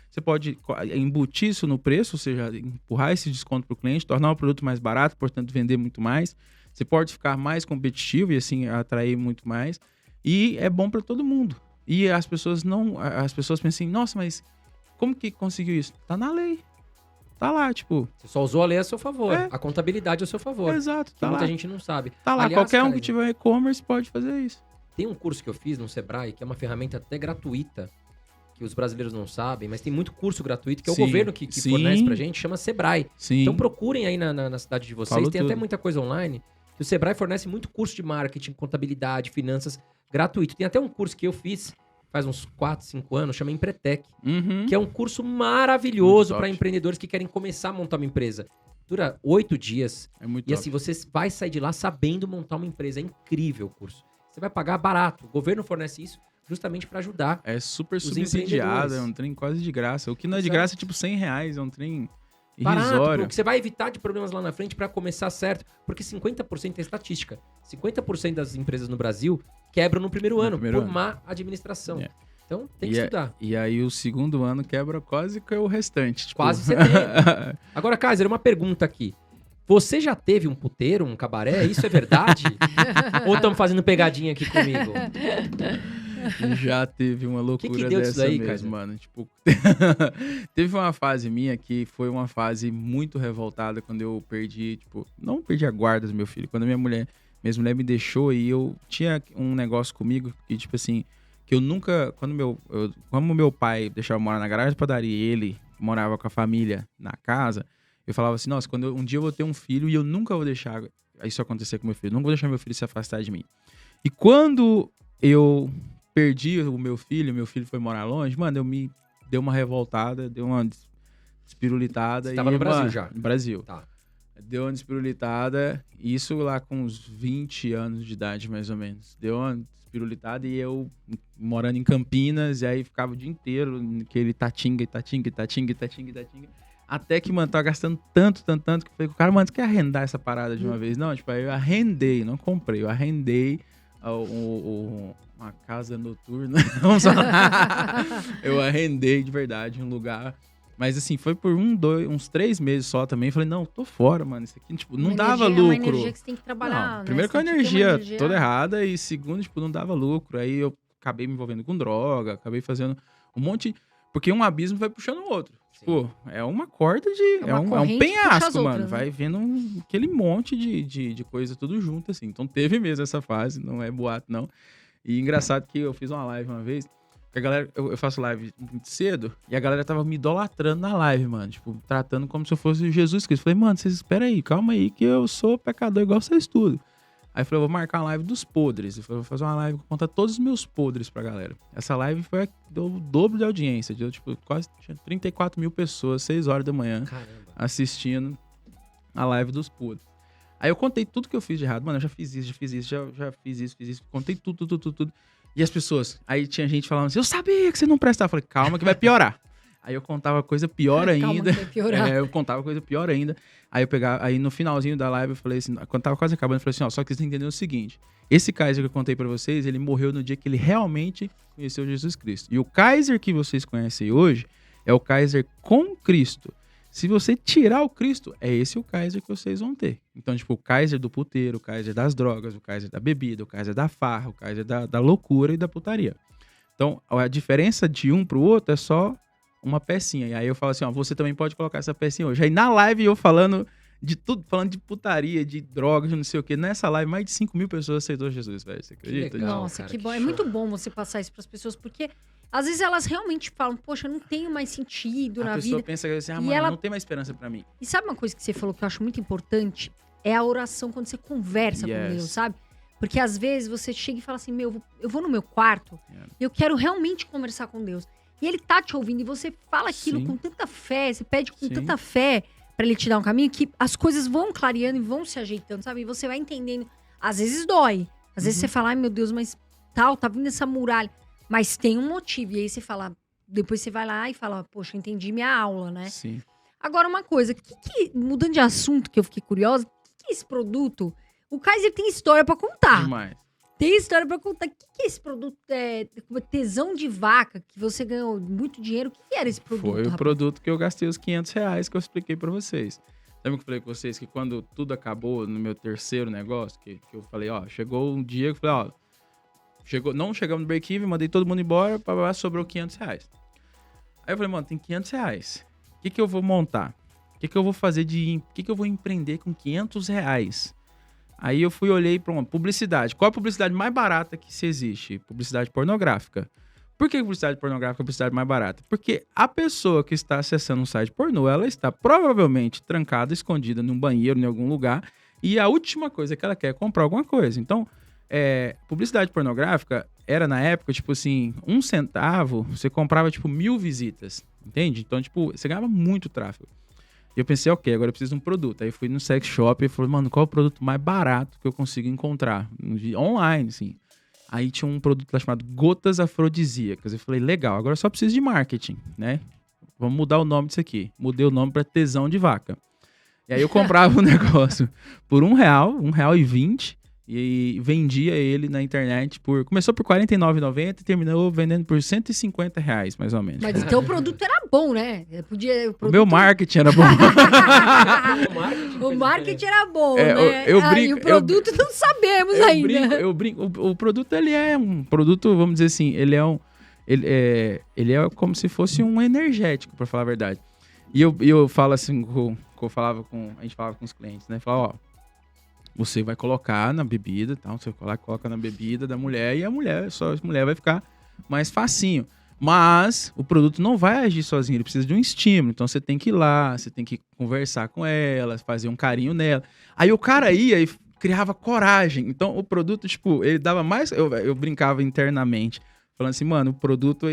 você pode embutir isso no preço, ou seja, empurrar esse desconto para o cliente, tornar o produto mais barato, portanto, vender muito mais. Você pode ficar mais competitivo e, assim, atrair muito mais. E é bom para todo mundo. E as pessoas pensam assim, nossa, mas como que conseguiu isso? Tá na lei. Tá lá, tipo... Você só usou a lei a seu favor. A contabilidade a seu favor. Exato, tá lá. Muita gente não sabe. Tá lá, aliás, qualquer um que tiver e-commerce pode fazer isso. Tem um curso que eu fiz no Sebrae, que é uma ferramenta até gratuita, que os brasileiros não sabem, mas tem muito curso gratuito, que é o governo que fornece pra gente, chama Sebrae. Sim. Então procurem aí na cidade de vocês, tem até muita coisa online, que o Sebrae fornece muito curso de marketing, contabilidade, finanças, gratuito. Tem até um curso que eu fiz faz uns 4, 5 anos, chama Empretec, Uhum. que é um curso maravilhoso para empreendedores que querem começar a montar uma empresa. Dura 8 dias. É muito E top. assim, você vai sair de lá sabendo montar uma empresa. É incrível o curso. Você vai pagar barato. O governo fornece isso justamente para ajudar. É super os subsidiado, empreendedores. é um trem quase de graça. O que não é de Exato. graça é tipo R$100, é um trem Barato, irrisório. porque você vai evitar de problemas lá na frente para começar certo. Porque 50% é estatística. 50% das empresas no Brasil quebram no primeiro ano por má administração. É. Então, tem que estudar. E aí o segundo ano quebra quase que o restante. Tipo... Quase 70%. Agora, Kaiser, uma pergunta aqui. Você já teve um puteiro, um cabaré? Isso é verdade? Ou estamos fazendo pegadinha aqui comigo? Já teve uma loucura que deu dessa disso daí, mesmo, Kaiser? mano. Tipo, teve uma fase minha que foi uma fase muito revoltada quando eu perdi, tipo, não perdi a guarda do meu filho. Quando minha mulher me deixou e eu tinha um negócio comigo que, tipo assim, que eu nunca, como meu pai deixava eu morar na garagem da padaria e ele morava com a família na casa, eu falava assim, nossa, um dia eu vou ter um filho e eu nunca vou deixar isso acontecer com meu filho, não vou deixar meu filho se afastar de mim. E quando eu perdi o meu filho foi morar longe, mano, eu me deu uma revoltada, deu uma despirulitada. Você tava no Brasil já? No Brasil. Tá. Deu uma despirulitada, isso lá com uns 20 anos de idade, mais ou menos. Deu uma despirulitada e eu morando em Campinas, e aí ficava o dia inteiro naquele tatinga. Até que, mano, tava gastando tanto, que eu falei, cara, mano, você quer arrendar essa parada de uma vez? Não, tipo, aí eu arrendei, não comprei, eu arrendei uma casa noturna, vamos falar. Eu arrendei de verdade um lugar. Mas assim, foi por uns 3 meses só também. Falei, não, tô fora, mano. Isso aqui, tipo, não dava lucro. É uma energia que você tem que trabalhar, não, né? primeiro Você com a tem que ter uma energia toda errada. E segundo, tipo, não dava lucro. Aí eu acabei me envolvendo com droga. Acabei fazendo um monte... Porque um abismo vai puxando o outro. Sim. Tipo, é uma corda de... É um corrente que puxa penhasco, as mano. outras, né? Vai vendo aquele monte de coisa tudo junto, assim. Então teve mesmo essa fase. Não é boato, não. E engraçado que eu fiz uma live uma vez... A galera, eu faço live muito cedo e a galera tava me idolatrando na live, mano. Tipo, tratando como se eu fosse Jesus Cristo. Falei, mano, vocês esperam aí, calma aí, que eu sou pecador igual vocês tudo. Aí eu falei, eu vou marcar uma live dos podres. Eu falei, vou fazer uma live que conta todos os meus podres pra galera. Essa live deu o dobro de audiência. Deu, tipo, quase tinha 34 mil pessoas, 6 horas da manhã, Caramba. assistindo a live dos podres. Aí eu contei tudo que eu fiz de errado. Mano, eu já fiz isso, já fiz isso. Contei tudo. E as pessoas, aí tinha gente falando assim, eu sabia que você não prestava. Eu falei, calma que vai piorar. Aí eu contava coisa pior ainda. Calma que vai piorar. Eu contava coisa pior ainda. Aí no finalzinho da live eu falei assim, quando tava quase acabando, eu falei assim, ó, só que vocês têm que entender o seguinte, esse Kaiser que eu contei pra vocês, ele morreu no dia que ele realmente conheceu Jesus Cristo. E o Kaiser que vocês conhecem hoje é o Kaiser com Cristo. Se você tirar o Cristo, é esse o Kaiser que vocês vão ter. Então, tipo, o Kaiser do puteiro, o Kaiser das drogas, o Kaiser da bebida, o Kaiser da farra, o Kaiser da loucura e da putaria. Então, a diferença de um pro outro é só uma pecinha. E aí eu falo assim, ó, você também pode colocar essa pecinha hoje. Aí na live eu falando de tudo, falando de putaria, de drogas, não sei o quê. Nessa live, mais de 5 mil pessoas aceitou Jesus, velho. Você acredita? legal. Nossa, cara, que que bom. É show. muito bom você passar isso pras pessoas, porque às vezes elas realmente falam, poxa, não tenho mais sentido A na pessoa vida. pensa assim, E mano, ela- não tem mais esperança pra mim. E sabe uma coisa que você falou que eu acho muito importante? É a oração quando você conversa com Yes. Deus, sabe? Porque às vezes você chega e fala assim, eu vou no meu quarto Yeah. e eu quero realmente conversar com Deus. E ele tá te ouvindo e você fala aquilo Sim. com tanta fé, você pede com Sim. tanta fé pra ele te dar um caminho que as coisas vão clareando e vão se ajeitando, sabe? E você vai entendendo. Às vezes dói. Às vezes você fala, ai meu Deus, mas tá vindo essa muralha. Mas tem um motivo. E aí você fala, depois você vai lá e fala, poxa, eu entendi minha aula, né? Sim. Agora, uma coisa, mudando de assunto, que eu fiquei curiosa, o que é esse produto? O Kaiser tem história pra contar. Demais. Tem história pra contar. O que é esse produto? Tesão de vaca, que você ganhou muito dinheiro. O que era esse produto? Foi o rapaz? produto que eu gastei os R$500 que eu expliquei pra vocês. Lembra que eu falei com vocês que quando tudo acabou no meu terceiro negócio, que eu falei, ó, chegou um dia que eu falei, ó, não chegamos no break-even, mandei todo mundo embora, sobrou R$500. Aí eu falei, mano, tem R$500. O que eu vou montar? O que eu vou fazer o que eu vou empreender com R$500? Aí eu olhei pra uma publicidade. Qual a publicidade mais barata que se existe? Publicidade pornográfica. Por que publicidade pornográfica é a publicidade mais barata? Porque a pessoa que está acessando um site pornô, ela está provavelmente trancada, escondida num banheiro, em algum lugar, e a última coisa que ela quer é comprar alguma coisa. Então, publicidade pornográfica era, na época, tipo assim, 1 centavo, você comprava, tipo, 1000 visitas, entende? Então, tipo, você ganhava muito tráfego. E eu pensei, ok, agora eu preciso de um produto. Aí eu fui no sex shop e falei, mano, qual é o produto mais barato que eu consigo encontrar? Online, assim. Aí tinha um produto lá chamado Gotas Afrodisíacas. Eu falei, legal, agora eu só preciso de marketing, né? Vamos mudar o nome disso aqui. Mudei o nome para Tesão de Vaca. E aí eu comprava o negócio por R$1, R$1,20, e vendia ele na internet começou por R$49,90 e terminou vendendo por R$150, mais ou menos. Mas então o produto era bom, né? O meu marketing era bom. O marketing era bom, né? E o produto não sabemos ainda. Eu brinco. O produto, ele é um produto, vamos dizer assim, ele é como se fosse um energético, pra falar a verdade. E eu falo assim, a gente falava com os clientes, né? Falava, ó, você vai colocar na bebida, tá? Você coloca na bebida da mulher e a mulher vai ficar mais facinho. Mas o produto não vai agir sozinho, ele precisa de um estímulo. Então você tem que ir lá, você tem que conversar com ela, fazer um carinho nela. Aí o cara ia e criava coragem. Então o produto, tipo, ele dava mais... Eu brincava internamente, falando assim, mano, o produto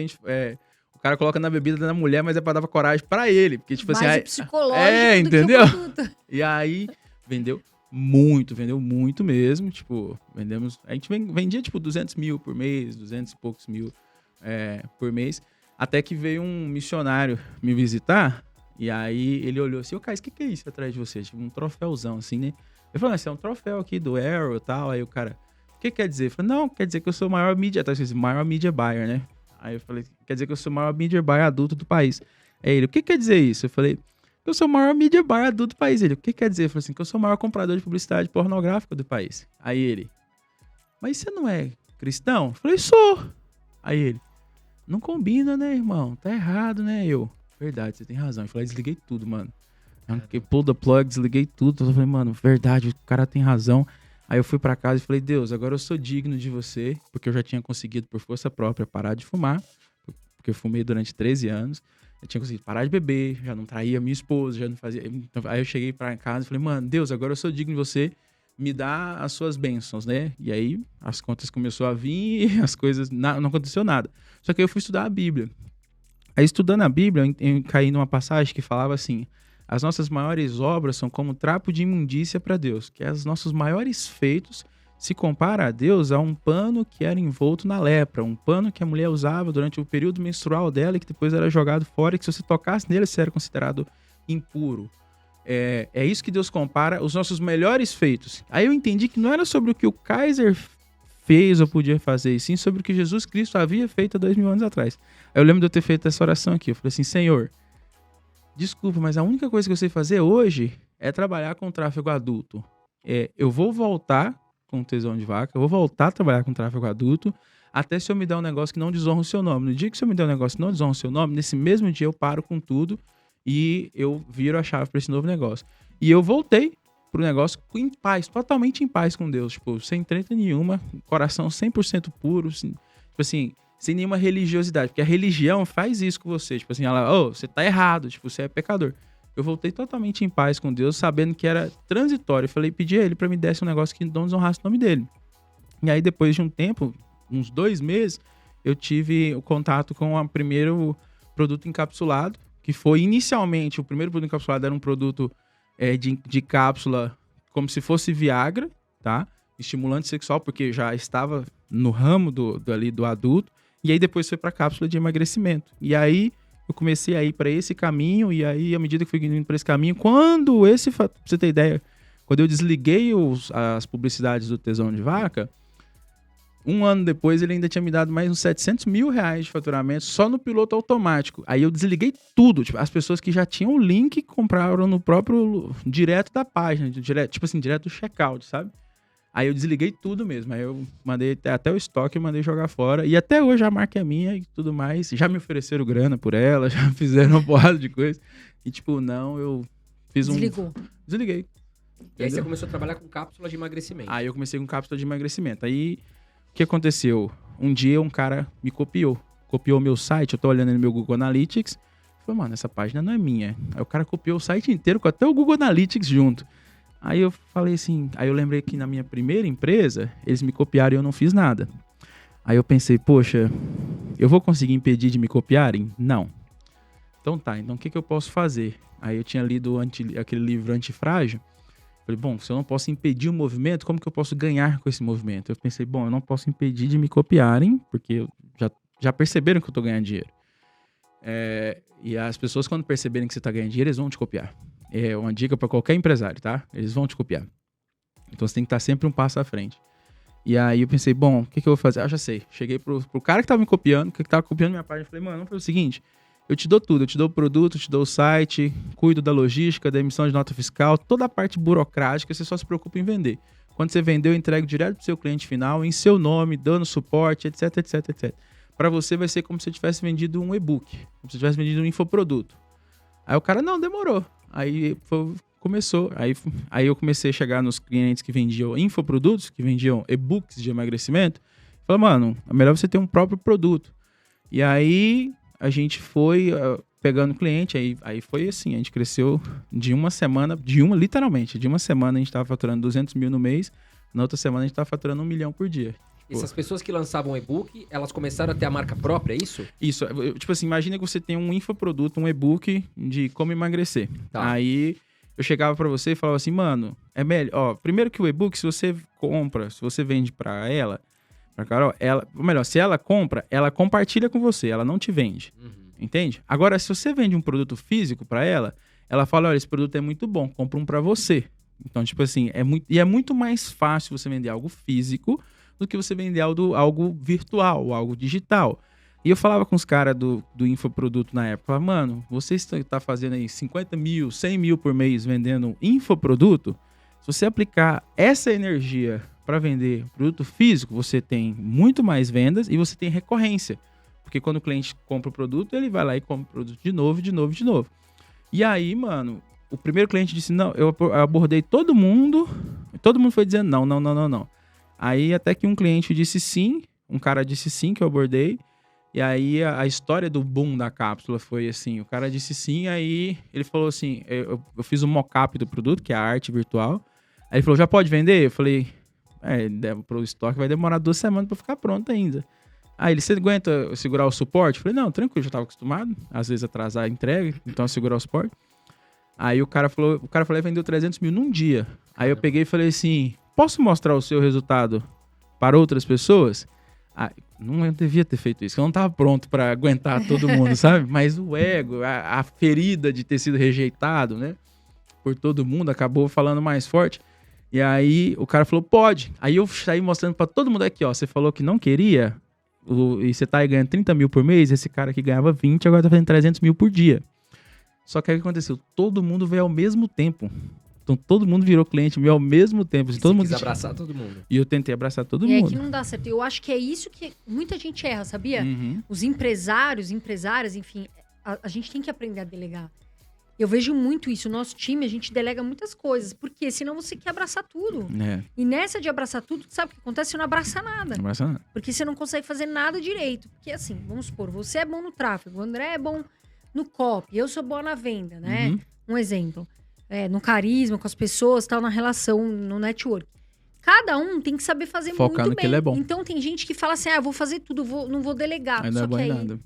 o cara coloca na bebida da mulher, mas é pra dar coragem pra ele. Porque, tipo mais assim... o psicológico entendeu? Do que o produto. E aí, vendeu muito mesmo. Tipo, a gente vendia, tipo, 200 mil por mês, 200 e poucos mil por mês. Até que veio um missionário me visitar. E aí, ele olhou assim, ô, Caio, o que é isso atrás de você? Tipo, um troféuzão, assim, né? Eu falei, esse é um troféu aqui do Arrow e tal. Aí o cara, o que quer dizer? Eu falei, não, quer dizer que eu sou o maior mídia, maior media buyer, né? Aí eu falei, quer dizer que eu sou o maior media buyer adulto do país. Aí ele, o que quer dizer isso? Eu falei, eu sou o maior media buyer adulto do país. Ele, o que quer dizer? Eu falei assim, que eu sou o maior comprador de publicidade pornográfica do país. Aí ele, mas você não é cristão? Eu falei, sou. Aí ele, não combina, né, irmão? Tá errado, né? Eu, verdade, você tem razão. Eu falei, desliguei tudo, mano. Pull the plug, desliguei tudo. Eu falei, mano, verdade, o cara tem razão. Aí eu fui pra casa e falei, Deus, agora eu sou digno de você, porque eu já tinha conseguido por força própria parar de fumar, porque eu fumei durante 13 anos, eu tinha conseguido parar de beber, já não traía minha esposa, já não fazia... Então, aí eu cheguei pra casa e falei, mano, Deus, agora eu sou digno de você, me dá as suas bênçãos, né? E aí as contas começaram a vir e as coisas... Não aconteceu nada. Só que aí eu fui estudar a Bíblia. Aí estudando a Bíblia, eu caí numa passagem que falava assim... As nossas maiores obras são como trapo de imundícia para Deus, que os nossos maiores feitos se compara a Deus a um pano que era envolto na lepra, um pano que a mulher usava durante o período menstrual dela e que depois era jogado fora e que se você tocasse nele você era considerado impuro. É isso que Deus compara os nossos melhores feitos. Aí eu entendi que não era sobre o que o Kaiser fez ou podia fazer, e sim sobre o que Jesus Cristo havia feito há 2000 anos atrás. Aí eu lembro de eu ter feito essa oração aqui, eu falei assim, Senhor, desculpa, mas a única coisa que eu sei fazer hoje é trabalhar com tráfego adulto. Eu vou voltar com Tesão de Vaca, eu vou voltar a trabalhar com tráfego adulto, até se eu me der um negócio que não desonra o seu nome. No dia que o senhor me der um negócio que não desonra o seu nome, nesse mesmo dia eu paro com tudo e eu viro a chave para esse novo negócio. E eu voltei pro negócio em paz, totalmente em paz com Deus, tipo, sem treta nenhuma, coração 100% puro, tipo assim, sem nenhuma religiosidade, porque a religião faz isso com você, tipo assim, ela, você tá errado, tipo, você é pecador. Eu voltei totalmente em paz com Deus, sabendo que era transitório. Eu falei, pedi a ele pra me desse um negócio que não desonrasse o nome dele. E aí, depois de um tempo, uns 2 meses, eu tive o contato com o primeiro produto encapsulado, que foi inicialmente, o primeiro produto encapsulado era um produto de cápsula, como se fosse Viagra, tá? Estimulante sexual, porque já estava no ramo do adulto. E aí depois foi para cápsula de emagrecimento. E aí eu comecei a ir para esse caminho, e aí à medida que fui indo para esse caminho, pra você ter ideia, quando eu desliguei as publicidades do Tesão de Vaca, 1 ano depois ele ainda tinha me dado mais uns 700 mil reais de faturamento só no piloto automático. Aí eu desliguei tudo, tipo, as pessoas que já tinham o link compraram no próprio, direto da página, tipo assim, direto do checkout, sabe? Aí eu desliguei tudo mesmo. Aí eu mandei até o estoque, eu mandei jogar fora. E até hoje a marca é minha e tudo mais. Já me ofereceram grana por ela, já fizeram uma porrada de coisa. E tipo, não, eu fiz Desliguei. E aí você começou a trabalhar com cápsula de emagrecimento. Aí eu comecei com cápsula de emagrecimento. Aí o que aconteceu? Um dia um cara me copiou o meu site. Eu tô olhando no meu Google Analytics. Falei, mano, essa página não é minha. Aí o cara copiou o site inteiro com até o Google Analytics junto. Aí eu falei assim, aí eu lembrei que na minha primeira empresa, eles me copiaram e eu não fiz nada. Aí eu pensei, poxa, eu vou conseguir impedir de me copiarem? Não. Então tá, então o que eu posso fazer? Aí eu tinha lido aquele livro Antifrágil. Falei, bom, se eu não posso impedir o movimento, como que eu posso ganhar com esse movimento? Eu pensei, bom, eu não posso impedir de me copiarem, porque já perceberam que eu tô ganhando dinheiro. E as pessoas, quando perceberem que você tá ganhando dinheiro, eles vão te copiar. É uma dica para qualquer empresário, tá? Eles vão te copiar. Então você tem que estar sempre um passo à frente. E aí eu pensei, bom, o que eu vou fazer? Ah, já sei. Cheguei pro cara que tava me copiando, que tava copiando minha página. Falei, mano, vamos fazer o seguinte, eu te dou tudo. Eu te dou o produto, eu te dou o site, cuido da logística, da emissão de nota fiscal, toda a parte burocrática, você só se preocupa em vender. Quando você vender, eu entrego direto pro seu cliente final, em seu nome, dando suporte, etc, etc, etc. Para você vai ser como se você tivesse vendido um e-book, como se você tivesse vendido um infoproduto. Aí o cara, não, demorou. Aí começou. Aí eu comecei a chegar nos clientes que vendiam infoprodutos, que vendiam e-books de emagrecimento. Falei, mano, é melhor você ter um próprio produto. E aí a gente foi pegando cliente, aí foi assim, a gente cresceu de uma semana, literalmente, de uma semana a gente estava faturando 200 mil no mês, na outra semana a gente estava faturando 1 milhão por dia. Essas pessoas que lançavam e-book, elas começaram a ter a marca própria, é isso? Isso, tipo assim, imagina que você tem um infoproduto, um e-book de como emagrecer. Tá. Aí eu chegava pra você e falava assim, mano, é melhor, ó, primeiro que o e-book, se você compra, se você vende pra ela, pra Carol, se ela compra, ela compartilha com você, ela não te vende, entende? Agora, se você vende um produto físico pra ela, ela fala, olha, esse produto é muito bom, compra um pra você. Então, tipo assim, é muito mais fácil você vender algo físico do que você vender algo virtual, algo digital. E eu falava com os caras do infoproduto na época, falava, mano, você está fazendo aí 50 mil, 100 mil por mês vendendo infoproduto, se você aplicar essa energia para vender produto físico, você tem muito mais vendas e você tem recorrência. Porque quando o cliente compra o produto, ele vai lá e compra o produto de novo, de novo, de novo. E aí, mano, o primeiro cliente disse, não, eu abordei todo mundo foi dizendo não. Aí até que um cliente disse sim, um cara disse sim que eu abordei, e aí a história do boom da cápsula foi assim, o cara disse sim, aí ele falou assim, eu fiz um mock-up do produto, que é a arte virtual, aí ele falou, já pode vender? Eu falei, pro estoque vai demorar 2 semanas pra ficar pronto ainda. Aí ele, você aguenta segurar o suporte? Eu falei, não, tranquilo, já tava acostumado, às vezes atrasar a entrega, então segurar o suporte. Aí o cara falou, vendeu 300 mil num dia. Aí eu peguei e falei assim, posso mostrar o seu resultado para outras pessoas? Não, eu devia ter feito isso, eu não tava pronto para aguentar todo mundo, sabe? Mas o ego, a ferida de ter sido rejeitado, né, por todo mundo, acabou falando mais forte. E aí o cara falou, pode. Aí eu saí mostrando para todo mundo aqui, ó, você falou que não queria, e você tá aí ganhando 30 mil por mês, esse cara que ganhava 20, agora tá fazendo 300 mil por dia. Só que aí o que aconteceu? Todo mundo veio ao mesmo tempo. Então todo mundo virou cliente meu ao mesmo tempo. E todo mundo quis abraçar todo mundo. E eu tentei abraçar todo mundo. E é que não dá certo. Eu acho que é isso que muita gente erra, sabia? Os empresários, empresárias, enfim, a gente tem que aprender a delegar. Eu vejo muito isso. O nosso time, a gente delega muitas coisas. Porque senão você quer abraçar tudo. E nessa de abraçar tudo, sabe o que acontece? Você não abraça nada. Não abraça nada. Porque você não consegue fazer nada direito. Porque assim, vamos supor, você é bom no tráfego, o André é bom no copy, eu sou boa na venda, né? Um exemplo. No carisma, com as pessoas, tal, na relação, no network. Cada um tem que saber fazer focar muito no bem. Que ele é bom. Então tem gente que fala assim, eu vou fazer tudo, não vou delegar. Aí não é bom em nada.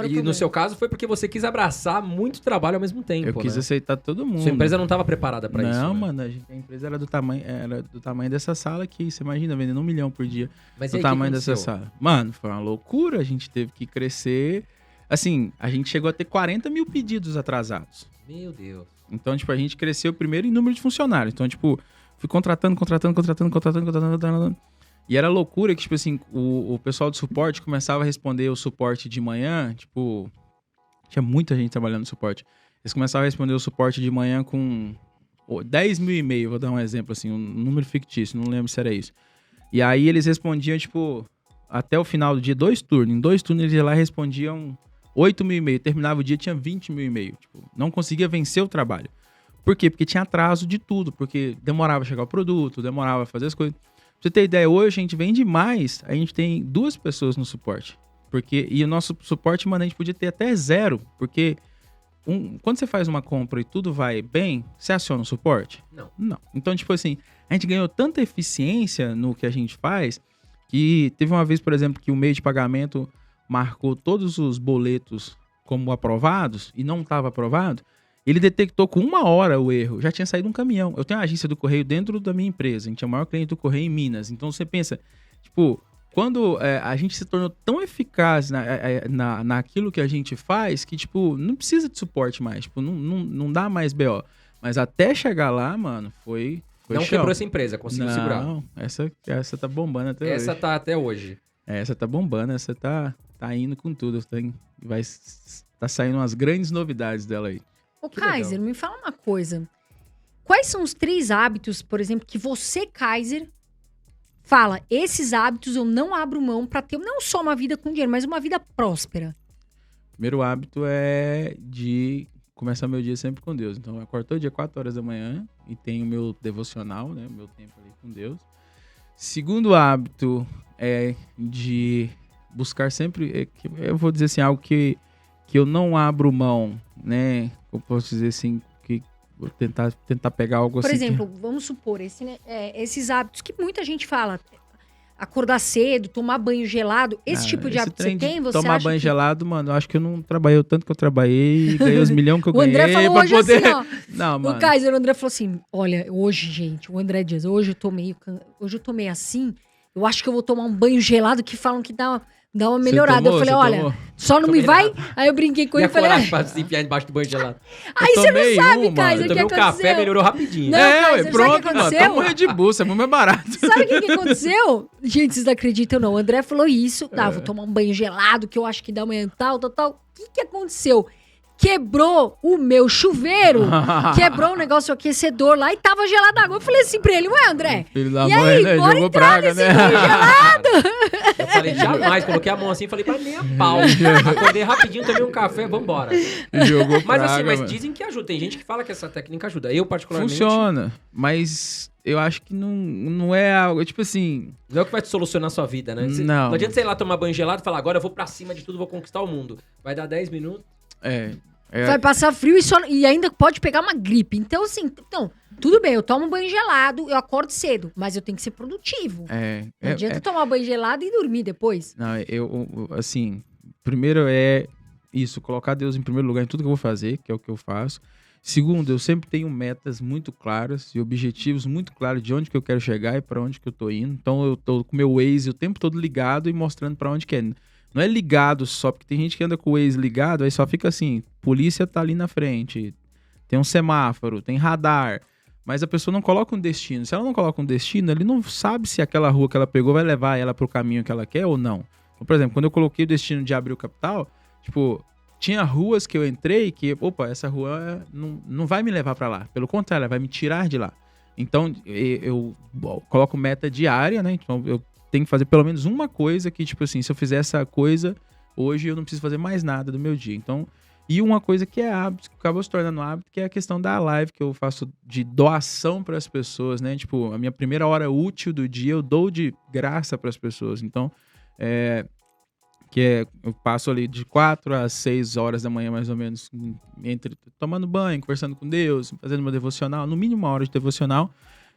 E no seu caso foi porque você quis abraçar muito trabalho ao mesmo tempo, Eu quis aceitar todo mundo. Sua empresa não estava preparada para isso, Não, né? mano, a empresa era do tamanho dessa sala aqui. Você imagina, vendendo 1 milhão por dia. Mas do tamanho dessa sala. Mano, foi uma loucura. A gente teve que crescer. Assim, a gente chegou a ter 40 mil pedidos atrasados. Meu Deus. Então, tipo, a gente cresceu primeiro em número de funcionários. Então, tipo, fui contratando. E era loucura que, tipo assim, o pessoal do suporte começava a responder o suporte de manhã, tipo... Tinha muita gente trabalhando no suporte. Eles começavam a responder o suporte de manhã com 10 mil e-mail, vou dar um exemplo, assim, um número fictício, não lembro se era isso. E aí eles respondiam, tipo, até o final do dia, 2 turnos. Em 2 turnos eles iam lá e respondiam 8 mil e-mail. Terminava o dia, tinha 20 mil e-mail. Tipo, não conseguia vencer o trabalho. Por quê? Porque tinha atraso de tudo. Porque demorava a chegar o produto, demorava a fazer as coisas. Pra você ter ideia, hoje a gente vende mais, a gente tem 2 pessoas no suporte. E o nosso suporte, mano, a gente podia ter até 0, porque quando você faz uma compra e tudo vai bem, você aciona o suporte? Não. Então, tipo assim, a gente ganhou tanta eficiência no que a gente faz que teve uma vez, por exemplo, que o meio de pagamento marcou todos os boletos como aprovados e não estava aprovado. Ele detectou com 1 hora o erro, já tinha saído um caminhão. Eu tenho uma agência do Correio dentro da minha empresa, a gente é o maior cliente do Correio em Minas. Então você pensa, tipo, quando a gente se tornou tão eficaz naquilo que a gente faz, que tipo, não precisa de suporte mais, tipo, não dá mais BO. Mas até chegar lá, mano, foi não chão. Quebrou essa empresa, conseguiu segurar. Não, essa tá bombando até hoje. Essa tá até hoje. Essa tá bombando, essa tá indo com tudo. Tá saindo umas grandes novidades dela aí. Ô, Kaiser, me fala uma coisa. Quais são os 3 hábitos, por exemplo, que você, Kaiser, fala, esses hábitos eu não abro mão pra ter não só uma vida com dinheiro, mas uma vida próspera? Primeiro hábito é de começar meu dia sempre com Deus. Então, eu acordo todo dia 4 horas da manhã e tenho o meu devocional, né? O meu tempo ali com Deus. Segundo hábito é de buscar sempre, eu vou dizer assim, algo que eu não abro mão, né? Eu posso dizer assim, que vou tentar pegar algo assim. Por exemplo, vamos supor, esses hábitos que muita gente fala, acordar cedo, tomar banho gelado, esse tipo de hábito você tem? Você tomar banho gelado, mano, eu acho que eu não trabalhei o tanto que eu trabalhei e ganhei os milhões que eu ganhei. O André falou hoje poder... assim, ó. Não, mano. O Kaiser, o André falou assim, olha, hoje, gente, o André diz, hoje eu tô meio assim, eu acho que eu vou tomar um banho gelado que falam que dá uma melhorada. Eu falei, olha, só não me vai? Aí eu brinquei com ele e falei... coragem pra se enfiar debaixo do banho gelado. Aí você não sabe, Kaiser, o que aconteceu. Eu tomei um café, melhorou rapidinho. Não, Kaiser, pronto, sabe o que aconteceu? Tá morrendo de bolsa, é muito mais barato. Sabe o que aconteceu? Gente, vocês não acreditam não. O André falou isso. Vou tomar um banho gelado, que eu acho que dá amanhã tal. O que aconteceu? Quebrou o meu chuveiro, quebrou um negócio aquecedor lá e tava gelada a água. Eu falei assim pra ele, ué, André, Filho da e mãe, aí, né? bora Jogou entrar praga, nesse né? banho gelado? Eu falei, jamais, coloquei a mão assim e falei, pra nem a pau. Acordei rapidinho, tomei um café, vambora. Jogou Mas praga, assim, mano. Dizem que ajuda. Tem gente que fala que essa técnica ajuda. Eu, particularmente... Funciona, mas eu acho que não é algo, tipo assim... Não é o que vai te solucionar a sua vida, né? Não. Não adianta você ir lá tomar banho gelado e falar, agora eu vou pra cima de tudo, vou conquistar o mundo. Vai dar 10 minutos. Vai passar frio e ainda pode pegar uma gripe. Então, assim, tudo bem, eu tomo banho gelado, eu acordo cedo, mas eu tenho que ser produtivo. Não adianta tomar banho gelado e dormir depois. Não, assim, primeiro é isso, colocar Deus em primeiro lugar em tudo que eu vou fazer, que é o que eu faço. Segundo, eu sempre tenho metas muito claras e objetivos muito claros de onde que eu quero chegar e para onde que eu tô indo. Então, eu tô com o meu Waze o tempo todo ligado e mostrando para onde que é. Não é ligado só, porque tem gente que anda com o Waze ligado, aí só fica assim, polícia tá ali na frente, tem um semáforo, tem radar, mas a pessoa não coloca um destino. Se ela não coloca um destino, ele não sabe se aquela rua que ela pegou vai levar ela pro caminho que ela quer ou não. Então, por exemplo, quando eu coloquei o destino de Abril Capital, tipo, tinha ruas que eu entrei que, essa rua não vai me levar pra lá, pelo contrário, ela vai me tirar de lá. Então, eu coloco meta diária, né, então eu tenho que fazer pelo menos uma coisa que, tipo assim, se eu fizer essa coisa, hoje eu não preciso fazer mais nada do meu dia. Então, e uma coisa que é hábito, que acabou se tornando hábito, que é a questão da live que eu faço de doação para as pessoas, né? Tipo, a minha primeira hora útil do dia eu dou de graça para as pessoas. Então, eu passo ali de 4 às 6 horas da manhã, mais ou menos, entre tomando banho, conversando com Deus, fazendo meu devocional, no mínimo 1 hora de devocional.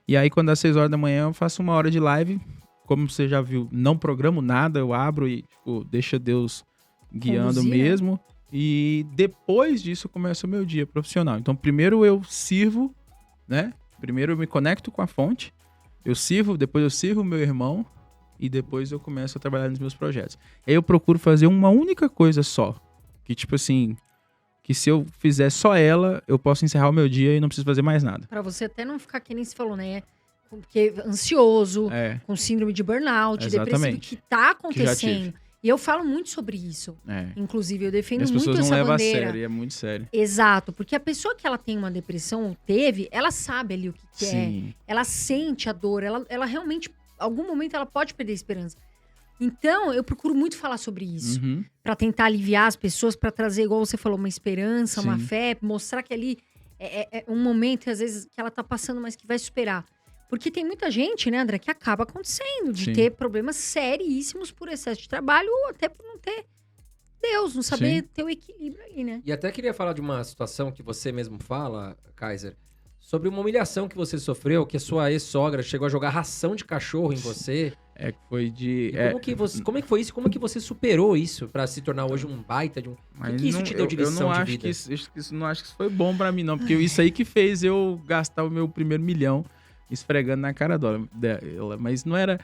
E aí, quando dá 6 horas da manhã, eu faço 1 hora de live. Como você já viu, não programo nada, eu abro e deixa Deus guiando mesmo. Né? E depois disso começa o meu dia profissional. Então, primeiro eu sirvo, né? Primeiro eu me conecto com a fonte, depois eu sirvo o meu irmão e depois eu começo a trabalhar nos meus projetos. Aí eu procuro fazer uma única coisa só, que tipo assim, que se eu fizer só ela, eu posso encerrar o meu dia e não preciso fazer mais nada. Pra você até não ficar que nem você falou, né? Porque ansioso, com síndrome de burnout, depressivo, que tá acontecendo. E eu falo muito sobre isso. Inclusive, eu defendo muito essa bandeira. As pessoas não levam a sério, é muito sério. Exato, porque a pessoa que ela tem uma depressão, ela sabe ali o que é. Ela sente a dor, ela realmente, em algum momento, ela pode perder a esperança. Então, eu procuro muito falar sobre isso. Pra tentar aliviar as pessoas, pra trazer, igual você falou, uma esperança, uma fé, mostrar que ali é um momento, às vezes, que ela tá passando, mas que vai superar. Porque tem muita gente, né, André, que acaba acontecendo de ter problemas seríssimos por excesso de trabalho ou até por não ter Deus, não saber ter o equilíbrio ali, né? E até queria falar de uma situação que você mesmo fala, Kaiser, sobre uma humilhação que você sofreu, que a sua ex-sogra chegou a jogar ração de cachorro em você. Foi de... Como é que foi isso? Como é que você superou isso pra se tornar hoje um baita de um... Mas o que isso te deu de lição de vida? Não acho que isso foi bom pra mim, não. Porque isso aí que fez eu gastar o meu primeiro milhão esfregando na cara dela. Mas não era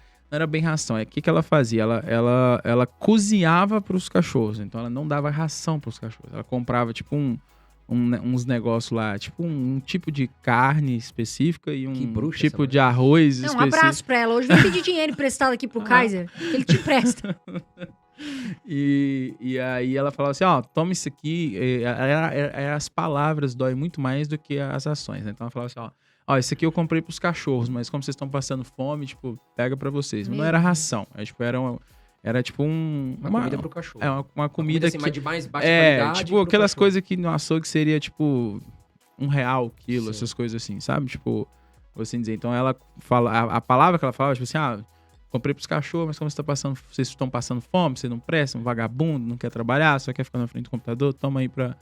bem ração. O que ela fazia? Ela cozinhava pros cachorros. Então ela não dava ração pros cachorros. Ela comprava, tipo, uns negócios lá, tipo um tipo de carne específica e tipo de arroz específico. Um abraço pra ela. Hoje vem pedir dinheiro emprestado aqui pro Kaiser, que ele te empresta. E aí ela falava assim, toma isso aqui. As palavras doem muito mais do que as ações, né? Então ela falava assim, isso aqui eu comprei pros cachorros, mas como vocês estão passando fome, tipo, pega pra vocês. Não era ração, era tipo uma comida pro cachorro. Uma comida assim, de mais baixa qualidade. Tipo aquelas coisas que no açougue seria tipo R$1 o quilo, essas coisas assim, sabe? Tipo, vou assim dizer. Então ela fala, a palavra que ela fala, tipo assim, comprei pros cachorros, mas como vocês estão passando fome, você não presta, um vagabundo, não quer trabalhar, só quer ficar na frente do computador, toma aí pra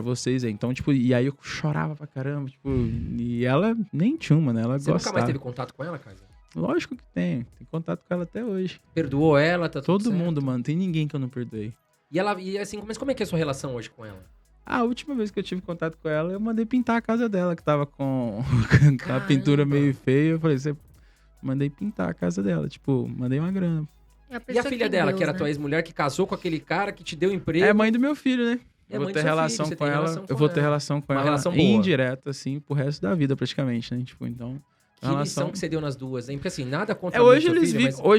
vocês aí. Então, tipo, e aí eu chorava pra caramba, tipo, e ela nem tinha uma, né? Ela gostava. Você nunca mais teve contato com ela, Kaiser? Lógico que tem contato com ela até hoje. Perdoou ela, tá tudo Todo mundo, mano, tem ninguém que eu não perdoei. Mas como é que é a sua relação hoje com ela? A última vez que eu tive contato com ela, eu mandei pintar a casa dela, que tava com a pintura meio feia. Eu falei, mandei pintar a casa dela, tipo, mandei uma grana. E a filha dela, que era tua ex-mulher, que casou com aquele cara que te deu emprego? É mãe do meu filho, né? Eu vou ter relação com ela. Eu vou ter relação com ela indireta, assim, pro resto da vida, praticamente, né? Tipo, então... Que lição que você deu nas duas, hein? Porque assim, nada contra hoje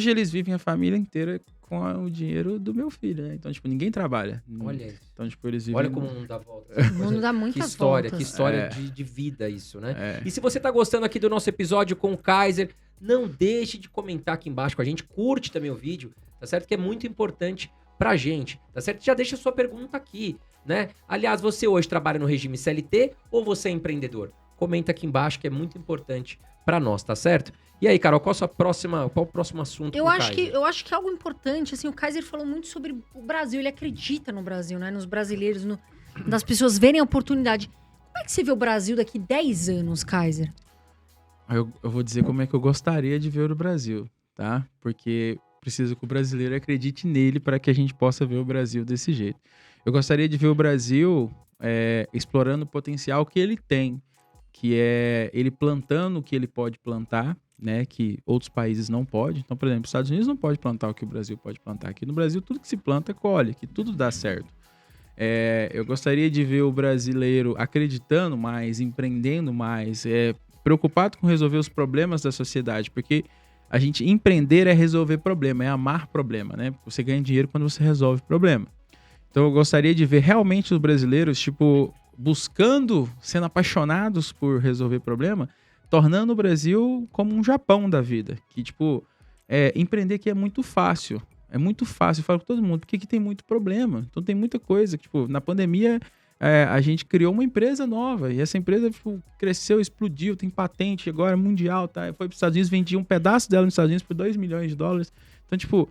eles vivem a família inteira com o dinheiro do meu filho, né? Então, tipo, ninguém trabalha. Olha isso. Então, tipo, eles vivem... Olha como o mundo dá volta. O mundo dá muitas voltas. Que história de vida isso, né? E se você tá gostando aqui do nosso episódio com o Kaiser, não deixe de comentar aqui embaixo com a gente. Curte também o vídeo, tá certo? Que é muito importante pra gente, tá certo? Já deixa a sua pergunta aqui, né? Aliás, você hoje trabalha no regime CLT ou você é empreendedor? Comenta aqui embaixo que é muito importante pra nós, tá certo? E aí, Carol, qual o próximo assunto? Eu acho que algo importante, assim, o Kaiser falou muito sobre o Brasil, ele acredita no Brasil, né? Nos brasileiros, das pessoas verem a oportunidade. Como é que você vê o Brasil daqui 10 anos, Kaiser? Eu vou dizer como é que eu gostaria de ver o Brasil, tá? Porque precisa que o brasileiro acredite nele para que a gente possa ver o Brasil desse jeito. Eu gostaria de ver o Brasil explorando o potencial que ele tem, que é ele plantando o que ele pode plantar, né, que outros países não podem. Então, por exemplo, os Estados Unidos não pode plantar o que o Brasil pode plantar. Aqui no Brasil, tudo que se planta, colhe, que tudo dá certo. Eu gostaria de ver o brasileiro acreditando mais, empreendendo mais, preocupado com resolver os problemas da sociedade, porque a gente empreender é resolver problema, é amar problema, né? Você ganha dinheiro quando você resolve problema. Então, eu gostaria de ver realmente os brasileiros, tipo, buscando, sendo apaixonados por resolver problema, tornando o Brasil como um Japão da vida. Que, tipo, empreender aqui é muito fácil. É muito fácil. Eu falo com todo mundo, porque aqui tem muito problema. Então tem muita coisa. Tipo, na pandemia, a gente criou uma empresa nova. E essa empresa, tipo, cresceu, explodiu, tem patente agora mundial, tá? Foi para os Estados Unidos, vendia um pedaço dela nos Estados Unidos por $2 milhões. Então, tipo,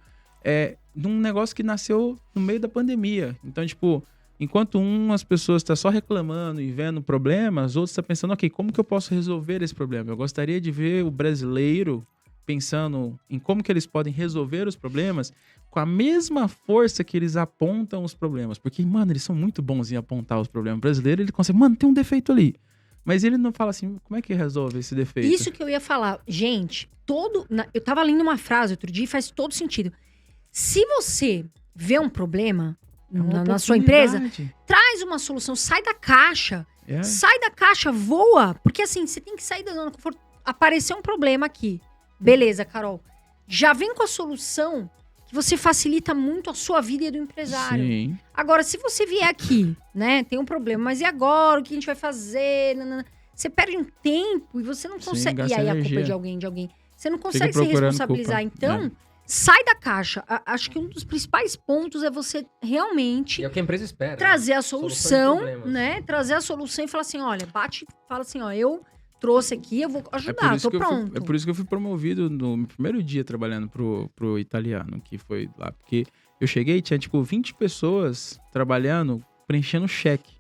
num negócio que nasceu no meio da pandemia. Então, tipo, enquanto umas pessoas estão só reclamando e vendo problemas, outros estão pensando, ok, como que eu posso resolver esse problema? Eu gostaria de ver o brasileiro pensando em como que eles podem resolver os problemas com a mesma força que eles apontam os problemas. Porque, mano, eles são muito bons em apontar os problemas. O brasileiro, ele consegue, mano, tem um defeito ali. Mas ele não fala assim, como é que resolve esse defeito? Isso que eu ia falar. Gente, eu tava lendo uma frase outro dia e faz todo sentido. Se você vê um problema na sua empresa, traz uma solução, sai da caixa. Sai da caixa, voa. Porque assim, você tem que sair da zona de conforto. Apareceu um problema aqui. Beleza, Carol. Já vem com a solução que você facilita muito a sua vida e a do empresário. Sim. Agora, se você vier aqui, né, tem um problema, mas e agora? O que a gente vai fazer? Você perde um tempo e você não consegue... E aí a culpa é de alguém. Você não consegue se responsabilizar. Culpa. Então, sai da caixa. Acho que um dos principais pontos é você realmente... E é o que a empresa espera. Trazer a solução, né? Trazer a solução e falar assim, olha, fala assim, ó, eu trouxe aqui, eu vou ajudar, tô pronto. É por isso que eu fui promovido no meu primeiro dia trabalhando pro italiano, que foi lá. Porque eu cheguei e tinha, tipo, 20 pessoas trabalhando, preenchendo cheque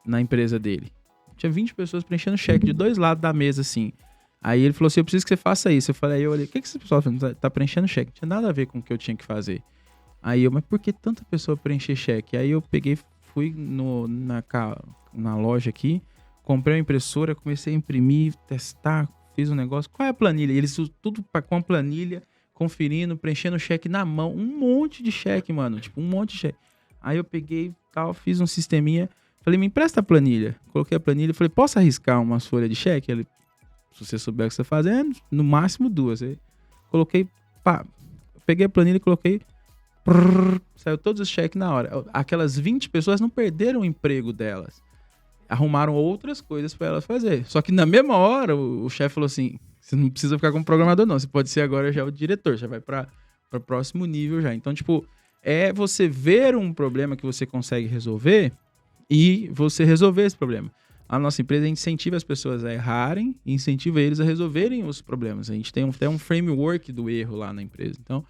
na empresa dele. Tinha 20 pessoas preenchendo cheque de 2 lados da mesa, assim. Aí ele falou assim, eu preciso que você faça isso. Eu falei, aí eu olhei, o que esse pessoal tá preenchendo cheque? Não tinha nada a ver com o que eu tinha que fazer. Aí eu, mas por que tanta pessoa preencher cheque? Aí eu peguei, fui na loja aqui, comprei uma impressora, comecei a imprimir, testar, fiz um negócio. Qual é a planilha? Eles tudo com a planilha, conferindo, preenchendo cheque na mão. Um monte de cheque, mano. Tipo, um monte de cheque. Aí eu peguei, tal, fiz um sisteminha. Falei, me empresta a planilha. Coloquei a planilha. Falei, posso arriscar umas folhas de cheque? Ele, se você souber o que você tá fazendo, no máximo 2. Aí coloquei, pá. Peguei a planilha e coloquei. Saiu todos os cheques na hora. Aquelas 20 pessoas não perderam o emprego delas. Arrumaram outras coisas para elas fazer. Só que na mesma hora, o chefe falou assim, você não precisa ficar como programador não, você pode ser agora já o diretor, já vai para o próximo nível já. Então, tipo, é você ver um problema que você consegue resolver e você resolver esse problema. A nossa empresa incentiva as pessoas a errarem e incentiva eles a resolverem os problemas. A gente tem um framework do erro lá na empresa. Então,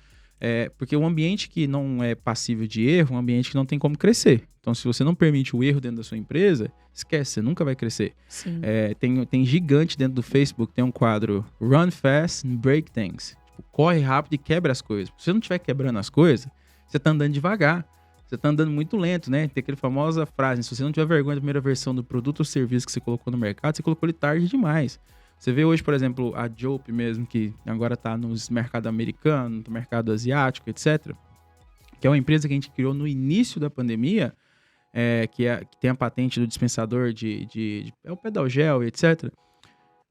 porque um ambiente que não é passível de erro é um ambiente que não tem como crescer. Então, se você não permite o erro dentro da sua empresa, esquece, você nunca vai crescer. Tem gigante dentro do Facebook, tem um quadro Run Fast and Break Things. Tipo, corre rápido e quebra as coisas. Se você não estiver quebrando as coisas, você está andando devagar. Você está andando muito lento, né? Tem aquela famosa frase, se você não tiver vergonha da primeira versão do produto ou serviço que você colocou no mercado, você colocou ele tarde demais. Você vê hoje, por exemplo, a Jope mesmo, que agora está nos mercados americanos, no mercado asiático, etc., que é uma empresa que a gente criou no início da pandemia, que tem a patente do dispensador é o pedal gel, etc.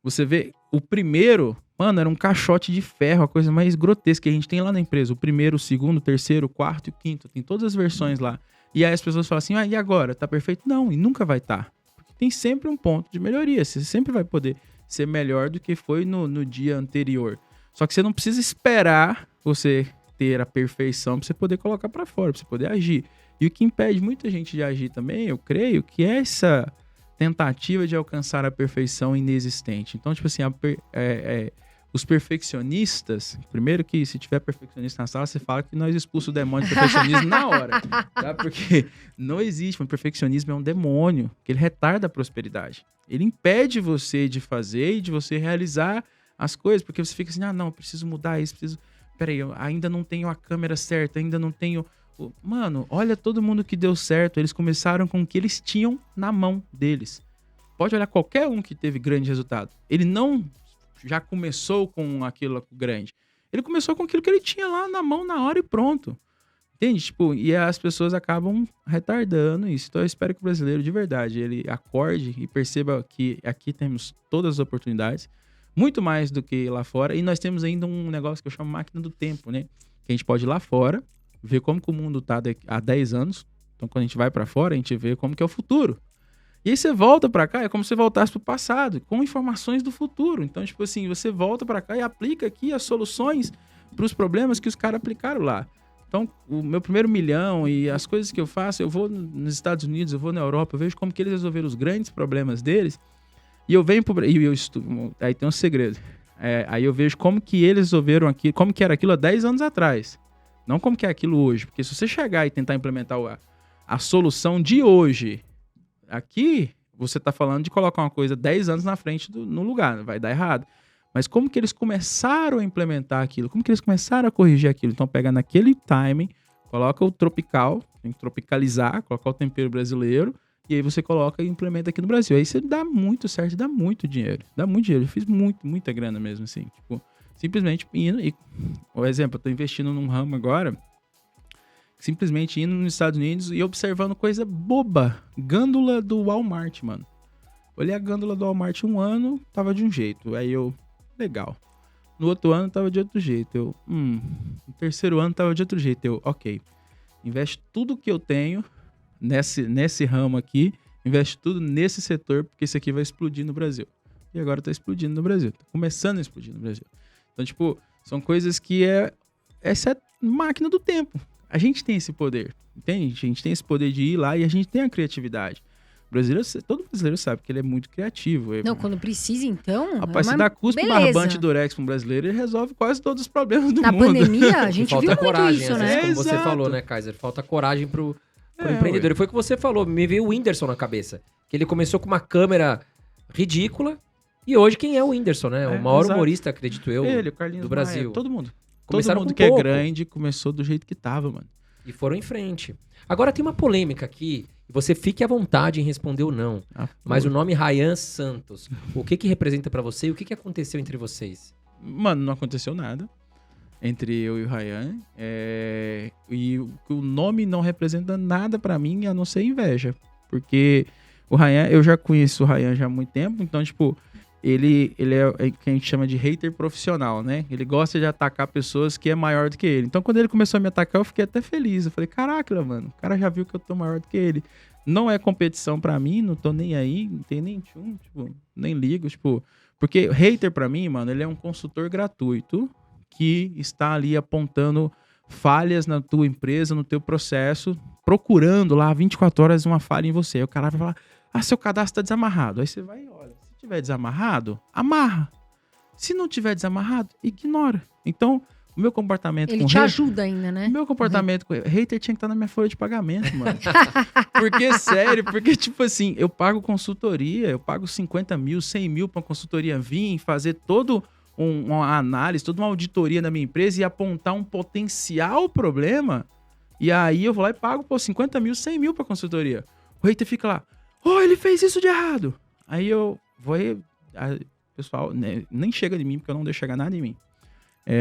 Você vê, o primeiro, mano, era um caixote de ferro, a coisa mais grotesca que a gente tem lá na empresa. O primeiro, o segundo, o terceiro, o quarto e o quinto, tem todas as versões lá. E aí as pessoas falam assim, e agora? Tá perfeito? Não, e nunca vai estar. Porque tem sempre um ponto de melhoria, você sempre vai poder ser melhor do que foi no dia anterior. Só que você não precisa esperar você ter a perfeição para você poder colocar para fora, para você poder agir. E o que impede muita gente de agir também, eu creio, que é essa tentativa de alcançar a perfeição inexistente. Então, tipo assim, os perfeccionistas, primeiro que se tiver perfeccionista na sala, você fala que nós expulsamos o demônio do perfeccionismo na hora, tá? Porque não existe, o perfeccionismo é um demônio, que ele retarda a prosperidade. Ele impede você de fazer e de você realizar as coisas, porque você fica assim, não, eu preciso mudar isso, peraí, eu ainda não tenho a câmera certa, ainda não tenho... Mano, olha todo mundo que deu certo, eles começaram com o que eles tinham na mão deles. Pode olhar qualquer um que teve grande resultado. Ele não já começou com aquilo grande. Ele começou com aquilo que ele tinha lá na mão na hora e pronto. Entende? Tipo, e as pessoas acabam retardando isso. Então eu espero que o brasileiro, de verdade, ele acorde e perceba que aqui temos todas as oportunidades, muito mais do que lá fora. E nós temos ainda um negócio que eu chamo máquina do tempo, né? Que a gente pode ir lá fora, ver como que o mundo tá há 10 anos. Então, quando a gente vai para fora, a gente vê como que é o futuro. E aí você volta para cá, é como se você voltasse pro passado, com informações do futuro. Então, tipo assim, você volta para cá e aplica aqui as soluções para os problemas que os caras aplicaram lá. Então, o meu primeiro milhão e as coisas que eu faço, eu vou nos Estados Unidos, eu vou na Europa, eu vejo como que eles resolveram os grandes problemas deles. E eu venho e eu estudo, aí tem um segredo. Aí eu vejo como que eles resolveram aquilo, como que era aquilo há 10 anos atrás. Não como que é aquilo hoje. Porque se você chegar e tentar implementar a solução de hoje, aqui você está falando de colocar uma coisa 10 anos na frente no lugar, vai dar errado. Mas como que eles começaram a implementar aquilo? Como que eles começaram a corrigir aquilo? Então pega naquele timing, coloca o tropical, tem que tropicalizar, colocar o tempero brasileiro, e aí você coloca e implementa aqui no Brasil. Aí você dá muito certo, dá muito dinheiro. Dá muito dinheiro. Eu fiz muita grana mesmo, assim. Tipo, simplesmente indo e... Por exemplo, eu tô investindo num ramo agora, simplesmente indo nos Estados Unidos e observando coisa boba. Gândula do Walmart, mano. Olhei a gândula do Walmart um ano, tava de um jeito. Aí eu, legal. No outro ano tava de outro jeito. No terceiro ano tava de outro jeito. Eu, ok. Investe tudo que eu tenho nesse ramo aqui, investe tudo nesse setor, porque isso aqui vai explodir no Brasil. E agora tá explodindo no Brasil. Tá começando a explodir no Brasil. Então, tipo, são coisas que essa é máquina do tempo. A gente tem esse poder, entende? A gente tem esse poder de ir lá e a gente tem a criatividade. Todo brasileiro sabe que ele é muito criativo. Não, quando precisa, então... Rapaz, se dá cuspe barbante Durex pra um brasileiro, ele resolve quase todos os problemas do mundo. Na pandemia, a gente viu muito coragem, isso, né? Como você falou, né, Kaiser? Falta coragem pro empreendedor. E foi o que você falou, me veio o Whindersson na cabeça. Que ele começou com uma câmera ridícula, e hoje quem é o Whindersson, né? O maior humorista, acredito eu, ele, o Carlinhos do Brasil. Maia, todo mundo. Começaram todo mundo com que pouco. É grande começou do jeito que tava, mano. E foram em frente. Agora tem uma polêmica aqui. Você fique à vontade em responder ou não. Mas o nome Ryan Santos, o que representa pra você e o que aconteceu entre vocês? Mano, não aconteceu nada entre eu e o Ryan. E o nome não representa nada pra mim, a não ser inveja. Porque o Ryan, eu já conheço o Ryan já há muito tempo, então, tipo... Ele é o que a gente chama de hater profissional, né? Ele gosta de atacar pessoas que é maior do que ele. Então, quando ele começou a me atacar, eu fiquei até feliz. Eu falei, caraca, mano, o cara já viu que eu tô maior do que ele. Não é competição pra mim, não tô nem aí, não tem nem tchum, tipo, nem ligo, tipo... Porque hater pra mim, mano, ele é um consultor gratuito que está ali apontando falhas na tua empresa, no teu processo, procurando lá 24 horas uma falha em você. Aí o cara vai falar, seu cadastro tá desamarrado. Aí você vai e olha. Se tiver desamarrado, amarra. Se não tiver desamarrado, ignora. Então, o meu comportamento ele te ajuda ainda, né? O meu comportamento com hater tinha que estar na minha folha de pagamento, mano. Porque, sério, tipo assim, eu pago consultoria, eu pago 50 mil, 100 mil pra consultoria vir, fazer todo uma análise, toda uma auditoria na minha empresa e apontar um potencial problema. E aí eu vou lá e pago, 50 mil, 100 mil pra consultoria. O hater fica lá, ele fez isso de errado. Aí eu pessoal, né, nem chega de mim, porque eu não deixo chegar nada em mim.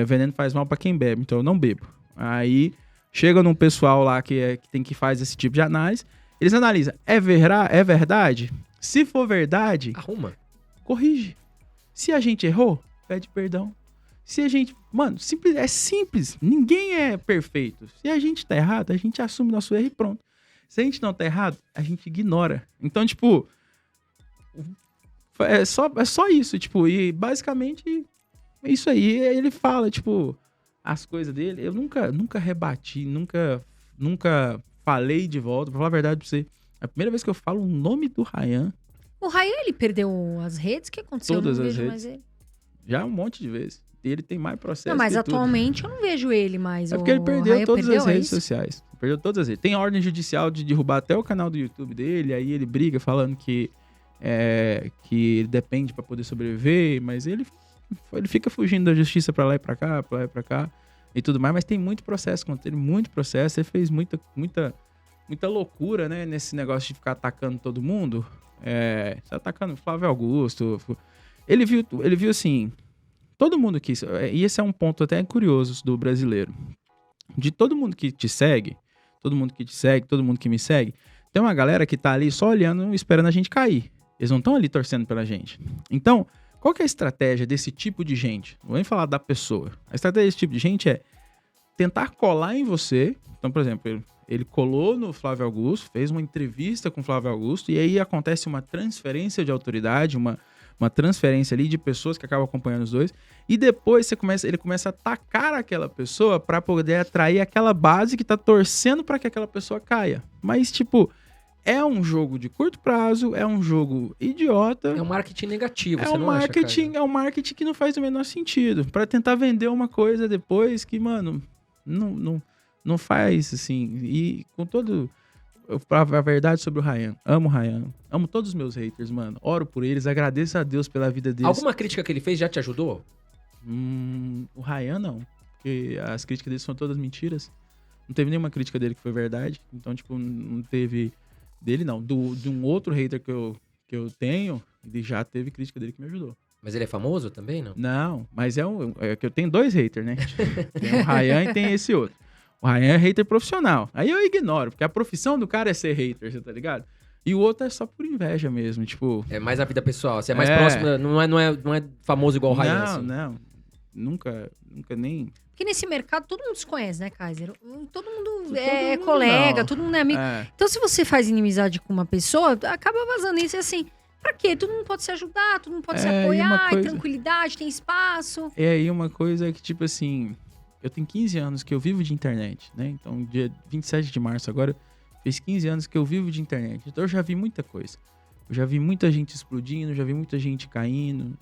Veneno faz mal pra quem bebe, então eu não bebo. Aí chega num pessoal lá que faz esse tipo de análise, eles analisam, é verdade? Se for verdade, arruma, corrige. Se a gente errou, pede perdão. Se a gente, mano, é simples, ninguém é perfeito. Se a gente tá errado, a gente assume nosso erro e pronto. Se a gente não tá errado, a gente ignora. Então, tipo, é só isso, tipo, e basicamente isso aí. Ele fala, tipo, as coisas dele. Eu nunca rebati, nunca falei de volta. Pra falar a verdade pra você, é a primeira vez que eu falo o nome do Ryan. O Ryan, ele perdeu as redes? O que aconteceu? Todas eu não as vejo redes. Mais ele. Já um monte de vezes. Ele tem mais processo. Não, mas que atualmente tudo. eu não vejo ele mais. É porque ele perdeu todas as redes isso? sociais. Perdeu todas as redes. Tem ordem judicial de derrubar até o canal do YouTube dele. Aí ele briga falando que ele depende pra poder sobreviver, mas ele fica fugindo da justiça pra lá e pra cá e tudo mais, mas tem muito processo contra ele, muito processo. Ele fez muita loucura, né, nesse negócio de ficar atacando todo mundo, atacando Flávio Augusto. Ele viu assim, todo mundo quis, e esse é um ponto até curioso do brasileiro, de todo mundo que te segue, todo mundo que me segue, tem uma galera que tá ali só olhando, esperando a gente cair. Eles não estão ali torcendo pela gente. Então, qual que é a estratégia desse tipo de gente? Não vou nem falar da pessoa. A estratégia desse tipo de gente é tentar colar em você. Então, por exemplo, ele colou no Flávio Augusto, fez uma entrevista com o Flávio Augusto, e aí acontece uma transferência de autoridade, uma transferência ali de pessoas que acabam acompanhando os dois, e depois ele começa a atacar aquela pessoa para poder atrair aquela base que tá torcendo para que aquela pessoa caia. Mas, tipo... É um jogo de curto prazo, é um jogo idiota. É um marketing negativo, é você um não marketing, acha, é um marketing que não faz o menor sentido. Pra tentar vender uma coisa depois que, mano, não faz, assim. E com todo... A verdade sobre o Ryan. Amo o Ryan. Amo todos os meus haters, mano. Oro por eles, agradeço a Deus pela vida deles. Alguma crítica que ele fez já te ajudou? O Ryan, não. Porque as críticas dele são todas mentiras. Não teve nenhuma crítica dele que foi verdade. Então, tipo, não teve... Dele não, de um outro hater que eu tenho, ele já teve crítica dele que me ajudou. Mas ele é famoso também, não? Não, mas é que eu tenho 2 haters, né? Tem o Ryan e tem esse outro. O Ryan é hater profissional. Aí eu ignoro, porque a profissão do cara é ser hater, você tá ligado? E o outro é só por inveja mesmo, tipo... É mais a vida pessoal, você é mais próximo, não é famoso igual o Ryan, assim. Não, nunca nem... Porque nesse mercado todo mundo se conhece, né, Kaiser? Todo mundo é colega, todo mundo é amigo. Então, se você faz inimizade com uma pessoa, acaba vazando isso assim. Pra quê? Todo mundo pode se ajudar, todo mundo pode se apoiar, tranquilidade, tem espaço. E aí uma coisa que, tipo assim, eu tenho 15 anos que eu vivo de internet, né? Então, dia 27 de março agora, fez 15 anos que eu vivo de internet. Então eu já vi muita coisa. Eu já vi muita gente explodindo, já vi muita gente caindo.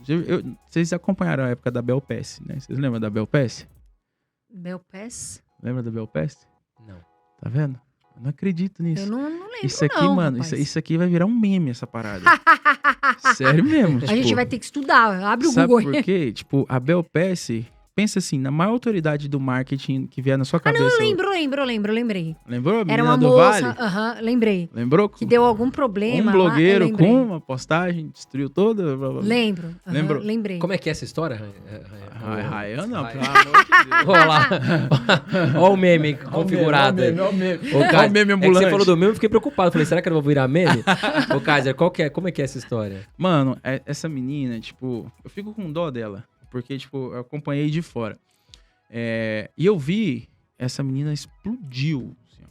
Vocês acompanharam a época da Bel Pass, né? Vocês lembram da Bel Pass? Bel Pass? Lembra da Bel Pass? Não. Tá vendo? Eu não acredito nisso. Eu não lembro, isso aqui, não, mano, isso aqui vai virar um meme, essa parada. Sério mesmo. A gente vai ter que estudar. Abre o sabe Google. Por quê? Tipo, a Bel Pass, pensa assim, na maior autoridade do marketing que vier na sua cabeça. Não, eu lembrei. Lembrou? Era uma do moça, Vale? Lembrei. Lembrou? Que deu algum problema. Um blogueiro com uma postagem, destruiu toda. Blá, blá. Lembro. Lembrou? Lembrei. Como é que é essa história? Rayan não, pelo amor de Deus. Olha lá. Olha o meme configurado. Olha o meme. Ô, meme é ambulante. que você falou do meme, eu fiquei preocupado. Falei, será que eu vou virar meme? Ô, Kaiser, como é que é essa história? Mano, essa menina, tipo, eu fico com dó dela. Porque, tipo, eu acompanhei de fora. E eu vi, essa menina explodiu. Assim,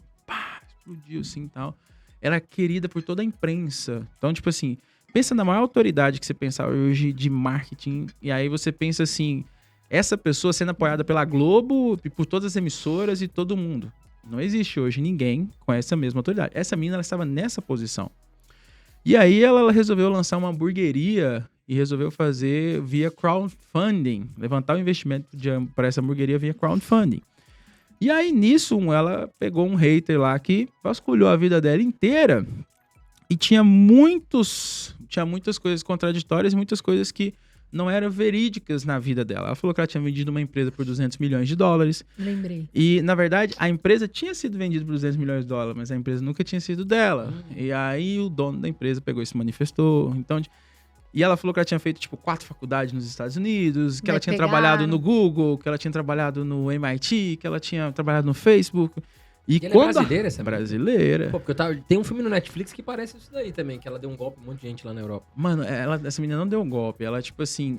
explodiu assim e tal. Era querida por toda a imprensa. Então, tipo assim, pensa na maior autoridade que você pensar hoje de marketing. E aí você pensa assim, essa pessoa sendo apoiada pela Globo, por todas as emissoras e todo mundo. Não existe hoje ninguém com essa mesma autoridade. Essa menina, ela estava nessa posição. E aí ela resolveu lançar uma hamburgueria e resolveu fazer via crowdfunding, levantar o investimento para essa hamburgueria via crowdfunding. E aí nisso ela pegou um hater lá que vasculhou a vida dela inteira e tinha muitas coisas contraditórias, muitas coisas que não eram verídicas na vida dela. Ela falou que ela tinha vendido uma empresa por $200 milhões. Lembrei. E, na verdade, a empresa tinha sido vendida por $200 milhões, mas a empresa nunca tinha sido dela. E aí o dono da empresa pegou e se manifestou. Então, e ela falou que ela tinha feito, tipo, 4 faculdades nos Estados Unidos, que ela tinha trabalhado no Google, que ela tinha trabalhado no MIT, que ela tinha trabalhado no Facebook. E ela quando é brasileira, essa brasileira. Pô, porque tem um filme no Netflix que parece isso daí também, que ela deu um golpe em um monte de gente lá na Europa. Mano, essa menina não deu um golpe. Ela, tipo assim,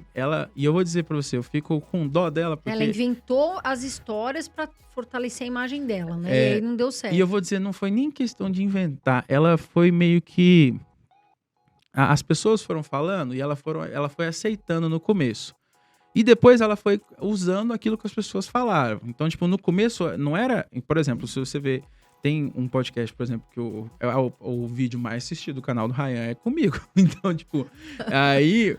e eu vou dizer pra você, eu fico com dó dela porque... Ela inventou as histórias pra fortalecer a imagem dela, né? E aí não deu certo. E eu vou dizer, não foi nem questão de inventar. Ela foi meio que... As pessoas foram falando e ela foi aceitando no começo. E depois ela foi usando aquilo que as pessoas falaram. Então, tipo, no começo não era... Por exemplo, se você vê... Tem um podcast, por exemplo, que o vídeo mais assistido do canal do Rayan é comigo. Então, tipo... Aí,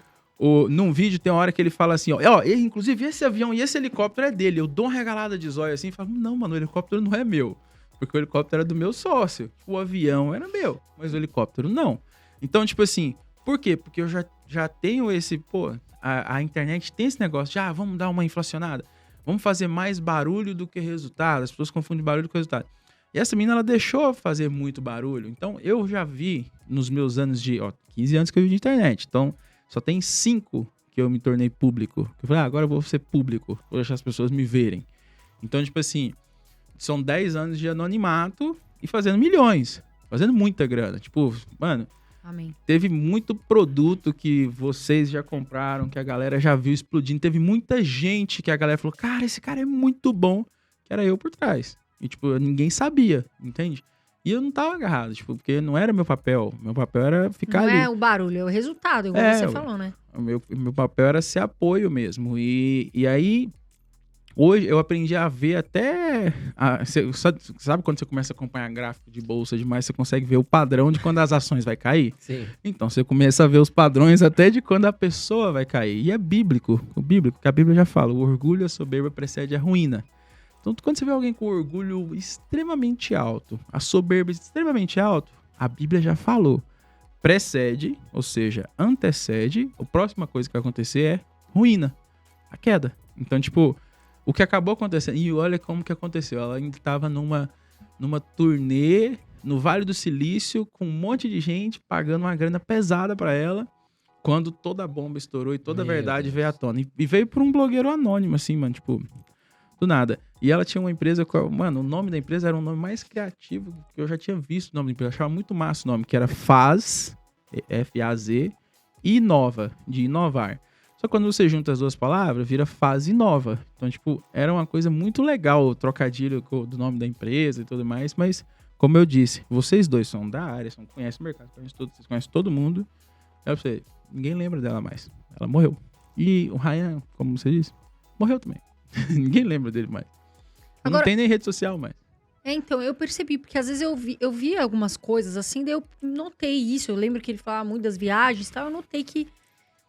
num vídeo tem uma hora que ele fala assim, ó... Inclusive, esse avião e esse helicóptero é dele. Eu dou uma regalada de zóio assim e falo... Não, mano, o helicóptero não é meu. Porque o helicóptero era do meu sócio. O avião era meu, mas o helicóptero não. Então, tipo assim... Por quê? Porque eu já tenho esse... Pô, a internet tem esse negócio de, vamos dar uma inflacionada. Vamos fazer mais barulho do que resultado. As pessoas confundem barulho com resultado. E essa menina, ela deixou fazer muito barulho. Então, eu já vi nos meus anos 15 anos que eu vi de internet. Então, só tem 5 que eu me tornei público. Eu falei, agora eu vou ser público. Vou deixar as pessoas me verem. Então, tipo assim, são 10 anos de anonimato e fazendo milhões. Fazendo muita grana. Tipo, mano... Amém. Teve muito produto que vocês já compraram, que a galera já viu explodindo. Teve muita gente que a galera falou, cara, esse cara é muito bom, que era eu por trás. E, tipo, ninguém sabia, entende? E eu não tava agarrado, tipo, porque não era meu papel. Meu papel era ficar ali. Não é o barulho, é o resultado, igual você falou, né? O meu papel era ser apoio mesmo. E aí... Hoje eu aprendi a ver até... sabe quando você começa a acompanhar gráfico de bolsa demais, você consegue ver o padrão de quando as ações vai cair? Sim. Então você começa a ver os padrões até de quando a pessoa vai cair. E é bíblico, que a Bíblia já fala, o orgulho e a soberba precede a ruína. Então quando você vê alguém com orgulho extremamente alto, a soberba extremamente alto, a Bíblia já falou. Precede, ou seja, antecede, a próxima coisa que vai acontecer é ruína, a queda. Então, tipo... O que acabou acontecendo, e olha como que aconteceu, ela ainda estava numa turnê no Vale do Silício, com um monte de gente pagando uma grana pesada para ela, quando toda a bomba estourou e toda a verdade veio à tona. E veio por um blogueiro anônimo, assim, mano, tipo, do nada. E ela tinha uma empresa, mano, o nome da empresa era o nome mais criativo que eu já tinha visto o nome da empresa, eu achava muito massa o nome, que era Faz, F-A-Z, e Inova, de inovar. Só que quando você junta as duas palavras, vira Fase Nova. Então, tipo, era uma coisa muito legal o trocadilho do nome da empresa e tudo mais. Mas, como eu disse, vocês dois são da área, conhecem o mercado, vocês conhecem todo mundo. Eu sei, ninguém lembra dela mais. Ela morreu. E o Rayan, como você disse, morreu também. Ninguém lembra dele mais. Agora, não tem nem rede social mais. Então, eu percebi, porque às vezes eu vi algumas coisas assim, daí eu notei isso. Eu lembro que ele falava muito das viagens e tal, eu notei que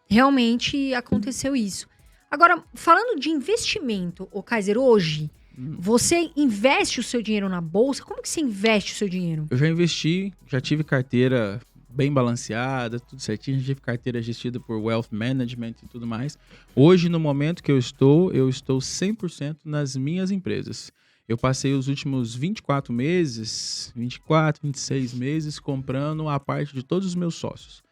realmente aconteceu isso. Agora, falando de investimento, ô Kaiser, hoje, você investe o seu dinheiro na bolsa? Como que você investe o seu dinheiro? Eu já investi, já tive carteira bem balanceada, tudo certinho, já tive carteira gestida por Wealth Management e tudo mais. Hoje, no momento que eu estou 100% nas minhas empresas. Eu passei os últimos 24 meses, 24, 26 meses, comprando a parte de todos os meus sócios.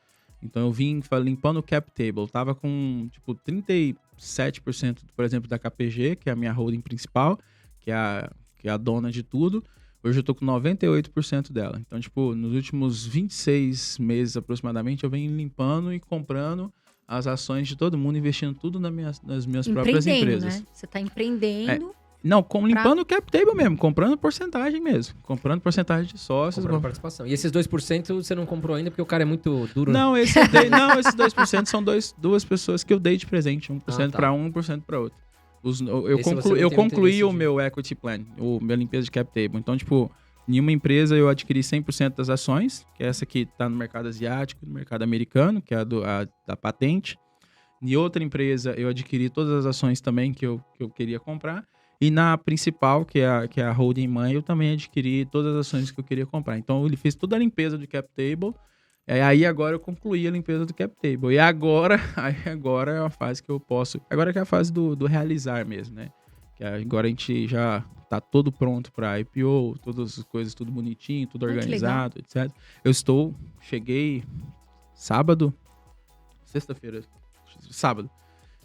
Então eu vim limpando o cap table. Eu tava com, tipo, 37%, por exemplo, da KPG, que é a minha holding principal, que é a dona de tudo. Hoje eu tô com 98% dela. Então, tipo, nos últimos 26 meses aproximadamente, eu venho limpando e comprando as ações de todo mundo, investindo tudo nas minhas próprias empresas. Né? Você tá empreendendo... Não, limpando o cap table mesmo, comprando porcentagem mesmo. Comprando porcentagem de sócios. Comprando participação. E esses 2% você não comprou ainda porque o cara é muito duro? Não, esses 2% são duas pessoas que eu dei de presente. 1% para um, 1% para outro. Eu concluí o meu equity plan, minha limpeza de cap table. Então, tipo, em uma empresa eu adquiri 100% das ações, que é essa que está no mercado asiático, no mercado americano, que é a da patente. Em outra empresa eu adquiri todas as ações também que eu queria comprar. E na principal, que é a holding mãe, eu também adquiri todas as ações que eu queria comprar. Então, ele fez toda a limpeza do cap table. Aí agora eu concluí a limpeza do cap table. E agora é a fase que eu posso... Agora que é a fase do realizar mesmo, né? Que agora a gente já tá todo pronto para IPO, todas as coisas, tudo bonitinho, tudo organizado, etc. Cheguei sábado.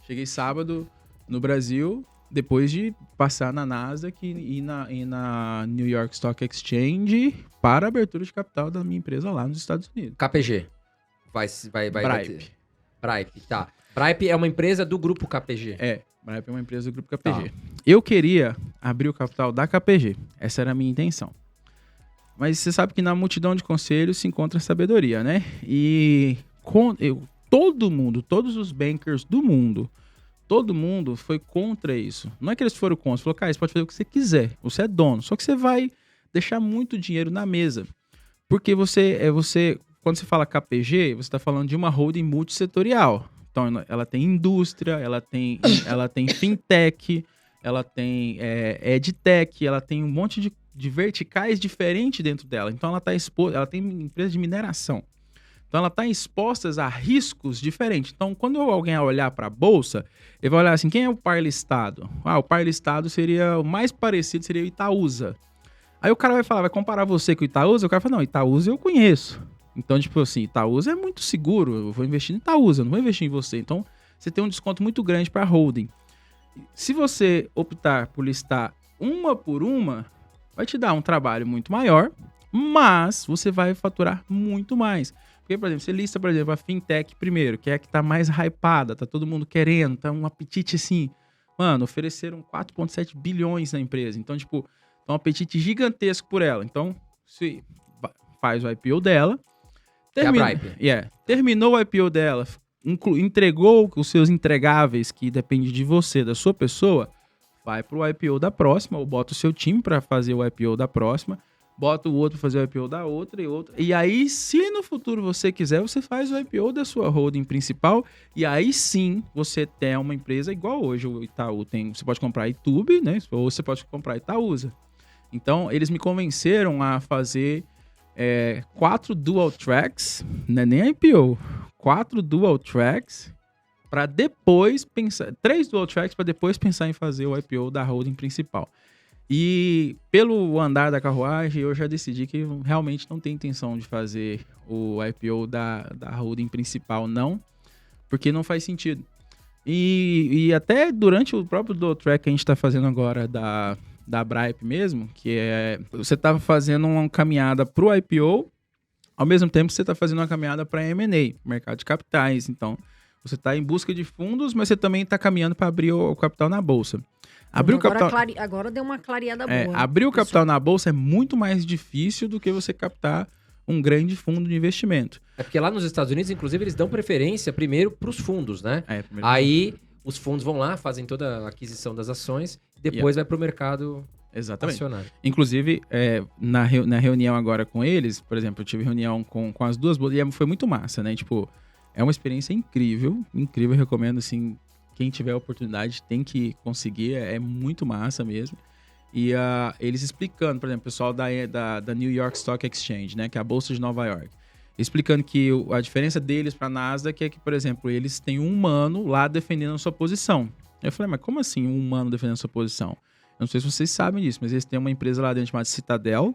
Cheguei sábado no Brasil... Depois de passar na Nasdaq e na New York Stock Exchange para a abertura de capital da minha empresa lá nos Estados Unidos. KPG. Bripe, tá. Bripe é uma empresa do grupo KPG. Bripe é uma empresa do grupo KPG. Tá. Eu queria abrir o capital da KPG. Essa era a minha intenção. Mas você sabe que na multidão de conselhos se encontra sabedoria, né? E todos os bankers do mundo... Todo mundo foi contra isso. Não é que eles foram contra. Falou, cara, você pode fazer o que você quiser. Você é dono. Só que você vai deixar muito dinheiro na mesa. Porque quando você fala KPG, você está falando de uma holding multissetorial. Então, ela tem indústria, ela tem fintech, ela tem edtech, ela tem um monte de verticais diferentes dentro dela. Então, ela tem empresa de mineração. Então, ela está exposta a riscos diferentes. Então, quando alguém olhar para a bolsa, ele vai olhar assim, quem é o par listado? O par listado seria, o mais parecido seria o Itaúsa. Aí o cara vai comparar você com o Itaúsa? O cara fala, não, Itaúsa eu conheço. Então, tipo assim, Itaúsa é muito seguro, eu vou investir no Itaúsa, não vou investir em você. Então, você tem um desconto muito grande para a holding. Se você optar por listar uma por uma, vai te dar um trabalho muito maior, mas você vai faturar muito mais. Porque, por exemplo, você lista, por exemplo, a fintech primeiro, que é a que tá mais hypada, tá todo mundo querendo, tá um apetite assim. Mano, ofereceram 4,7 bilhões na empresa. Então, tipo, tá um apetite gigantesco por ela. Então, se faz o IPO dela. Terminou o IPO dela, entregou os seus entregáveis, que depende de você, da sua pessoa, vai pro IPO da próxima, ou bota o seu time para fazer o IPO da próxima. Bota o outro para fazer o IPO da outra e outra. E aí, se no futuro você quiser, você faz o IPO da sua holding principal. E aí sim, você tem uma empresa igual hoje o Itaú tem. Você pode comprar YouTube, né? Ou você pode comprar Itaúsa. Então, eles me convenceram a fazer 4 dual tracks, não é nem IPO. 4 dual tracks para depois pensar... 3 dual tracks para depois pensar em fazer o IPO da holding principal. E pelo andar da carruagem, eu já decidi que realmente não tenho intenção de fazer o IPO da holding principal, não. Porque não faz sentido. E até durante o próprio dual track que a gente está fazendo agora da Bripe mesmo, que é... Você está fazendo uma caminhada para o IPO, ao mesmo tempo que você está fazendo uma caminhada para M&A, mercado de capitais. Então, você está em busca de fundos, mas você também está caminhando para abrir o capital na bolsa. Agora deu uma clareada boa. Abrir o capital na bolsa é muito mais difícil do que você captar um grande fundo de investimento. É porque lá nos Estados Unidos, inclusive, eles dão preferência primeiro para os fundos, né? Aí os fundos vão lá, fazem toda a aquisição das ações, depois vai para o mercado Exatamente. Acionário. Inclusive, na reunião agora com eles, por exemplo, eu tive reunião com as duas bolsas e foi muito massa, né? Tipo, é uma experiência incrível, incrível, eu recomendo, assim, quem tiver a oportunidade tem que conseguir, é muito massa mesmo. E eles explicando, por exemplo, o pessoal da New York Stock Exchange, né, que é a Bolsa de Nova York, explicando que a diferença deles para a Nasdaq é que, por exemplo, eles têm um humano lá defendendo a sua posição. Eu falei, mas como assim um humano defendendo a sua posição? Eu não sei se vocês sabem disso, mas eles têm uma empresa lá dentro chamada Citadel.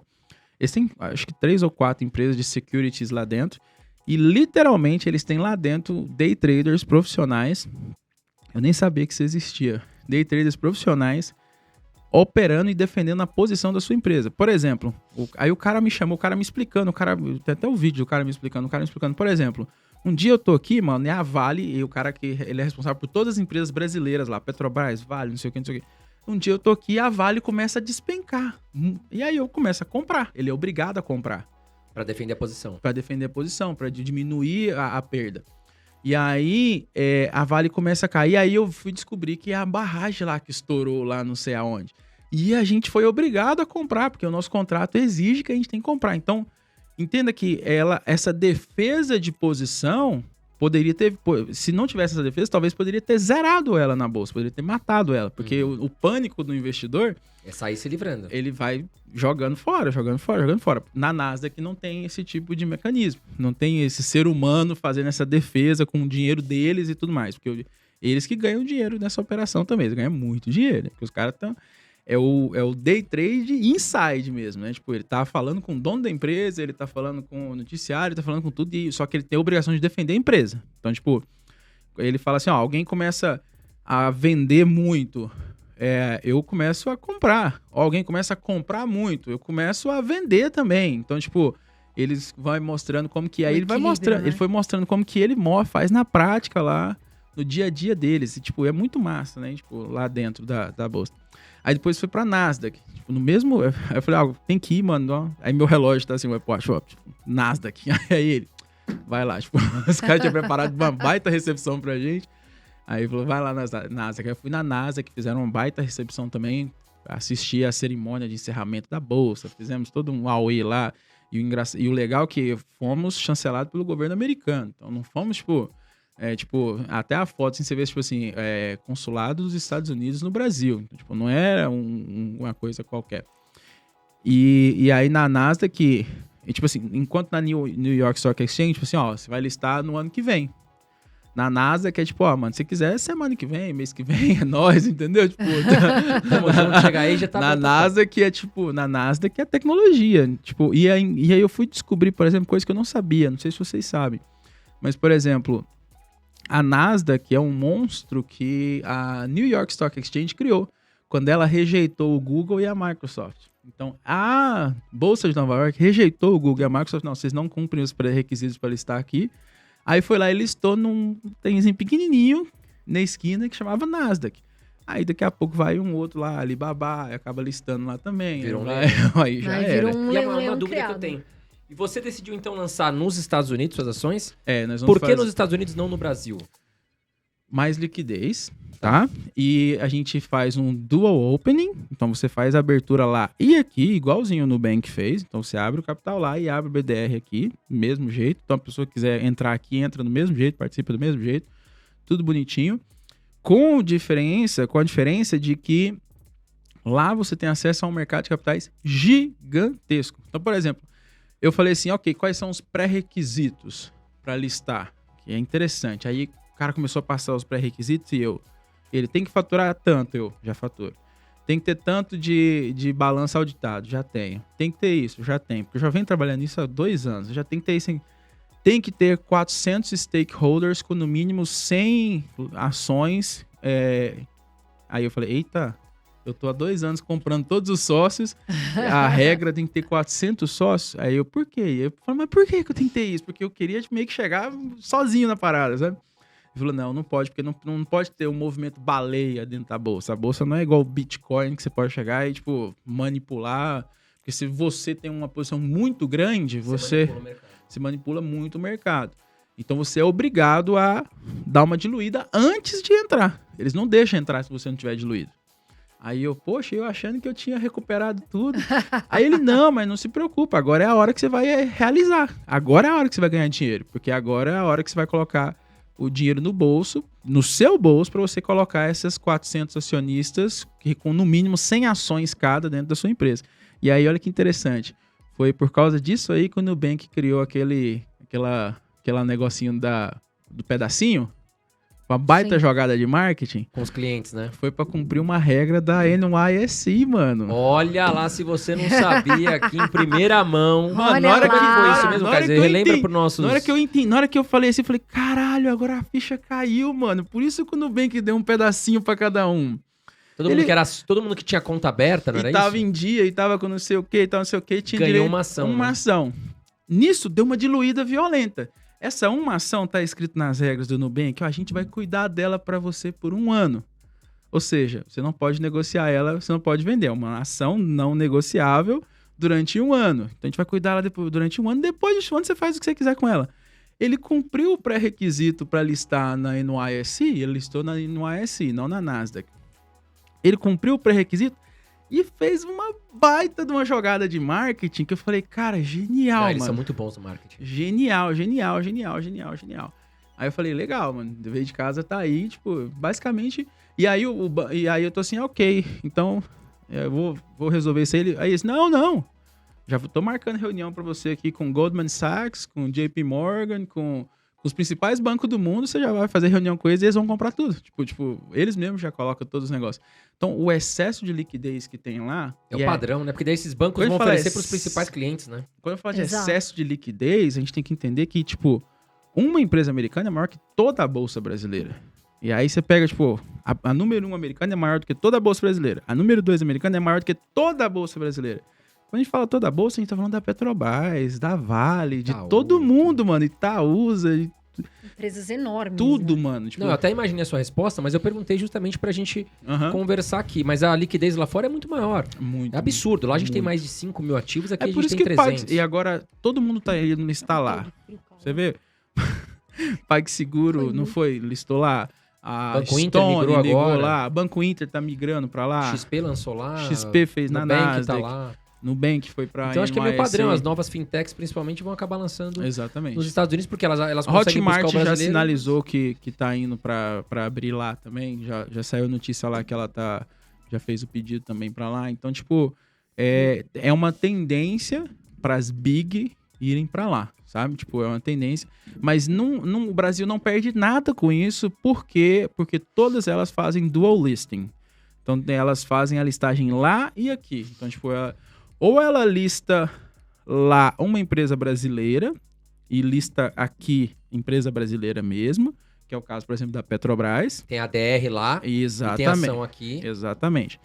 Eles têm, acho que 3 ou 4 empresas de securities lá dentro. E, literalmente, eles têm lá dentro day traders profissionais. Eu nem sabia que isso existia. Day traders profissionais operando e defendendo a posição da sua empresa. Por exemplo, aí o cara me chamou, o cara me explicando, tem até o vídeo do cara me explicando, por exemplo, um dia eu tô aqui, mano, é a Vale, e o cara que ele é responsável por todas as empresas brasileiras lá, Petrobras, Vale, não sei o que. Um dia eu tô aqui e a Vale começa a despencar. E aí eu começo a comprar. Ele é obrigado a comprar. Para defender a posição. Para defender a posição, para diminuir a perda. E aí a Vale começa a cair. Aí eu fui descobrir que é a barragem lá que estourou lá não sei aonde. E a gente foi obrigado a comprar, porque o nosso contrato exige que a gente tem que comprar. Então, entenda que essa defesa de posição poderia ter... Se não tivesse essa defesa, talvez poderia ter zerado ela na bolsa, poderia ter matado ela. Porque o pânico do investidor... É sair se livrando. Ele vai jogando fora. Na Nasdaq não tem esse tipo de mecanismo. Não tem esse ser humano fazendo essa defesa com o dinheiro deles e tudo mais. Porque eles que ganham dinheiro nessa operação também. Eles ganham muito dinheiro. Porque os caras estão... É o day trade inside mesmo, né? Tipo, ele tá falando com o dono da empresa, ele tá falando com o noticiário, ele tá falando com tudo, só que ele tem a obrigação de defender a empresa. Então, tipo, ele fala assim, ó, alguém começa a vender muito, eu começo a comprar. Ou alguém começa a comprar muito, eu começo a vender também. Então, tipo, eles vão mostrando como que... Aí ele vai mostrando, né? Ele foi mostrando como que ele faz na prática lá, no dia a dia deles. E, tipo, é muito massa, né? Tipo, lá dentro da bolsa. Aí depois foi pra Nasdaq. Tipo, no mesmo... Aí eu falei, tem que ir, mano. Ó. Aí meu relógio tá assim, Nasdaq. Aí ele, vai lá. Tipo, os caras tinham preparado uma baita recepção pra gente. Aí ele falou, vai lá na Nasdaq. Aí eu fui na Nasdaq, fizeram uma baita recepção também. Assisti a cerimônia de encerramento da bolsa. Fizemos todo um auê lá. E o legal é que fomos chancelados pelo governo americano. Então não fomos, tipo... até a foto, assim, você vê, tipo assim, consulado dos Estados Unidos no Brasil. Então, tipo, não era uma coisa qualquer. E aí na Nasdaq, tipo assim, enquanto na New York Stock Exchange, tipo assim, ó, você vai listar no ano que vem. Na Nasdaq é tipo, ó, mano, se quiser, semana que vem, mês que vem, é nóis, entendeu? Tipo, chegar aí já tá na Nasdaq na Nasdaq é tecnologia. Tipo, e aí eu fui descobrir, por exemplo, coisas que eu não sabia, não sei se vocês sabem. Mas, por exemplo... A Nasdaq é um monstro que a New York Stock Exchange criou quando ela rejeitou o Google e a Microsoft. Então, a Bolsa de Nova York rejeitou o Google e a Microsoft. Não, vocês não cumprem os pré-requisitos para listar aqui. Aí foi lá e listou num trenzinho pequenininho na esquina que chamava Nasdaq. Aí daqui a pouco vai um outro lá, Alibaba, acaba listando lá também. Virou aí já era. E uma dúvida que eu tenho. E você decidiu, então, lançar nos Estados Unidos suas ações? Nós vamos Por que nos Estados Unidos, não no Brasil? Mais liquidez, tá? E a gente faz um dual opening. Então, você faz a abertura lá e aqui, igualzinho o Nubank fez. Então, você abre o capital lá e abre o BDR aqui, do mesmo jeito. Então, a pessoa que quiser entrar aqui, entra do mesmo jeito, participa do mesmo jeito. Tudo bonitinho. Com a diferença de que lá você tem acesso a um mercado de capitais gigantesco. Então, por exemplo... Eu falei assim, ok, quais são os pré-requisitos para listar? Que é interessante. Aí o cara começou a passar os pré-requisitos e ele tem que faturar tanto, eu já faturo. Tem que ter tanto de balanço auditado, já tenho. Tem que ter isso, já tenho. Porque eu já venho trabalhando nisso há 2 anos, já tem que ter isso. Tem que ter 400 stakeholders com no mínimo 100 ações. Aí eu falei, eita... Eu tô há 2 anos comprando todos os sócios, a regra tem que ter 400 sócios. Aí por quê? Eu falei, mas por que eu tenho que ter isso? Porque eu queria meio que chegar sozinho na parada, sabe? Ele falou, não pode, porque não pode ter um movimento baleia dentro da bolsa. A bolsa não é igual o Bitcoin, que você pode chegar e, tipo, manipular. Porque se você tem uma posição muito grande, você manipula muito o mercado. Então você é obrigado a dar uma diluída antes de entrar. Eles não deixam entrar se você não tiver diluído. Aí eu, poxa, eu achando que eu tinha recuperado tudo. Aí ele, não, mas não se preocupa, agora é a hora que você vai realizar. Agora é a hora que você vai ganhar dinheiro, porque agora é a hora que você vai colocar o dinheiro no bolso, no seu bolso, para você colocar essas 400 acionistas que com no mínimo 100 ações cada dentro da sua empresa. E aí, olha que interessante, foi por causa disso aí que o Nubank criou aquela negocinho do pedacinho, uma baita jogada de marketing. Com os clientes, né? Foi pra cumprir uma regra da NYSE, mano. Olha lá, se você não sabia aqui em primeira mão. Mano, na hora que foi isso mesmo, cara. Relembra pro nossos... Na hora que eu falei assim, eu falei, caralho, agora a ficha caiu, mano. Por isso que o Nubank deu um pedacinho pra cada um. Todo mundo que tinha conta aberta, não era isso? E tava em dia, e tava com não sei o que, e tal, não sei o que, tinha ganhou direito uma ação. Uma ação. Nisso, deu uma diluída violenta. Essa uma ação tá escrito nas regras do Nubank, ó, a gente vai cuidar dela para você por 1 ano. Ou seja, você não pode negociar ela, você não pode vender. É uma ação não negociável durante 1 ano. Então a gente vai cuidar dela durante 1 ano, depois de 1 ano você faz o que você quiser com ela. Ele cumpriu o pré-requisito para listar na NYSE, ele listou na NYSE, não na Nasdaq. Ele cumpriu o pré-requisito e fez uma baita de uma jogada de marketing que eu falei, cara, genial, mano. Eles são muito bons no marketing. Genial. Aí eu falei, legal, mano, dever de casa tá aí, tipo, basicamente... E aí eu tô assim, ok, então eu vou resolver isso aí. Aí ele disse, não, já tô marcando reunião pra você aqui com Goldman Sachs, com JP Morgan, com os principais bancos do mundo, você já vai fazer reunião com eles e eles vão comprar tudo. Tipo, eles mesmos já colocam todos os negócios. Então, o excesso de liquidez que tem lá... É o padrão, né? Porque daí esses bancos vão oferecer pros principais clientes, né? Quando eu falo de excesso de liquidez, a gente tem que entender que, tipo, uma empresa americana é maior que toda a bolsa brasileira. E aí você pega, tipo, a número 1 americana é maior do que toda a bolsa brasileira. A número 2 americana é maior do que toda a bolsa brasileira. Quando a gente fala toda a bolsa, a gente tá falando da Petrobras, da Vale, de todo mundo, mano. Itaúsa, empresas enormes. Tudo, né? mano. Tipo... Não, eu até imaginei a sua resposta, mas eu perguntei justamente pra gente conversar aqui. Mas a liquidez lá fora é muito maior. É absurdo. Lá a gente tem mais de 5 mil ativos, aqui a gente tem 300. E agora todo mundo tá indo listar lá. Você vê? PagSeguro não foi? Listou lá. A Banco Inter migrou agora. Lá. Banco Inter tá migrando pra lá. XP lançou lá. XP fez na Nasdaq. Tá lá. Nubank foi pra Então acho que é meio padrão, as novas fintechs principalmente vão acabar lançando nos Estados Unidos, porque elas conseguem buscar o brasileiro. Já sinalizou que tá indo pra abrir lá também, já saiu notícia lá que ela já fez o pedido também pra lá, então tipo, é uma tendência pras big irem pra lá, sabe? Tipo, é uma tendência, mas o Brasil não perde nada com isso, porque todas elas fazem dual listing, então elas fazem a listagem lá e aqui, então tipo, ou ela lista lá uma empresa brasileira e lista aqui empresa brasileira mesmo, que é o caso, por exemplo, da Petrobras. Tem a DR lá. Exatamente. E tem ação aqui. Exatamente.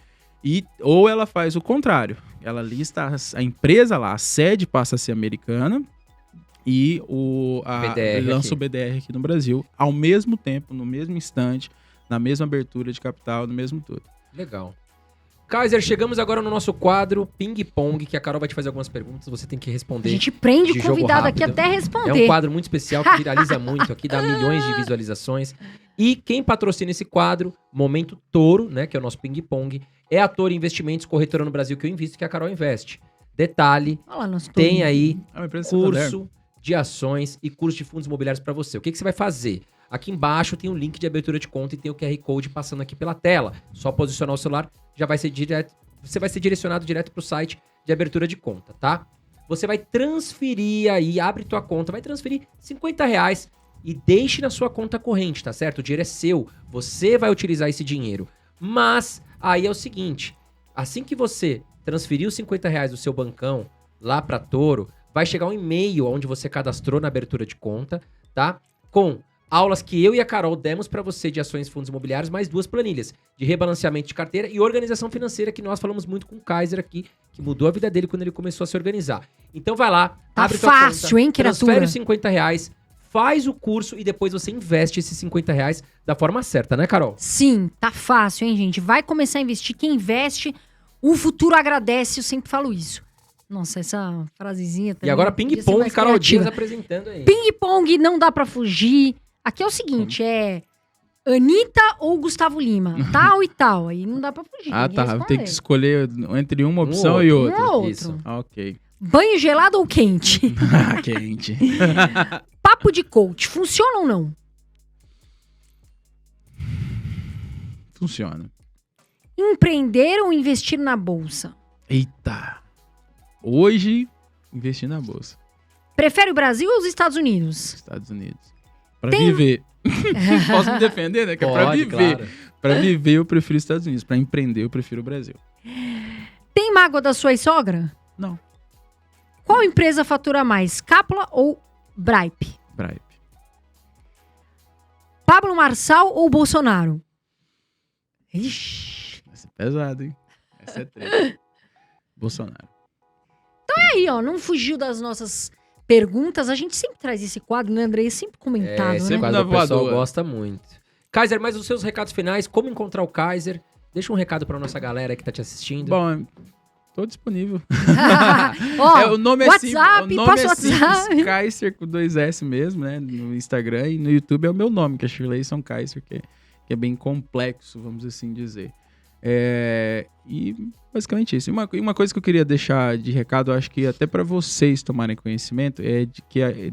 Ou ela faz o contrário. Ela lista a empresa lá, a sede passa a ser americana e lança o BDR aqui no Brasil ao mesmo tempo, no mesmo instante, na mesma abertura de capital, no mesmo tudo. Legal. Kaiser, chegamos agora no nosso quadro Ping Pong, que a Carol vai te fazer algumas perguntas, você tem que responder. A gente prende o convidado aqui até responder. É um quadro muito especial que viraliza muito aqui, dá milhões de visualizações. E quem patrocina esse quadro, Momento Touro, né, que é o nosso Ping Pong, é a Touro Investimentos, corretora no Brasil que eu invisto, que a Carol investe. Detalhe, tem aí curso de ações e curso de fundos imobiliários para você. O que você vai fazer? Aqui embaixo tem o link de abertura de conta e tem o QR Code passando aqui pela tela. Só posicionar o celular, já vai ser direto. Você vai ser direcionado direto para o site de abertura de conta, tá? Você vai transferir aí, abre tua conta, vai transferir R$50 e deixe na sua conta corrente, tá certo? O dinheiro é seu, você vai utilizar esse dinheiro. Mas aí é o seguinte, assim que você transferir os R$50 do seu bancão lá para Touro, vai chegar um e-mail onde você cadastrou na abertura de conta, tá? Com aulas que eu e a Carol demos para você de ações e fundos imobiliários, mais 2 planilhas de rebalanceamento de carteira e organização financeira, que nós falamos muito com o Kaiser aqui, que mudou a vida dele quando ele começou a se organizar. Então vai lá, abre tua conta, hein, transfere os R$50, faz o curso e depois você investe esses R$50 da forma certa, né, Carol? Sim, tá fácil, hein, gente? Vai começar a investir. Quem investe, o futuro agradece, eu sempre falo isso. Nossa, essa frasezinha também. E agora ping-pong, Carol Dias apresentando aí. Ping-pong, não dá pra fugir. Aqui é o seguinte, Anitta ou Gustavo Lima? Tal e tal. Aí não dá pra fugir. Ah, tá. Responder. Tem que escolher entre uma opção e outra. Um ou outro. Isso. Ok. Banho gelado ou quente? Quente. Papo de coach, funciona ou não? Funciona. Empreender ou investir na bolsa? Eita. Hoje, investir na bolsa. Prefere o Brasil ou os Estados Unidos? Estados Unidos. Pra viver. Posso me defender, né? Que é pra viver. Claro. Pra viver, eu prefiro os Estados Unidos. Pra empreender, eu prefiro o Brasil. Tem mágoa da sua sogra? Não. Qual empresa fatura mais, Capla ou Bripe? Bripe. Pablo Marçal ou Bolsonaro? Ixi. Essa é pesada, hein? Essa é treta. Bolsonaro. Aí, ó, não fugiu das nossas perguntas. A gente sempre traz esse quadro, né, André? É sempre comentado, Esse né? quadro o pessoal voadora. gosta muito. Kaiser, mas os seus recados finais, como encontrar o Kaiser? Deixa um recado pra nossa galera que tá te assistindo. Bom, tô disponível. Ó, O nome é WhatsApp, simples. O nome passa é o WhatsApp. simples. Kaiser com 2S mesmo, né? No Instagram e no YouTube é o meu nome, que é Shirleyson Kaiser, que é bem complexo, vamos assim dizer. E basicamente isso. E uma coisa que eu queria deixar de recado, acho que até para vocês tomarem conhecimento,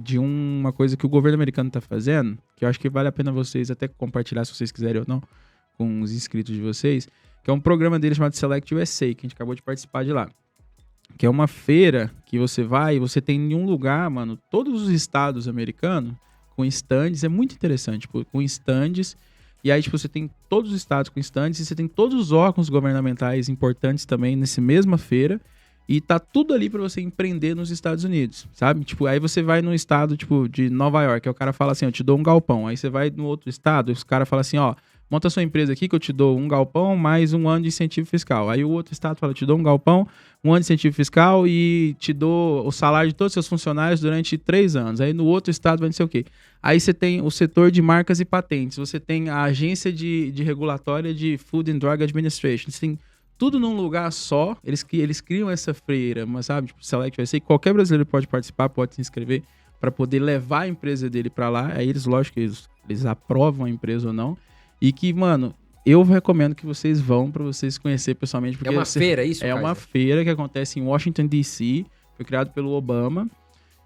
de uma coisa que o governo americano está fazendo, que eu acho que vale a pena vocês até compartilhar, se vocês quiserem ou não, com os inscritos de vocês, que é um programa deles chamado Select USA, que a gente acabou de participar de lá. Que é uma feira que você vai e você tem em um lugar, mano, todos os estados americanos com stands, é muito interessante, tipo, com stands. E aí, tipo, você tem todos os estados com stands e você tem todos os órgãos governamentais importantes também nessa mesma feira. E tá tudo ali pra você empreender nos Estados Unidos, sabe? Tipo, aí você vai no estado, tipo, de Nova York, aí o cara fala assim, eu te dou um galpão. Aí você vai no outro estado, os cara fala assim, ó, monta a sua empresa aqui que eu te dou um galpão mais um ano de incentivo fiscal. Aí o outro estado fala, eu te dou um galpão, um ano de incentivo fiscal e te dou o salário de todos os seus funcionários durante 3 anos. Aí no outro estado vai não sei o quê. Aí você tem o setor de marcas e patentes, você tem a agência de regulatória de Food and Drug Administration, você tem tudo num lugar só, eles criam essa feira, mas sabe, tipo, Select USA, qualquer brasileiro pode participar, pode se inscrever para poder levar a empresa dele para lá, aí eles, lógico que eles aprovam a empresa ou não, e que, mano, eu recomendo que vocês vão para vocês conhecer pessoalmente. Porque é uma feira, isso, É uma feira que acontece em Washington, D.C., foi criado pelo Obama,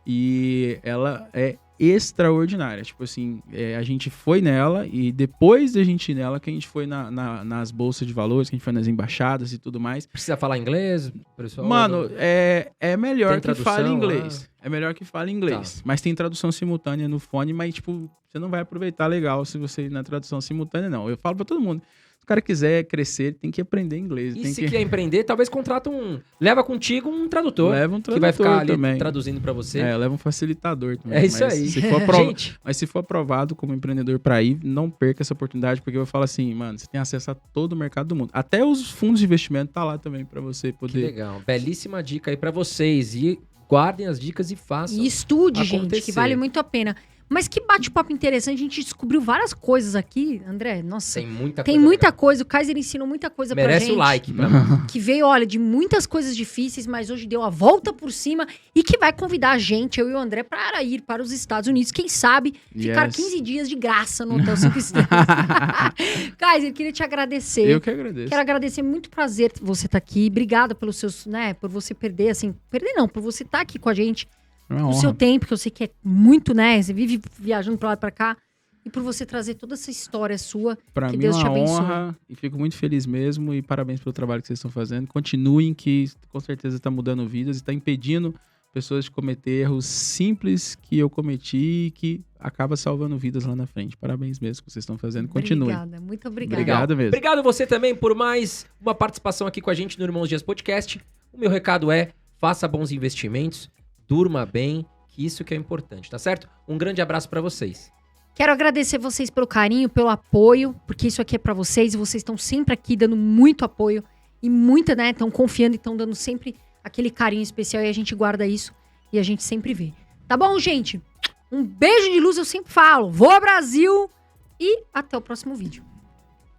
e ela é extraordinária. Tipo assim, a gente foi nela e depois da gente ir nela, que a gente foi nas bolsas de valores, que a gente foi nas embaixadas e tudo mais. Precisa falar inglês, pessoal? Mano, é melhor que tradução, fale inglês. É melhor que fale inglês. Tá. Mas tem tradução simultânea no fone, mas, tipo, você não vai aproveitar legal se você ir na tradução simultânea, não. Eu falo pra todo mundo. Se o cara quiser crescer, tem que aprender inglês. E se quer empreender, talvez contrata leva contigo um tradutor. Leva um tradutor que vai ficar ali também. Traduzindo pra você. Leva um facilitador também. É isso aí. Mas se for aprovado como empreendedor pra ir, não perca essa oportunidade, porque eu falo assim, mano, você tem acesso a todo o mercado do mundo. Até os fundos de investimento tá lá também pra você poder... Que legal. Belíssima dica aí pra vocês. E guardem as dicas e façam. E estude, acontecer. gente, que vale muito a pena. Mas que bate-papo interessante, a gente descobriu várias coisas aqui, André. Nossa, Tem muita coisa. O Kaiser ensinou muita coisa pra gente. Merece o like pra mim. Que veio, olha, de muitas coisas difíceis, mas hoje deu a volta por cima e que vai convidar a gente, eu e o André, para ir para os Estados Unidos. Quem sabe ficar 15 dias de graça no Hotel 5 Estrelas. Kaiser, queria te agradecer. Eu que agradeço. Quero agradecer, muito prazer você estar aqui. Obrigada pelos seus, né, por você perder, assim, perder não, por você estar aqui com a gente. O seu tempo, que eu sei que é muito, né? Você vive viajando pra lá e pra cá. E por você trazer toda essa história sua. Pra que mim Deus é te uma abençoe. honra e fico muito feliz mesmo. E parabéns pelo trabalho que vocês estão fazendo. Continuem, que com certeza está mudando vidas e está impedindo pessoas de cometer erros simples que eu cometi e que acaba salvando vidas lá na frente. Parabéns mesmo que vocês estão fazendo. Continuem. Obrigada, muito obrigada. Obrigado mesmo. Obrigado você também por mais uma participação aqui com a gente no Irmãos Dias Podcast. O meu recado é, faça bons investimentos, durma bem, que isso que é importante, tá certo? Um grande abraço pra vocês. Quero agradecer vocês pelo carinho, pelo apoio, porque isso aqui é pra vocês e vocês estão sempre aqui dando muito apoio e muita, né, estão confiando e estão dando sempre aquele carinho especial e a gente guarda isso e a gente sempre vê. Tá bom, gente? Um beijo de luz, eu sempre falo. Voa Brasil e até o próximo vídeo.